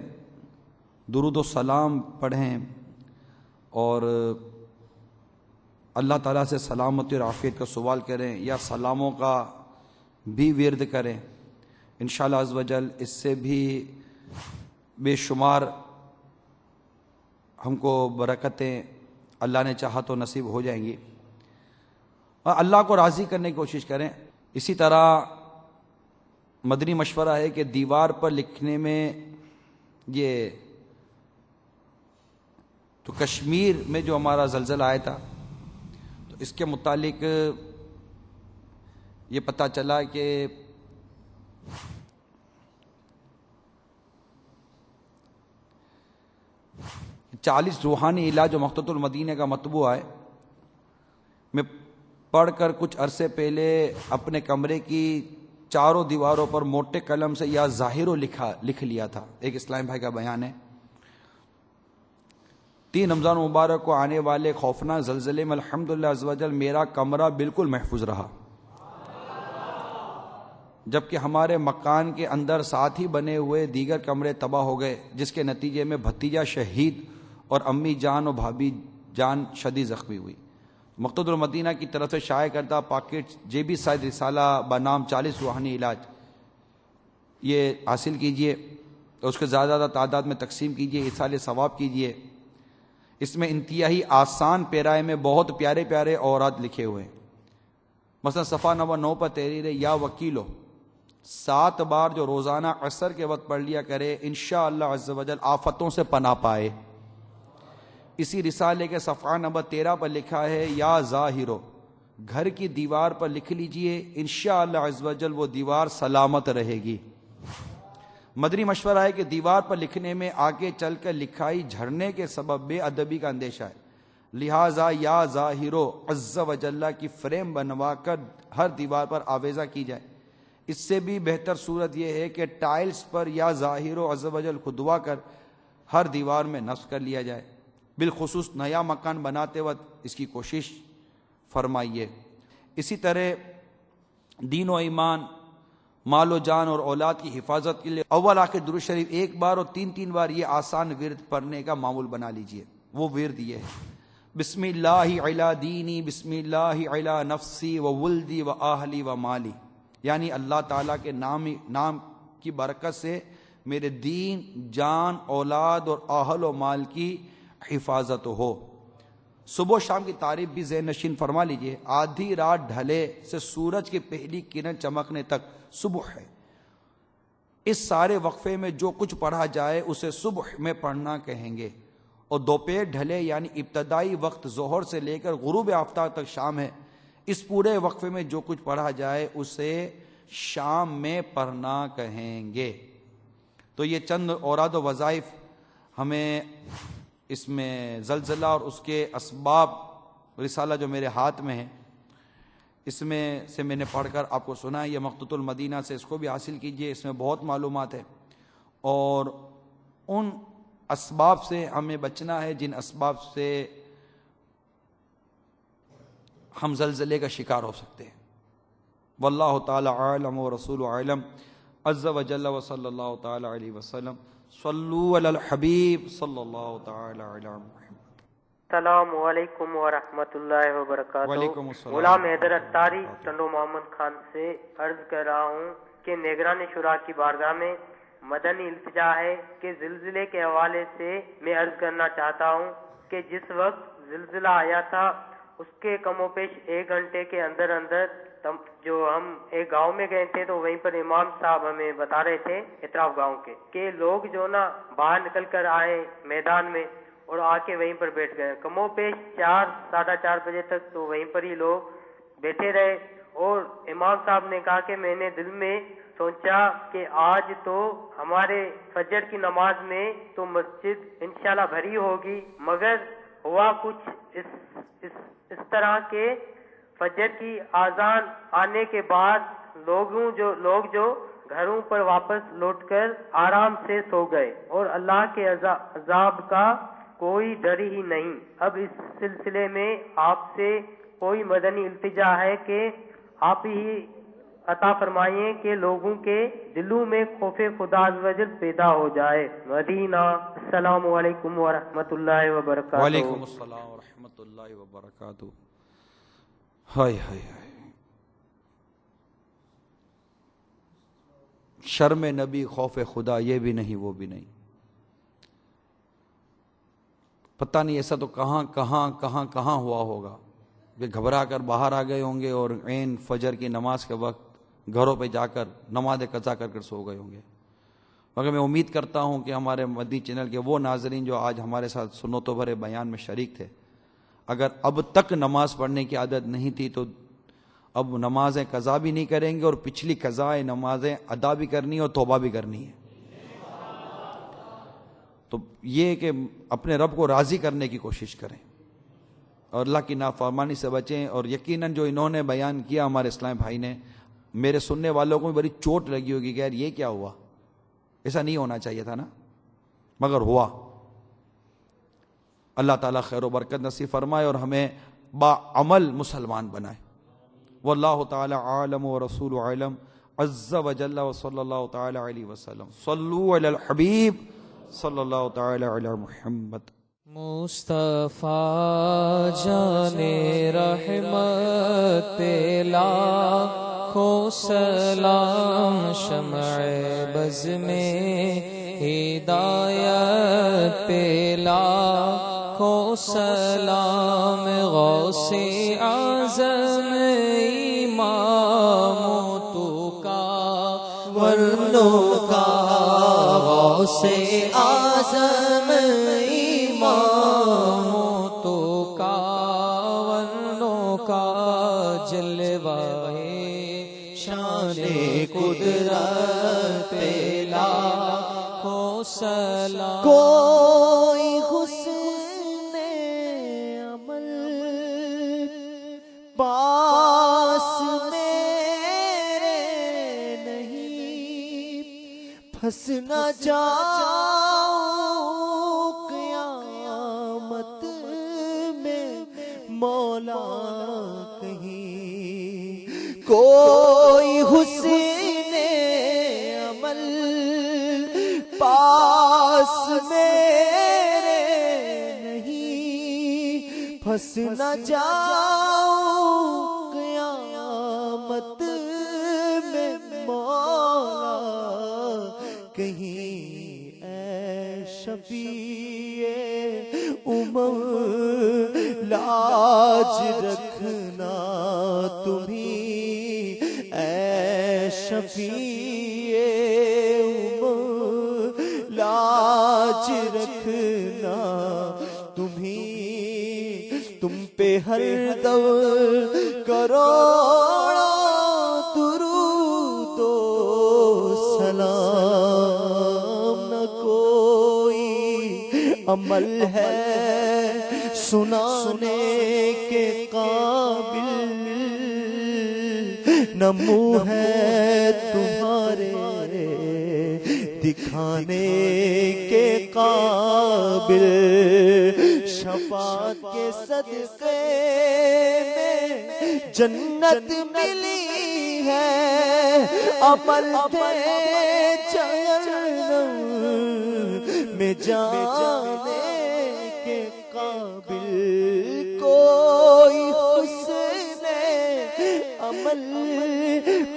درود و سلام پڑھیں, اور اللہ تعالیٰ سے سلامتی اور عافیت کا سوال کریں, یا سلاموں کا بھی ورد کریں. انشاءاللہ عز و جل اس سے بھی بے شمار ہم کو برکتیں اللہ نے چاہا تو نصیب ہو جائیں گی. اللہ کو راضی کرنے کی کوشش کریں. اسی طرح مدنی مشورہ ہے کہ دیوار پر لکھنے میں یہ تو کشمیر میں جو ہمارا زلزلہ آیا تھا تو اس کے متعلق یہ پتہ چلا کہ چالیس روحانی علاج جو مختصر المدینہ کا مطبوع ہے, میں پڑھ کر کچھ عرصے پہلے اپنے کمرے کی چاروں دیواروں پر موٹے قلم سے یا ظاہر لکھ لیا تھا. ایک اسلام بھائی کا بیان ہے. 3 رمضان مبارک کو آنے والے خوفناک زلزلے میں الحمدللہ عز و جل میرا کمرہ بالکل محفوظ رہا, جبکہ ہمارے مکان کے اندر ساتھ ہی بنے ہوئے دیگر کمرے تباہ ہو گئے, جس کے نتیجے میں بھتیجا شہید اور امی جان اور بھابھی جان شدید زخمی ہوئی. مقتدر المدینہ کی طرف سے شائع کردہ پاکٹ جے بی سعید رسالہ بنام 40 روحانی علاج یہ حاصل کیجئے، اس کے زیادہ زیادہ تعداد میں تقسیم کیجئے، ایصال ثواب کیجئے۔ اس میں انتہائی آسان پیرائے میں بہت پیارے پیارے اوراد لکھے ہوئے ہیں۔ مثلا صفحہ نمبر 9 پر تحریر ہے یا وکیلو، 7 بار جو روزانہ عصر کے وقت پڑھ لیا کرے انشاءاللہ عز و جل آفتوں سے پناہ پائے۔ اسی رسالے کے صفحہ نمبر 13 پر لکھا ہے یا ظاہرو، گھر کی دیوار پر لکھ لیجئے انشاءاللہ عز و جل وہ دیوار سلامت رہے گی۔ مدنی مشورہ ہے کہ دیوار پر لکھنے میں آگے چل کر لکھائی جھڑنے کے سبب بے ادبی کا اندیشہ ہے، لہٰذا یا ظاہرو عز و جل کی فریم بنوا کر ہر دیوار پر آویزہ کی جائے۔ اس سے بھی بہتر صورت یہ ہے کہ ٹائلز پر یا ظاہرو عز و جل خدوا کر ہر دیوار میں نصب کر لیا جائے۔ بالخصوص نیا مکان بناتے وقت اس کی کوشش فرمائیے۔ اسی طرح دین و ایمان، مال و جان اور اولاد کی حفاظت کے لیے اول آخر درود شریف 1 بار اور 3 بار یہ آسان ورد پڑھنے کا معمول بنا لیجئے۔ وہ ورد یہ ہے: بسم اللہ علی دینی، بسم اللہ علی نفسی و ولدی و اہلی و مالی، یعنی اللہ تعالیٰ کے نام کی برکت سے میرے دین، جان، اولاد اور اہل و مال کی حفاظت ہو۔ صبح و شام کی تعریف بھی ذہن نشین فرما لیجئے۔ آدھی رات ڈھلے سے سورج کی پہلی کرن چمکنے تک صبح ہے۔ اس سارے وقفے میں جو کچھ پڑھا جائے اسے صبح میں پڑھنا کہیں گے، اور دوپہر ڈھلے یعنی ابتدائی وقت ظہر سے لے کر غروب آفتاب تک شام ہے۔ اس پورے وقفے میں جو کچھ پڑھا جائے اسے شام میں پڑھنا کہیں گے۔ تو یہ چند اوراد و وظائف ہمیں اس میں زلزلہ اور اس کے اسباب، رسالہ جو میرے ہاتھ میں ہے اس میں سے میں نے پڑھ کر آپ کو سنا ہے، یہ مقتوط المدینہ سے، اس کو بھی حاصل کیجئے، اس میں بہت معلومات ہے، اور ان اسباب سے ہمیں بچنا ہے جن اسباب سے ہم زلزلے کا شکار ہو سکتے ہیں۔ واللہ تعالی عالم و رسول عالم عز و جل و صلی اللہ تعالی علیہ وسلم۔ صلو علی الحبیب صلی اللہ تعالی علی محمد۔ السلام علیکم ورحمۃ اللہ وبرکاتہ۔ وعلیکم السلام۔ غلام حیدر اتاری ٹنڈو محمد خان سے عرض کر رہا ہوں کہ نگران شورا کی بارگاہ میں مدنی التجا ہے کہ زلزلے کے حوالے سے میں عرض کرنا چاہتا ہوں کہ جس وقت زلزلہ آیا تھا اس کے کم و بیش 1 گھنٹے کے اندر جو ہم ایک گاؤں میں گئے تھے تو وہیں پر امام صاحب ہمیں بتا رہے تھے اطراف گاؤں کے کہ لوگ جو نا باہر نکل کر آئے میدان میں اور آ کے وہیں پر بیٹھ گئے۔ کم و بیش 4 ساڑھے 4 بجے تک تو وہیں پر ہی لوگ بیٹھے رہے، اور امام صاحب نے کہا کہ میں نے دل میں سوچا کہ آج تو ہمارے فجر کی نماز میں تو مسجد انشاءاللہ بھری ہوگی، مگر ہوا کچھ اس طرح کے فجر کی آذان آنے کے بعد لوگ جو گھروں پر واپس لوٹ کر آرام سے سو گئے، اور اللہ کے عذاب کا کوئی ڈر ہی نہیں۔ اب اس سلسلے میں آپ سے کوئی مدنی التجا ہے کہ آپ ہی عطا فرمائیے کہ لوگوں کے دلوں میں خوف خدا عز و جل پیدا ہو جائے۔ مدینہ۔ السلام علیکم ورحمۃ اللہ وبرکاتہ۔ وعلیکم السلام ورحمۃ اللہ وبرکاتہ۔ ہائے ہائے ہائے، شرم نبی خوف خدا، یہ بھی نہیں وہ بھی نہیں۔ پتہ نہیں ایسا تو کہاں ہوا ہوگا کہ گھبرا کر باہر آ گئے ہوں گے اور عین فجر کی نماز کے وقت گھروں پہ جا کر نماز قضا کر سو گئے ہوں گے۔ مگر میں امید کرتا ہوں کہ ہمارے مدنی چینل کے وہ ناظرین جو آج ہمارے ساتھ سنت و بھرے بیان میں شریک تھے، اگر اب تک نماز پڑھنے کی عادت نہیں تھی تو اب نمازیں قضا بھی نہیں کریں گے، اور پچھلی قضائے نمازیں ادا بھی کرنی اور توبہ بھی کرنی ہے۔ تو یہ کہ اپنے رب کو راضی کرنے کی کوشش کریں اور اللہ کی نافرمانی سے بچیں۔ اور یقیناً جو انہوں نے بیان کیا ہمارے اسلام بھائی نے، میرے سننے والوں کو بھی بڑی چوٹ لگی ہوگی کہ یار یہ کیا ہوا، ایسا نہیں ہونا چاہیے تھا نا، مگر ہوا۔ اللہ تعالیٰ خیر و برکت نصیب فرمائے اور ہمیں با عمل مسلمان بنائے۔ واللہ تعالی عالم و رسول عالم عز و جل و صلی اللہ تعالی علیہ وسلم۔ صلو علی الحبیب صلی اللہ تعالی علی محمد۔ مصطفیٰ جان رحمت لاکھوں سلام، شمع بز میں ہدایت پہ لاکھوں سلام غوث اعظم امام تو کا ورنوں کا غوث اعظم امام تو کا ورنوں کا جلوائے شان قدرت پہ لاکھوں سلام. کوئی حسن عمل پاس میرے نہیں، پھنس نہ جاؤں قیامت میں مولا کہیں. کوئی حسن عمل پاس میرے نہیں، پھنس نہ جاؤں قیامت میں مولا کہیں. اے شفیع امم لاج رکھنا تمہیں، اے شفیع امم لاج رکھنا تمہیں. تم پہ ہر دم کروڑوں درود و سلام. نہ کوئی عمل ہے سنانے کے قابل، نہ منہ ہے تمہارے دکھانے کے قابل. شفاعت کے صدقے میں جنت ملی ہے، عمل تھے جہنم میں جانے کے قابل. کوئی حسن عمل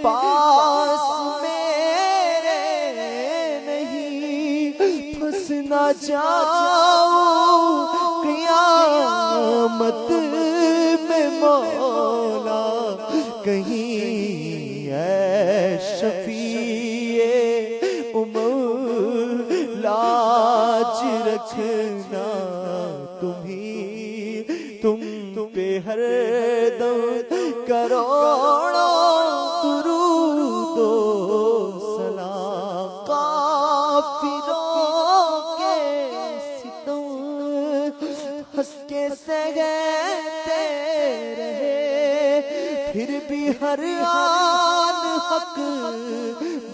پاس میرے نہیں، پھنس نہ جاؤں قیامت میں مولا کہیں. اے شفیع امم لاج رکھنا تمہیں، تم پہ ہر دم کروڑوں درود و سلام. کافروں کے ستم ہنس کے سہتے رہے، پھر بھی ہر آن حق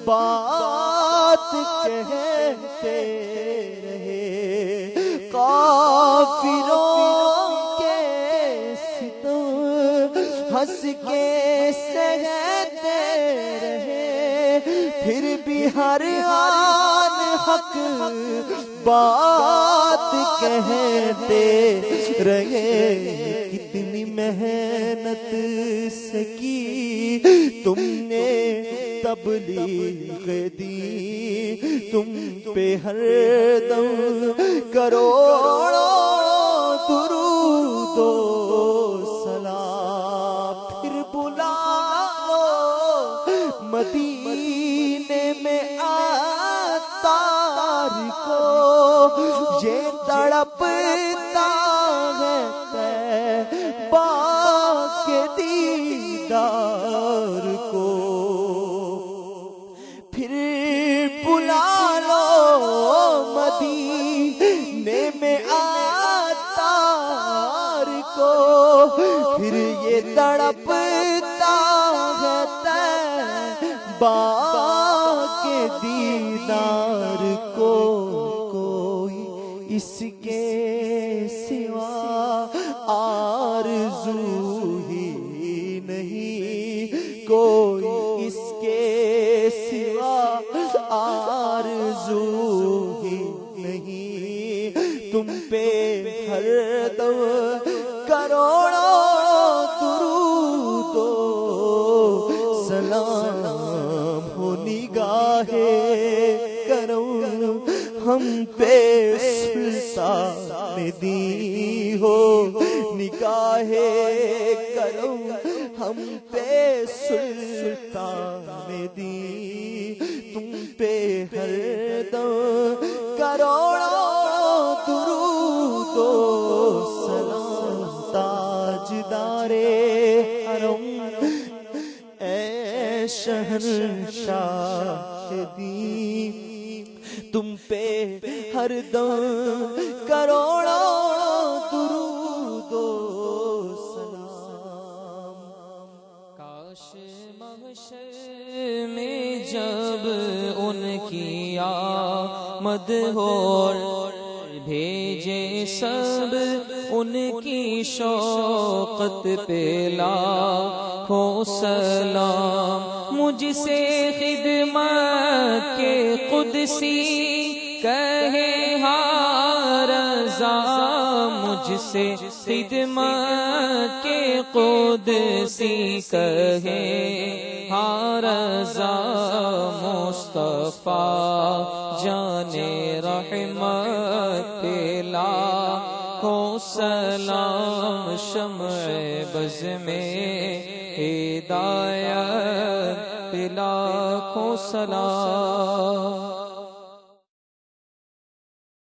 بات کہتے رہے. کافروں کے ستم ہنس کے سہتے رہے، پھر بھی ہر آن حق بات کہتے رہے. کتنی محنت سے کی تم نے تبلیغ دی، تم پہ ہر دم کروڑوں درود و سلام. پھر بلا لو مدینے میں عطار کو، یہ تڑپتا ہے طیبہ کے دیدار کو. پھر بلا لو مدینے میں عطار کو، پھر یہ تڑپتا ہے طیبہ کے دیدار کو. کوئی اس کے سوا آرزو ہی نہیں، کوئی اس کے سوا آرزو ہی نہیں. تم پہ ہر دم کروڑوں درود و سلام ہو. نگاہ ہم پہ سلطان دی ہو نگاہ کرم ہم پہ سلطان دی تم پہ ہر دم کروڑوں درود و سلام تاجدار حرم اے شہنشاہ دی تم پہ ہر دم کروڑوں درود و سلام. کاش محشر میں جب ان کی آمد ہو بھیجے سب ان کی شوقت پہ لاکھوں سلام. مجھ سے خدمت کے قدسی کہے ہاں رضا مجھ سے خدمت کے قدسی کہے ہاں رضا مصطفیٰ جانے رحمت پہ لاکھوں سلام. شمع بز میں ہدایت پہ لاکھوں سلام.